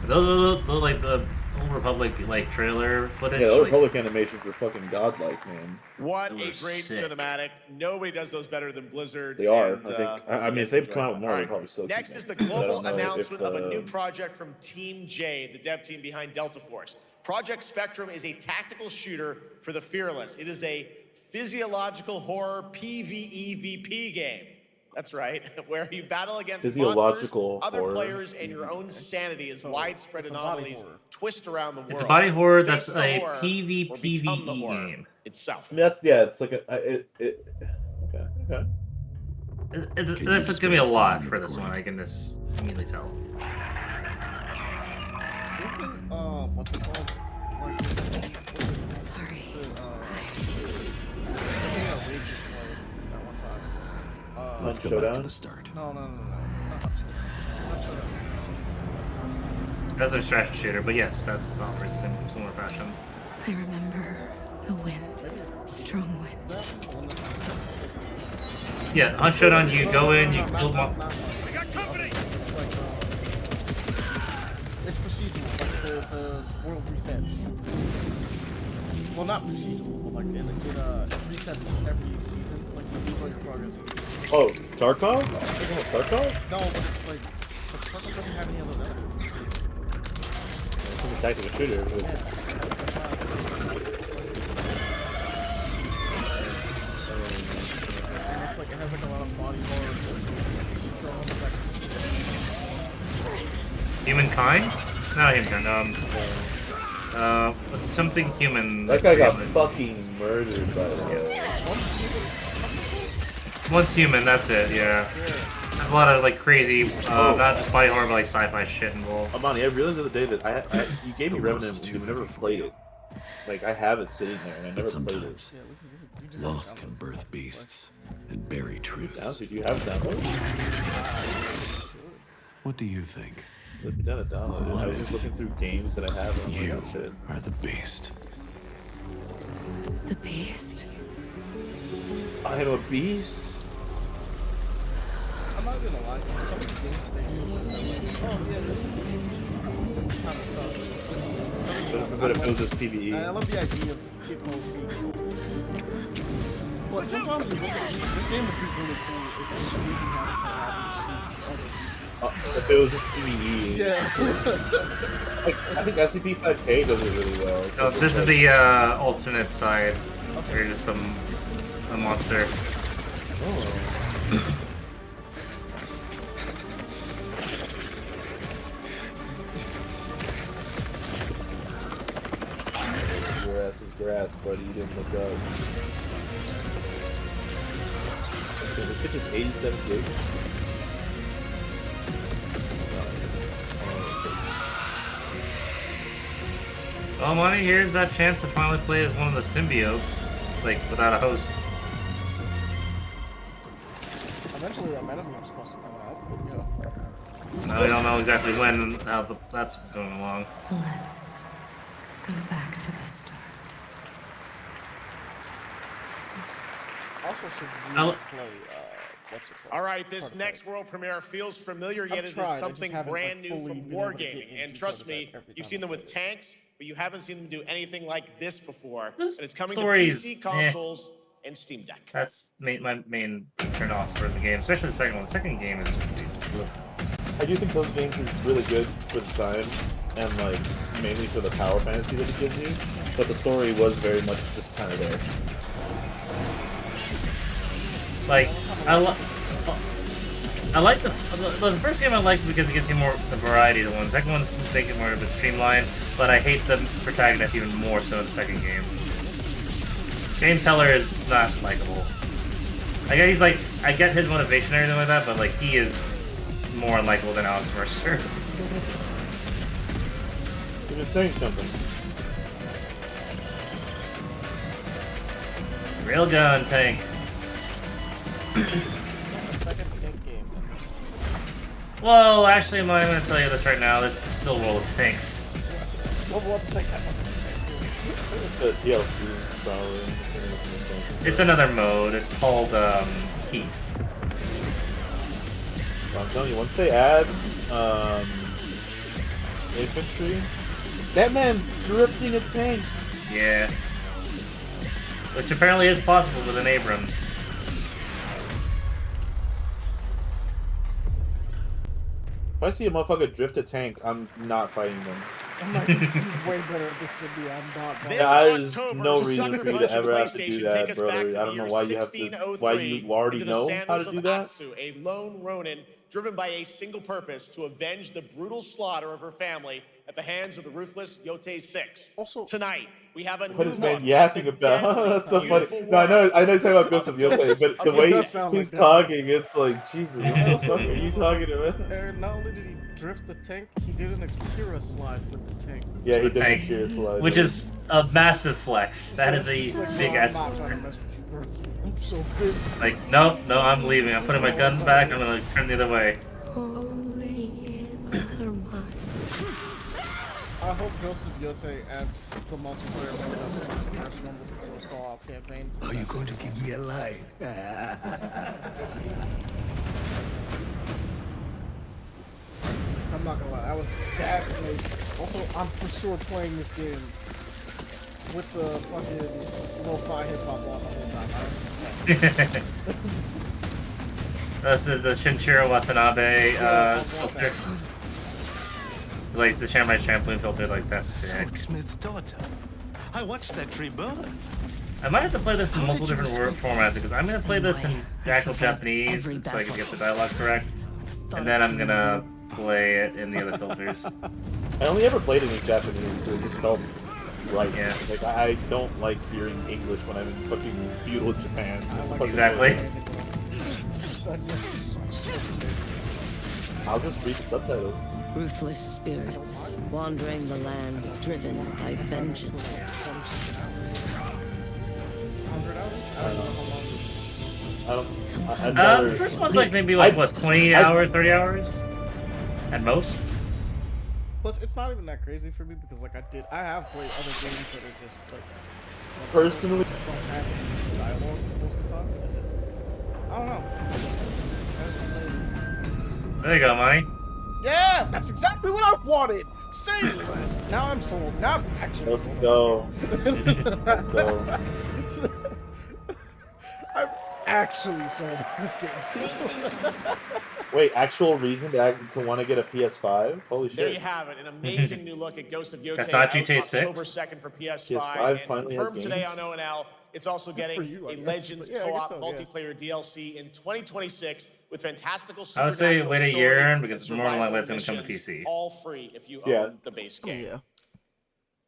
Those like the Old Republic like trailer footage. Yeah, the Old like, Republic animations were fucking godlike, man. What a They were great sick. cinematic. Nobody does those better than Blizzard. They are. and, I think. I mean, if they've come out with more, all they'll right. probably still. Next keep is the making them. I global don't know announcement if, of a new project from Team J, the dev team behind Delta Force. Project Spectrum is a tactical shooter for the fearless. It is a physiological horror PvEVP game. That's right, where you battle against Physiological monsters, other horror. players, and your own sanity as widespread anomalies twist around the world. It's a body horror Face that's the a horror or become the PvPvE horror game. itself. I mean, that's it's like okay. This is gonna be a lot for this one. I can just immediately tell. Isn't what's it called? Like, Sorry. Let's go back to the start. No. Not Showdown. That's a strategy shooter, but yes, that's offers similar fashion. I remember the wind, strong wind. Yeah, on Showdown, you go in, you kill them. It's procedural, like the world resets. Well, not procedural, but like it resets every season. Like you lose all your progress. Oh, Tarkov? Tarkov? No, but it's like, but Tarkov doesn't have any other elements. It's just It's a tactical shooter. With... that's not. And it's like it has like a lot of body horror. Humankind? Not humankind. Something human. That guy got fucking murdered by the way. Once human, that's it. Yeah. There's a lot of like crazy, not just body horror, but like sci-fi shit involved. Amani, I realized the other day that you gave me Revenant, and you've never played it. Like I have it sitting there, and I never played it. Loss can birth beasts and bury truths. Do you have it downloaded? What do you think? Let me download it. I was just looking through games that I have. And You like, shit. are the beast. The beast? I am a beast. I'm not gonna lie. Some of the games But if it was just PvE. I love the idea of people being both. But sometimes this game would be really cool if you didn't have to see other If it was just PvE. Yeah. Like, I think SCP-5K does it really well. No, this is the alternate side. Where you're just a monster. Your ass is grass, buddy. You didn't look up. Okay, this bitch is 87 gigs. Oh, money, here's that chance to finally play as one of the symbiotes, like without a host. Eventually, that Venom game's supposed to come out. But, No, we don't know exactly when and how that's going along. Let's go back to the start. Also, should I'll- play what's it called? All right, this next world premiere feels familiar, yet it tried, I is just something haven't, brand like, new fully from been able to get wargaming. into And trust me, every you've time seen I them with play. tanks, but you haven't seen them do anything like this before. This And it's coming to story's PC, eh. consoles, and Steam Deck. That's my main turn off for the game, especially the second one. The second game is. I do think those games are really good for the time, and like mainly for the power fantasy that it gives you. But the story was very much just kind of there. Like, I like the first game I liked because it gives you more the variety of the one. The second one makes it more of a streamline, but I hate the protagonist even more so in the second game. James Heller is not likable. I get I get his motivation and everything like that, but like he is more unlikable than Alex Mercer. You're just saying something. Railgun tank. Well, actually, I'm going to tell you this right now. This is still World of Tanks. It's another mode. It's called Heat. I'm telling you, once they add infantry, that man's drifting a tank. Yeah. Which apparently is possible with an Abrams. If I see a motherfucker drift a tank, I'm not fighting them. I'm like, it's way better at this than me. I'm not. There's no reason for you to ever have to do that, brother. I don't know why you have to. Why you already know how to do that? A lone Ronin driven by a single purpose to avenge the brutal slaughter of her family at the hands of the ruthless Yote 6. Also, tonight we have a What new is man look yapping at the about? That's so funny. beautiful No, I know he's talking about Ghost of Okay. Yote, but the Okay, way it does sound he's like that. talking, it's like, Jesus, what the fuck are you talking about? Not only did he drift the tank, he did an Akira slide with the tank. Yeah, he did tank, a Akira slide. which is a massive flex. That is a big ass. I'm not trying to mess with you, bro. I'm so big. Like, no, I'm leaving. I'm putting my gun back. I'm gonna turn the other way. I hope Ghost of Yote adds the multiplayer mode of the first one with the co-op campaign. Are you going to give me a light? So I'm not gonna lie, that was that amazing. Also, I'm for sure playing this game with the fucking lo-fi hip-hop on the whole time. That's the Shinichiro Watanabe filter. Like the Samurai Champloo filter, like that's sick. Smith's daughter. I watched that tree burn. I might have to play this in multiple different formats because I'm gonna play this in the actual Japanese so I can get the dialogue correct, and then I'm gonna play it in the other filters. I only ever played it in Japanese because it just felt right. Yeah. Like I don't like hearing English when I'm in fucking feudal Japan. Exactly. I'll just read the subtitles. Ruthless spirits, wandering the land, driven by vengeance. 100 hours? I don't know how long. The first one's like maybe like what, 20 hours, 30 hours? At most? Plus, it's not even that crazy for me because like I have played other games that are just like personally just don't have any dialogue most of the time. It's just I don't know. There you go, Monty. Yeah, that's exactly what I wanted. Say less. Now I'm sold. Now I'm actually Let's sold. go. Let's go. I'm actually sold on this game. Wait, actual reason to want to get a PS5? Holy shit. There you have it, an amazing new look at Ghost of Yote. That's not GTA 6? October 2nd for PS5. PS5 finally has confirmed today games. on ONL. It's also getting a Legends co-op multiplayer DLC in 2026 with fantastical I would say supernatural wait a story year and because it's more than likely it's going to come to missions, PC. all free if you Yeah. own the base game. Yeah.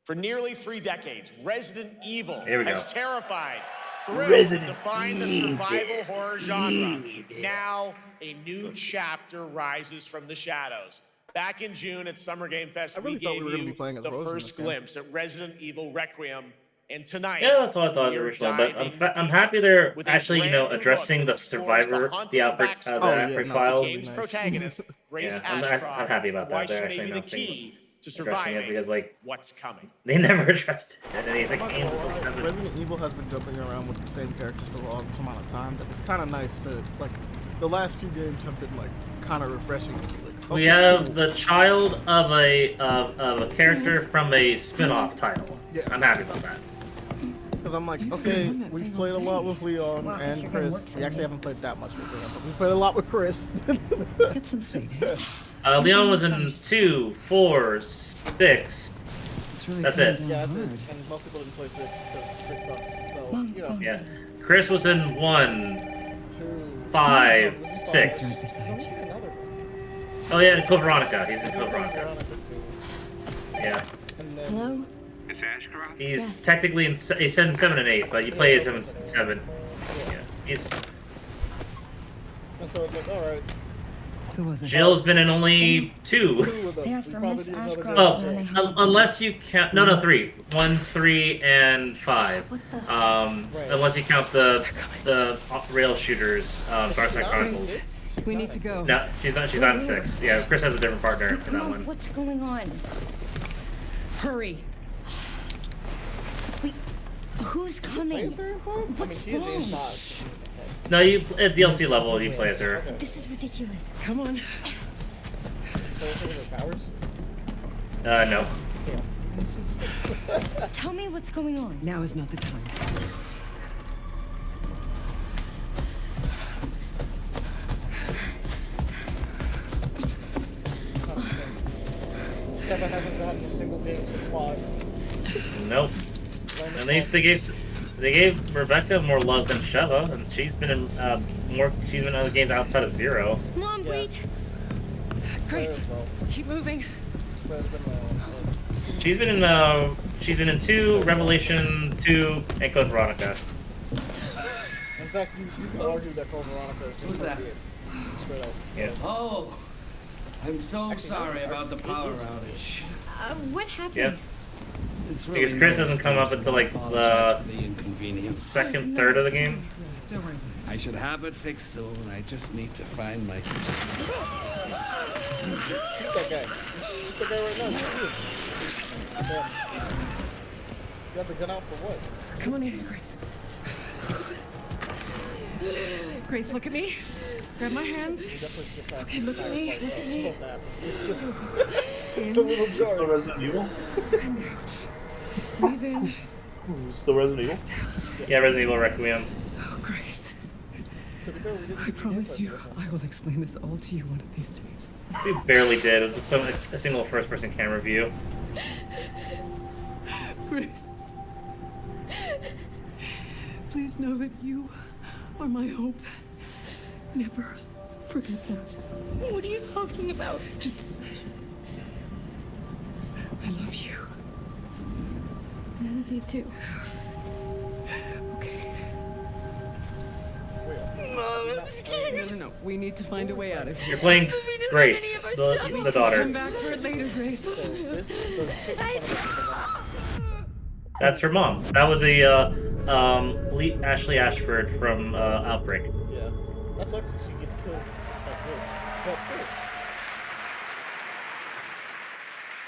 For nearly 3 decades, Resident Evil Here we go. has terrified, thrilled, Resident defined the survival horror genre. Now, a new chapter rises from the shadows. Back in June at Summer Game Fest, I really we thought gave we were gonna you be playing as the Rose in first this game. glimpse at Resident Evil Requiem, and tonight, Yeah, that's what I thought we are originally, but diving I'm happy they're with a actually, you know, brand new addressing look the that explores survivor, haunting the outbreak, the backstory outbreak files. of game's protagonist, Grace Yeah, I'm Ashcroft, happy about why that. They're she may actually be the announcing key to addressing surviving it because, like, what's coming. they never addressed it in any of the I'm not games. gonna until lie, 7. Resident Evil has been jumping around with the same characters for the longest amount of time. That it's kind of nice to like. The last few games have been like kind of refreshing. To be like, We okay, have cool. the child of a character from a spin-off title. Yeah. I'm happy about that. Because I'm like, okay, we've played a lot with Leon and Chris. We actually haven't played that much with Leon, but we played a lot with Chris. Get some sleep. Leon was in 2, 4, 6. That's it. Yeah, that's it. And most people didn't play 6 because 6 sucks. So, you know. Yeah. Chris was in 1. 5, No, this is 6. No, he's in another one. Oh yeah, Code Veronica. He's in Code Veronica. Yeah. Hello? Miss Ashcroft? He's technically in. He's 7 and 8, but you play as him in 7. Yeah. He's. And so it's like, all right. Who was it? Jill's been in only 2. They asked for Miss Ashcroft. Oh, unless you count. No, 3. 1, 3, and 5. What the? Unless you count the rail shooters, Dark Side Chronicles. We need to go. No, she's not. She's not in 6. Yeah, Chris has a different partner in that one. What's going on? Hurry. Wait, who's coming? What's wrong? No, you at DLC level you play as her. This is ridiculous. Come on. No. Tell me what's going on. Now is not the time. Kevin hasn't gotten a single game since 5. Nope. At least they gave Rebecca more love than Sheva, and she's been in She's been in other games outside of 0. Mom, wait. Grace, keep moving. She's been in 2, Revelations 2, and Code Veronica. In fact, you can argue that Code Veronica is Who's that? Straight up. Yeah. Oh, I'm so sorry about the power outage. What happened? Yeah. It's Because Chris doesn't come up until like the second third of the game. Don't worry. I should have it fixed soon. I just need to find my. Shoot that guy. Shoot that guy right now. You see him. You have the gun out for what? Come on in, Grace. Grace, look at me. Grab my hands. Okay, look at me. Look at me. It's a little jar. Still Resident Evil? Breathe in. Still Resident Evil? Yeah, Resident Evil Requiem. Oh, Grace. I promise you, I will explain this all to you one of these days. We barely did. It was just a single first-person camera view. Grace. Please know that you are my hope. Never forget that. What are you talking about? Just... I love you. I love you too. Okay. Mom, I'm scared. No. We need to find a way out of here. You're playing Grace, the daughter. Come back for it later, Grace. That's her mom. That was a Ashley Ashford from Outbreak. Yeah. That sucks if she gets killed like this. That's good.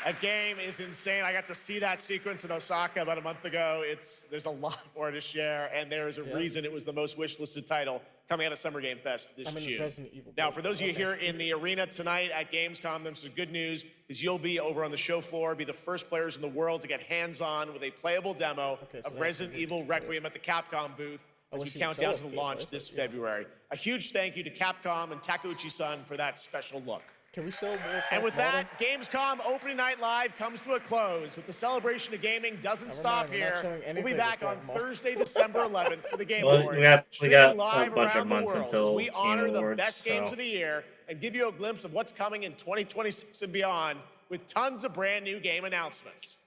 That game is insane. I got to see that sequence in Osaka about a month ago. There's a lot more to share, and there is a reason it was the most wishlisted title coming out of Summer Game Fest this June. Now, for those of you here in the arena tonight at Gamescom, there's some good news, is you'll be over on the show floor, be the first players in the world to get hands-on with a playable demo of Resident Evil Requiem at the Capcom booth as we count down to the launch this February. A huge thank you to Capcom and Takeuchi-san for that special look. Can we show more? And with that, Gamescom opening night live comes to a close. With the celebration of gaming doesn't stop here. We'll be back on Thursday, December 11th for the Game Awards. We got live a bunch of around the months world until as we honor Game the Awards, best games of the year and give you a glimpse of what's coming in 2026 and beyond with tons of brand new game announcements.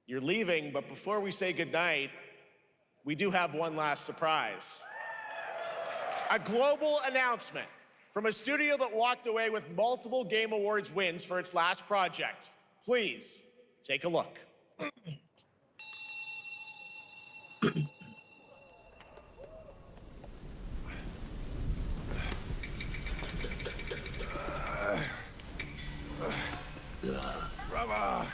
You're leaving, but before we say goodnight, we do have one last surprise. A global announcement from a studio that walked away with multiple Game Awards wins for its last project. Please, take a look. Brother,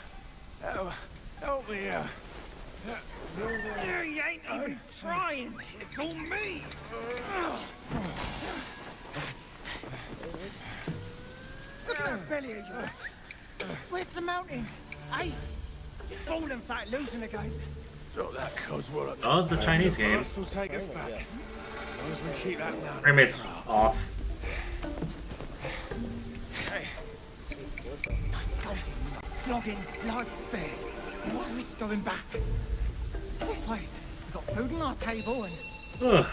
help me here. You ain't even trying. It's all me. Look at that belly of yours. Where's the mountain? Hey, you're falling fat, losing again. Drop that coswell. Oh, it's a Chinese game. Must will take us back. As long as we keep that down. Frame rate's off. Hey. No scolding, no flogging, life spared. No risk going back. This place, we've got food on our table and... Ugh.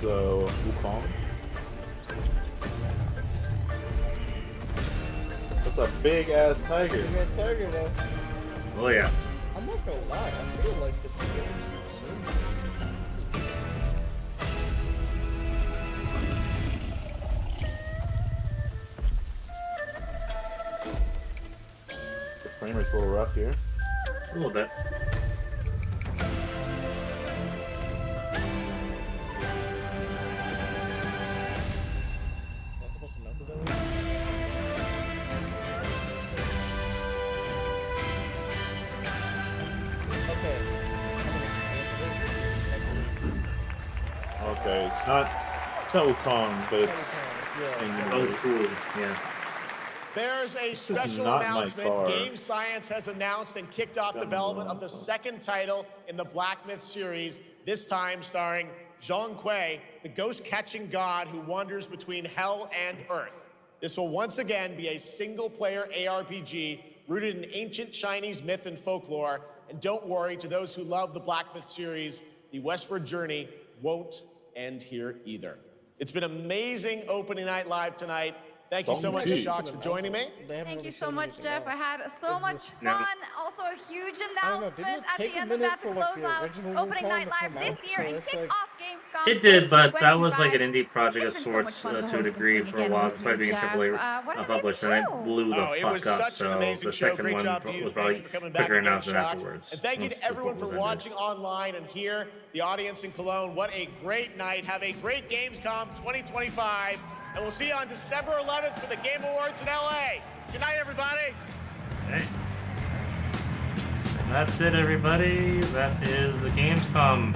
the Wukong. That's a big ass tiger. Big ass tiger though. Oh yeah. I'm not gonna lie, I feel like it's getting The frame rate's a little rough here. A little bit. Okay, it's not Wukong, but it's Oh, cool. Yeah. There's a special not my announcement. car. Game Science has announced and kicked off development of the second title in the Black Myth series, this time starring Zhong Kui, the ghost-catching god who wanders between hell and earth. This will once again be a single-player ARPG rooted in ancient Chinese myth and folklore. And don't worry, to those who love the Black Myth series, the westward journey won't end here either. It's been amazing opening night live tonight. Thank you so much, Shocks, for joining me. Thank you so much, Jeff. I had so much fun. Also, a huge announcement at the end of that to close out opening night live this year and kick off Gamescom. It did, but that was like an indie project of sorts to a degree for a while, despite being AAA published, and it blew the fuck up. So the second one was probably quicker announcement afterwards. And thank you to everyone for watching online and here, the audience in Cologne. What a great night. Have a great Gamescom 2025. And we'll see you on December 11th for the Game Awards in LA. Good night, everybody. Okay. That's it, everybody. That is the Gamescom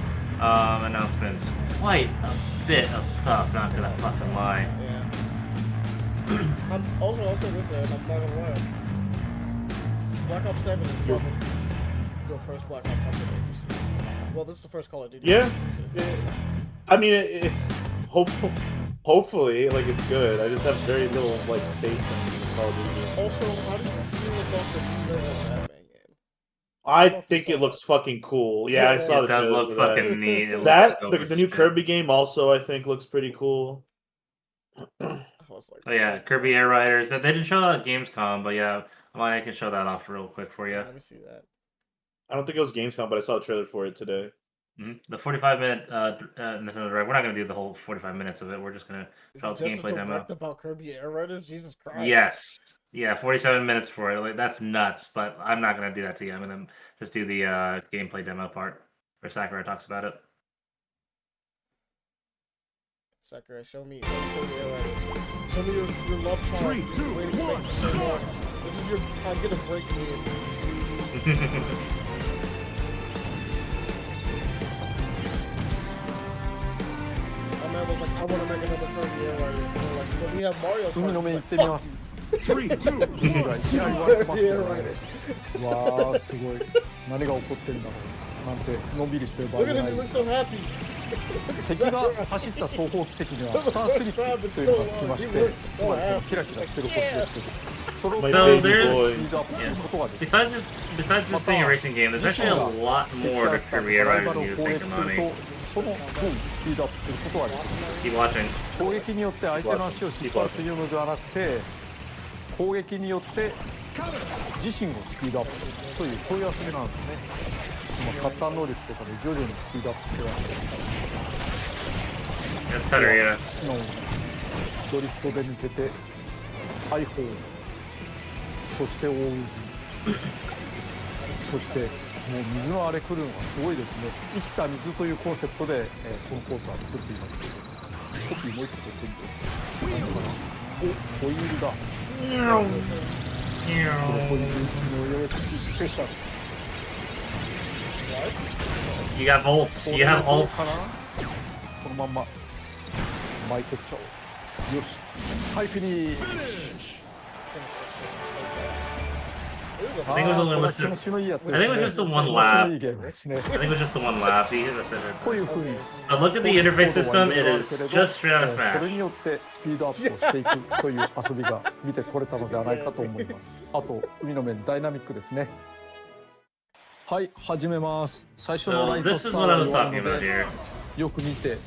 announcements. Quite a bit of stuff, not gonna fucking lie. Yeah. I'll say this, and I'm not gonna lie. Black Ops 7 is probably the first Black Ops I'm well, this is the first Call of Duty. Yeah. I mean, it's hopeful. Hopefully, like, it's good. I just have very little, like, faith in Call of Duty. Also, how do you feel about the new Batman game? I think it looks fucking cool. Yeah, I saw the trailer. It does look fucking neat. The new Kirby game also, I think, looks pretty cool. Oh yeah, Kirby Air Riders. They didn't show that at Gamescom, but yeah, I can show that off real quick for you. Let me see that. I don't think it was Gamescom, but I saw a trailer for it today. The 45-minute Nintendo Direct. We're not going to do the whole 45 minutes of it. We're just going to show the gameplay demo. About Kirby Air Riders? Jesus Christ. Yes. Yeah, 47 minutes for it. Like, that's nuts, but I'm not going to do that to you. I'm going to just do the gameplay demo part where Sakurai talks about it. Sakurai, show me Kirby Air Riders. Show me your love charm. 3, 2, 1, start! This is your I'm going to break me. Was like, I want to make another Kirby Air Riders. Like, but we have Mario Kart. 3, 2, 1. いきなり言われてますけどね。わあ、すごい。何が起こってんだろう。なんてのんびりしてる場合じゃない。敵が走った双方軌跡にはスタースリップというのがつきまして、つまりこのキラキラしてる星ですけど、それをスピードアップすることができる。Besides just being a racing game, there's actually a lot more to Kirby Air Riders than you think, Amani. その分スピードアップすることができる。 Keep watching. 攻撃によって相手の足を引っ張るというのではなくて、攻撃によって自身をスピードアップするというそういう遊びなんですね。今カッター能力とかで徐々にスピードアップしてますけど。That's better, yeah. スノードリフトで抜けて大砲、そして大渦、そしてもう水の荒れ狂うのがすごいですね。生きた水というコンセプトで、このコースは作っていますけど、コピーもう一個取ってみて、何かな。お、ホイールだ。このホイールのやつスペシャル。You got bolts. You have bolts. このまんま巻いてっちゃおう。よし、はいフィニッシュ。I think it was just the one lap. I think it was just the one lap. But look at the interface system. It is just straight out of Smash. それによってスピードアップをしていくという遊びが見て取れたのではないかと思います。あと海の面ダイナミックですね。はい、始めます。最初のライトスタートをよく見て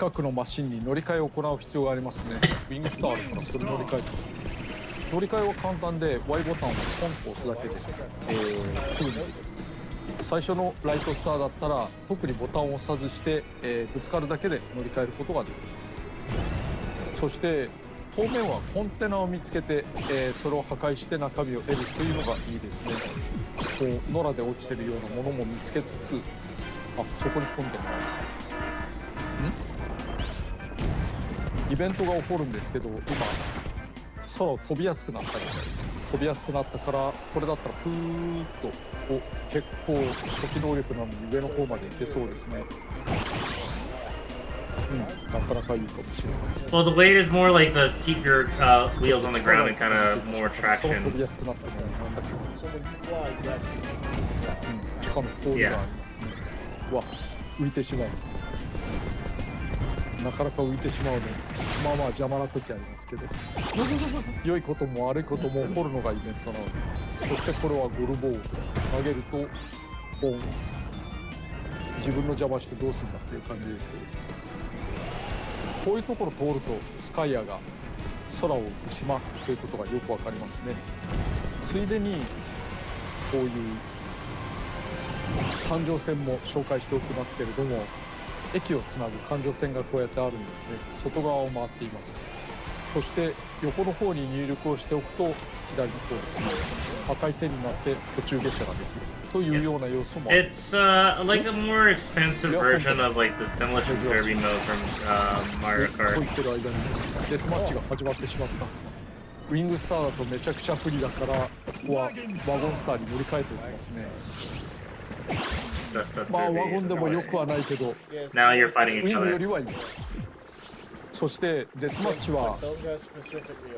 近くのマシンに乗り換えを行う必要がありますね。ウィングスターあるからそれ乗り換えて。乗り換えは簡単で Y ボタンをポンと押すだけで、すぐにできます。最初のライトスターだったら特にボタンを押さずして、ぶつかるだけで乗り換えることができます。そして当面はコンテナを見つけて、それを破壊して中身を得るというのがいいですね。こう野良で落ちてるようなものも見つけつつ、あ、そこにコンテナがある。イベントが起こるんですけど、今空を飛びやすくなったみたいです。飛びやすくなったからこれだったらプーッと結構初期能力なのに上の方まで行けそうですね。なかなかいいかもしれない。Well, the weight is more like the keep your wheels on the ground and kind of more traction. 飛びやすくなってもなんだっけ。しかもポールがありますね。わ、浮いてしまう。なかなか浮いてしまうので、まあまあ邪魔な時ありますけど、良いことも悪いことも起こるのがイベントなので、そしてこれはゴルボール投げるとポン、自分の邪魔してどうするんだっていう感じですけど、こういうところ通るとスカイアが空を浮く島ということがよくわかりますね。ついでにこういう環状線も紹介しておきますけれども、駅をつなぐ環状線がこうやってあるんですね。外側を回っています。そして横の方に入力をしておくと左の方ですね、破壊線になって途中下車ができるというような要素もあります。It's like a more expensive version of like the demolition derby mode from Mario Kart. こう言ってる間にデスマッチが始まってしまった。ウィングスターだとめちゃくちゃ不利だから、ここはワゴンスターに乗り換えておきますね。まあワゴンでもよくはないけど、ウィングよりはいい。そしてデスマッチは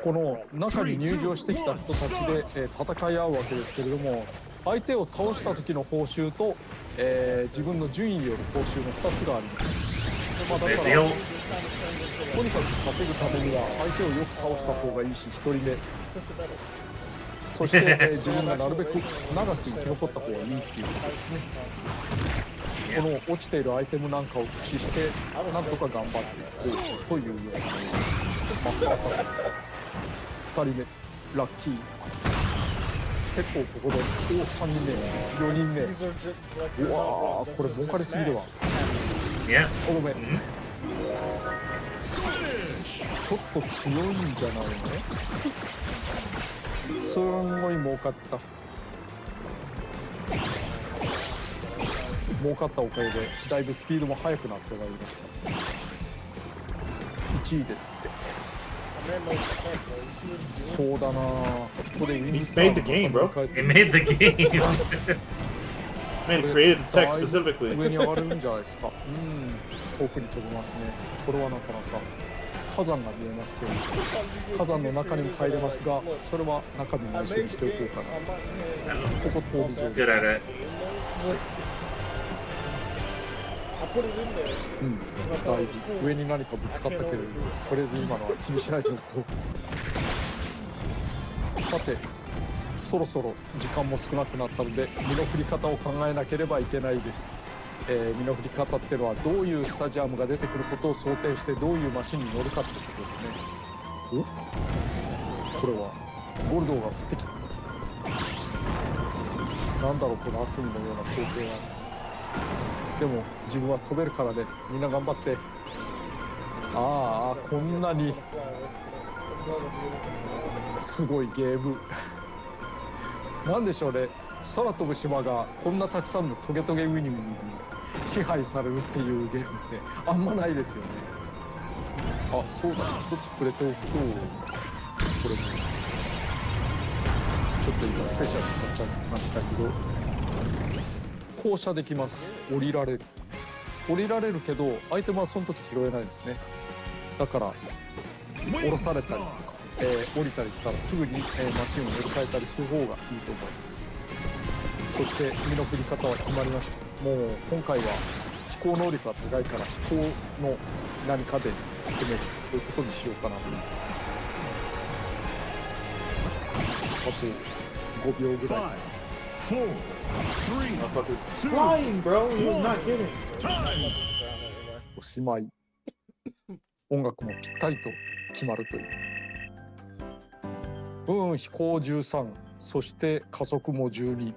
この中に入場してきた人たちで戦い合うわけですけれども、相手を倒した時の報酬と、自分の順位による報酬の2つがあります。まあ、だからとにかく稼ぐためには相手をよく倒した方がいいし、1人目そして、自分がなるべく長く生き残った方がいいっていうことですね。この落ちているアイテムなんかを駆使してなんとか頑張っていこうというようなパターンです。2人目ラッキー。結構ここで3人目4人目、うわー、これ儲かりすぎでは。とどめ、ちょっと強いんじゃないの。すんごい儲かってた。儲かったおかげでだいぶスピードも速くなってまいりました。1位ですって。そうだな、ここでウィングスターの He made the game, bro. Man, created the tech specifically. 上に上がれるんじゃないですか。遠くに飛びますね。これはなかなか火山が見えますけど、火山の中にも入れますが、それは中身内緒にしておこうかな。ここ通り上手です。だいぶ上に何かぶつかったけれども、とりあえず今のは気にしないでおこう。さて、そろそろ時間も少なくなったので身の振り方を考えなければいけないです。身の振り方ってのはどういうスタジアムが出てくることを想定してどういうマシンに乗るかってことですね。これはゴルドーが降ってきた。なんだろうこの悪夢のような光景は。でも自分は飛べるからね、みんな頑張って。ああ、こんなにすごいゲームなんでしょうね、空飛ぶ島がこんなたくさんのトゲトゲウニウニに支配されるっていうゲームってあんまないですよね。あ、そうだ、一つ触れておくと、これもちょっと今スペシャル使っちゃいましたけど、降車できます。降りられるけどアイテムはその時拾えないですね。だから降ろされたりとか、降りたりしたらすぐに、マシンを乗り換えたりする方がいいと思います。そして身の振り方は決まりました。もう今回は飛行能力が高いから飛行の何かで攻めるということにしようかなと。あと5秒ぐらい。Flying, bro. He was not kidding. おしまい。音楽もぴったりと決まるという。飛行13、そして加速も12。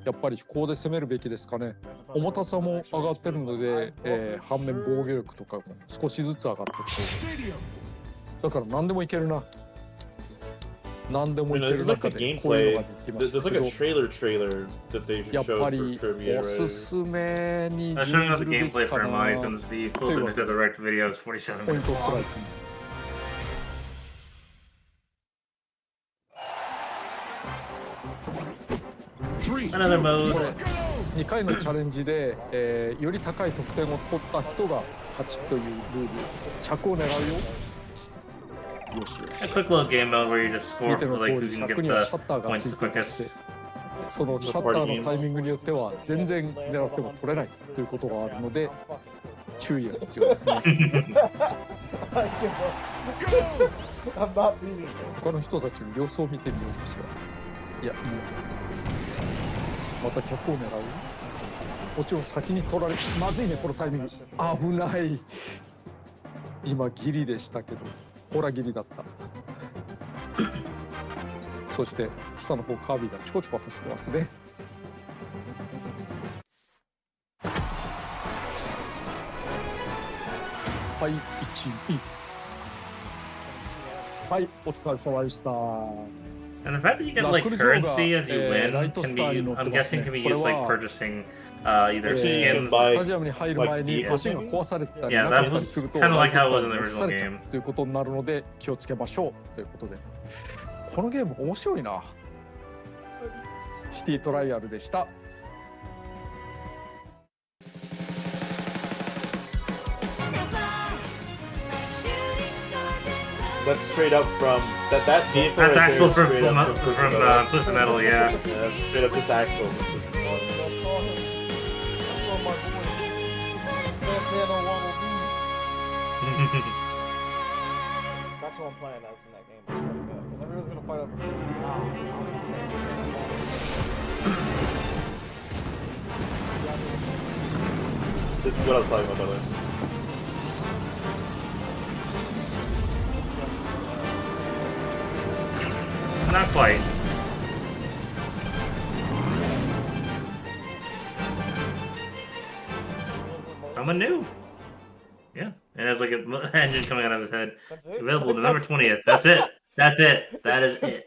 やっぱり飛行で攻めるべきですかね。重たさも上がってるので、反面防御力とかも少しずつ上がっていくと。だから何でもいけるな。何でもいける中でこういうのが出てきましたけど、やっぱりおすすめに準ずるべきかな。というわけで、ポイントストライク。Another mode. 2回のチャレンジで、より高い得点を取った人が勝ちというルールです。100を狙うよ。よしよし。A quick little game mode where you just 見 score て for の like 通 who り can 100 get には the シャッターが points つ the いていまして quickest. そのシャッターのタイミングによっては全然狙っても取れないということがあるので注意が必要ですね。他の人たちの様子を見てみようかしら。いや、いいよ。また100を狙う。もちろん先に取られまずいね、このタイミング。危ない。今ギリでしたけど、ほらギリだった。そして下の方カービィがちょこちょこ走ってますね。はい、1位。はい、お疲れ様でした。And the fact that you get like currency as you win can be, I'm guessing, can be used like purchasing either skins. スタジアムに入る前にマシンが壊されたりなかったりするとライトスターに落とされちゃうということになるので気をつけましょうということで、このゲーム面白いな。シティトライアルでした。That's straight up from that vehicle. That's right Axel there from is straight up Twisted Metal, yeah. Straight up just Axel. I saw my boy. That's what I'm playing as in that game. I swear to God. Because everyone's gonna fight up. This is what I was talking about, by the way. Not quite. Someone new. Yeah, and has like an engine coming out of his head. That's it? Available November 20th. That's it. That's it. That is it.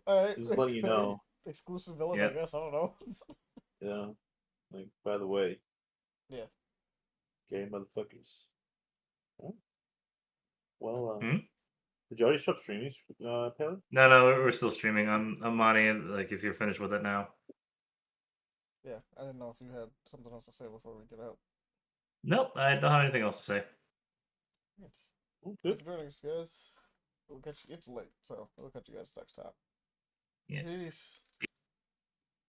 Alright. Just letting you know. Exclusive villain, Yep. I guess. I don't know. Yeah. Like, by the way. Yeah. Game motherfuckers. Oh. Well, Hmm? did you already stop streaming, Palin? No, we're still streaming. I'm Monty. Like, if you're finished with it now. Yeah, I didn't know if you had something else to say before we get out. Nope, I don't have anything else to say. Thanks for joining us, guys. We'll catch you. It's late, so we'll catch you guys next time. Yeah. Peace.